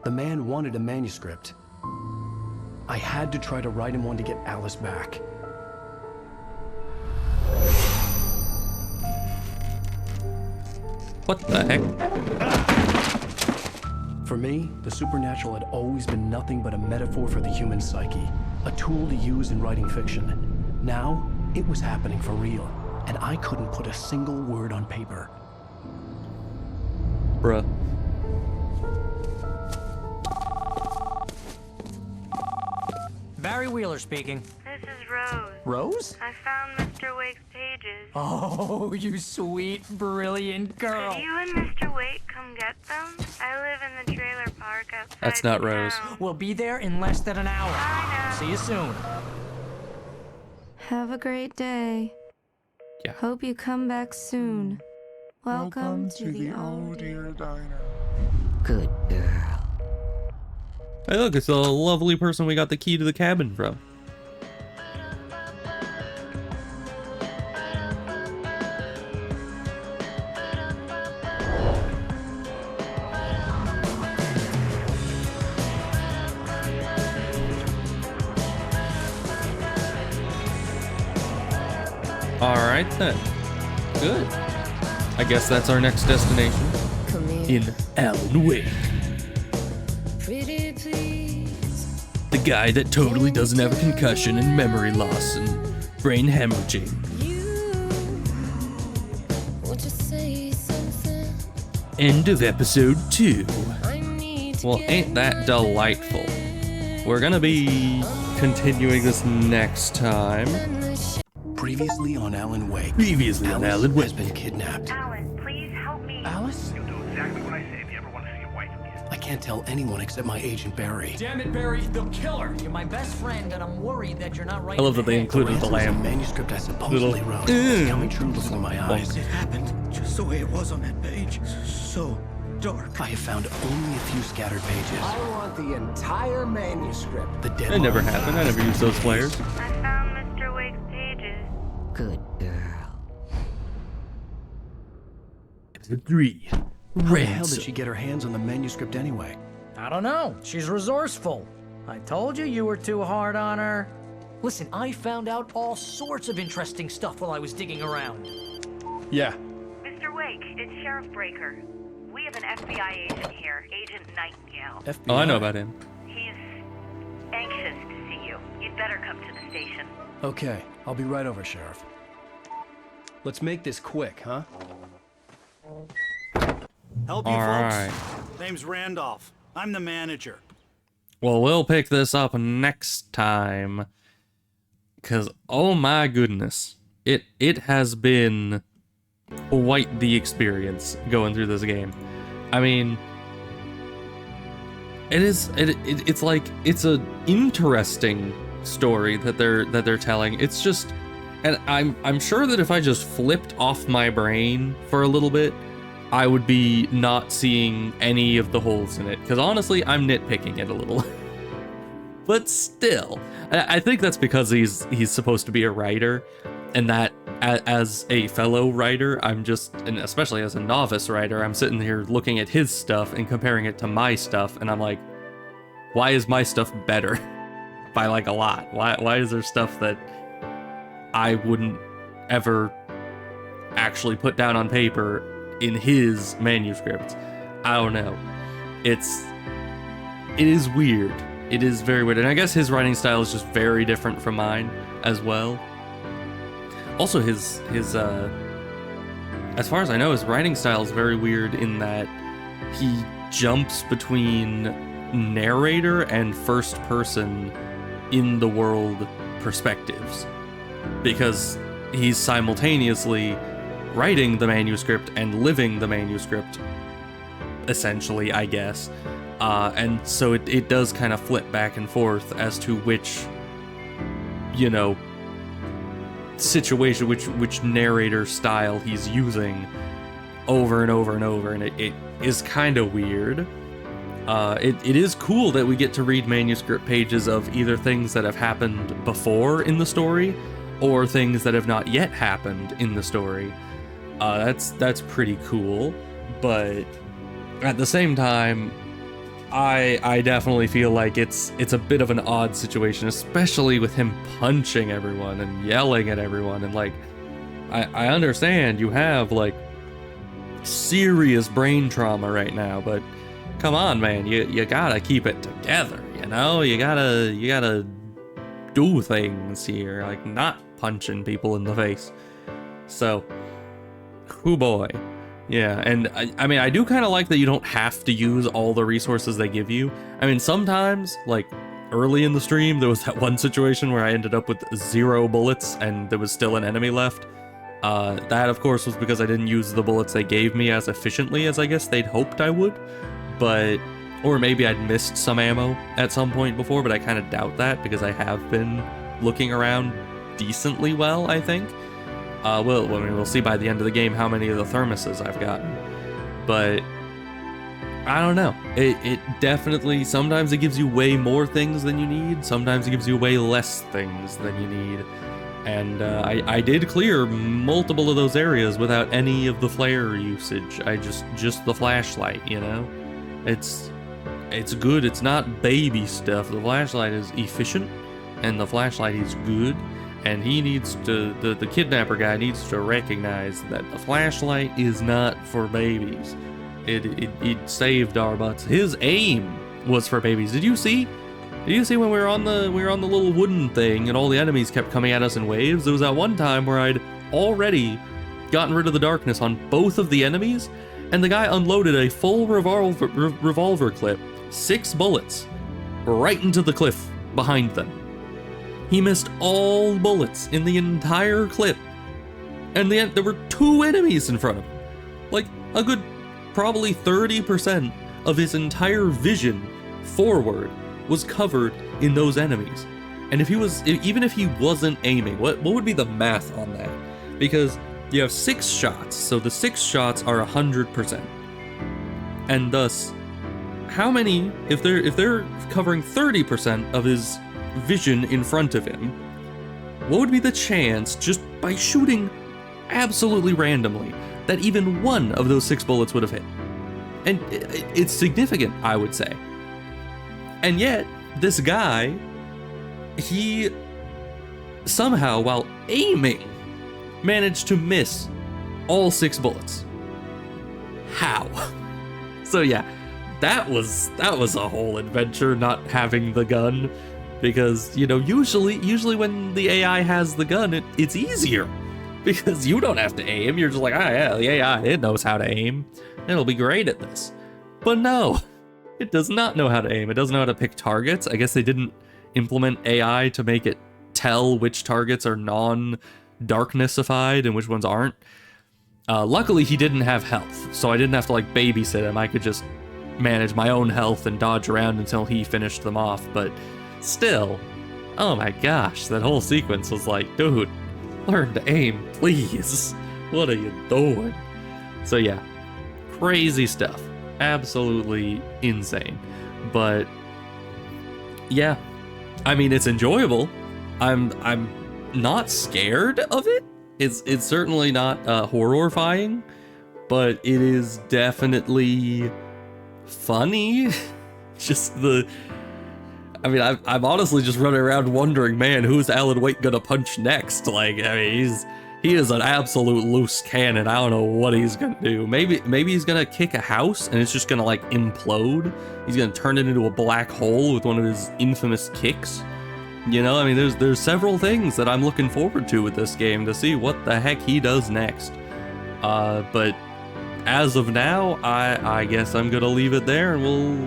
The man wanted a manuscript. I had to try to write him one to get Alice back. What the heck? For me, the supernatural had always been nothing but a metaphor for the human psyche, a tool to use in writing fiction. Now, it was happening for real, and I couldn't put a single word on paper. Bruh. Barry Wheeler speaking. This is Rose. Rose? I found Mr. Wake's pages. Oh, you sweet, brilliant girl. Could you and Mr. Wake come get them? I live in the trailer park outside. That's not Rose. We'll be there in less than an hour. See you soon. Have a great day. Yeah. Hope you come back soon. Welcome to the Oh Dear Diner. Good girl. Hey, look, it's the lovely person we got the key to the cabin from. Alright then. Good. I guess that's our next destination. In Alan Wake. The guy that totally doesn't have a concussion and memory loss and brain hemorrhaging. End of episode 2. Well, ain't that delightful? We're gonna be continuing this next time. Previously on Alan Wake. Previously on Alan Wake. Has been kidnapped. Alan, please help me. Alice? You'll do exactly what I say if you ever want to see your wife again. I can't tell anyone except my agent Barry. Damn it, Barry, they'll kill her. You're my best friend, and I'm worried that you're not right. I love that they included the lamb. Manuscript I supposedly wrote is coming true before my eyes. It happened just the way it was on that page. So dark. I have found only a few scattered pages. I want the entire manuscript. The deadline. That never happened. I never used those flares. I found Mr. Wake's pages. Good girl. Episode 3. How the hell did she get her hands on the manuscript anyway? I don't know. She's resourceful. I told you were too hard on her. Listen, I found out all sorts of interesting stuff while I was digging around. Yeah. Mr. Wake, it's Sheriff Breaker. We have an FBI agent here, Agent Nightingale. FBI? Oh, I know about him. He's anxious to see you. You'd better come to the station. Okay, I'll be right over, Sheriff. Let's make this quick, huh? Help you, All folks. right. Name's Randolph. I'm the manager. Well, we'll pick this up next time. Cause oh my goodness, it has been quite the experience going through this game. I mean, it's like it's a interesting story that they're telling. It's just, and I'm sure that if I just flipped off my brain for a little bit, I would be not seeing any of the holes in it. Because honestly, I'm nitpicking it a little. But still, I think that's because he's supposed to be a writer, and that as a fellow writer, I'm just, and especially as a novice writer, I'm sitting here looking at his stuff and comparing it to my stuff, and I'm like, why is my stuff better by like a lot? Why is there stuff that I wouldn't ever actually put down on paper in his manuscript? I don't know. It is weird. It is very weird, and I guess his writing style is just very different from mine as well. Also, his as far as I know, his writing style is very weird in that he jumps between narrator and first person in the world perspectives, because he's simultaneously writing the manuscript and living the manuscript, essentially, I guess. And so it does kind of flip back and forth as to which, you know, situation, which narrator style he's using over and over and over, and it is kind of weird. It is cool that we get to read manuscript pages of either things that have happened before in the story or things that have not yet happened in the story. That's pretty cool, but at the same time, I definitely feel like it's a bit of an odd situation, especially with him punching everyone and yelling at everyone, and like, I understand you have like serious brain trauma right now, but come on, man, you gotta keep it together, you know? You gotta do things here, like not punching people in the face. So, oh boy. Yeah, and I mean, I do kind of like that you don't have to use all the resources they give you. I mean, sometimes, like, early in the stream, there was that one situation where I ended up with 0 bullets and there was still an enemy left. That, of course, was because I didn't use the bullets they gave me as efficiently as I guess they'd hoped I would. But, or maybe I'd missed some ammo at some point before, but I kind of doubt that because I have been looking around decently well, I think. We'll see by the end of the game how many of the thermoses I've gotten. But I don't know. It definitely, sometimes it gives you way more things than you need. Sometimes it gives you way less things than you need. And I did clear multiple of those areas without any of the flare usage. I just the flashlight, you know? It's good. It's not baby stuff. The flashlight is efficient, and the flashlight is good. and he needs to, the kidnapper guy needs to recognize that the flashlight is not for babies. It saved our butts. His aim was for babies. Did you see? Did you see when we were on the little wooden thing and all the enemies kept coming at us in waves? There was that one time where I'd already gotten rid of the darkness on both of the enemies, and the guy unloaded a full revolver clip, 6 bullets, right into the cliff behind them. He missed all bullets in the entire clip, and there were 2 enemies in front of him. Like, a good probably 30% of his entire vision forward was covered in those enemies. And even if he wasn't aiming, what would be the math on that? Because you have 6 shots, so the 6 shots are 100%. And thus, how many, if they're covering 30% of his vision in front of him, what would be the chance, just by shooting absolutely randomly, that even one of those 6 bullets would have hit? And it's significant, I would say. And yet, this guy, he somehow, while aiming, managed to miss all 6 bullets. How? So yeah, that was a whole adventure, not having the gun, because, you know, usually when the AI has the gun, it's easier, because you don't have to aim. You're just like, ah, yeah, the AI, it knows how to aim. It'll be great at this. But no, it does not know how to aim. It doesn't know how to pick targets. I guess they didn't implement AI to make it tell which targets are non-darknessified and which ones aren't. Luckily, he didn't have health, so I didn't have to like babysit him. I could just manage my own health and dodge around until he finished them off. But still, oh my gosh, that whole sequence was like, dude, learn to aim, please. What are you doing? So yeah, crazy stuff. Absolutely insane. But yeah, I mean, it's enjoyable. I'm not scared of it. It's certainly not horrifying, but it is definitely funny. I mean, I'm honestly just running around wondering, man, who's Alan Wake gonna punch next? Like, I mean, he is an absolute loose cannon. I don't know what he's gonna do. Maybe he's gonna kick a house and it's just gonna like implode. He's gonna turn it into a black hole with one of his infamous kicks. You know, I mean, there's several things that I'm looking forward to with this game to see what the heck he does next. But as of now, I guess I'm gonna leave it there, and we'll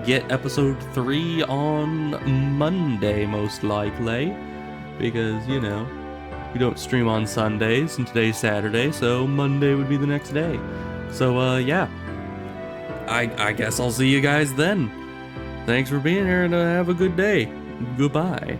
get episode 3 on Monday, most likely, because, you know, we don't stream on Sundays, and today's Saturday, so Monday would be the next day. So, yeah, I guess I'll see you guys then. Thanks for being here, and have a good day. Goodbye.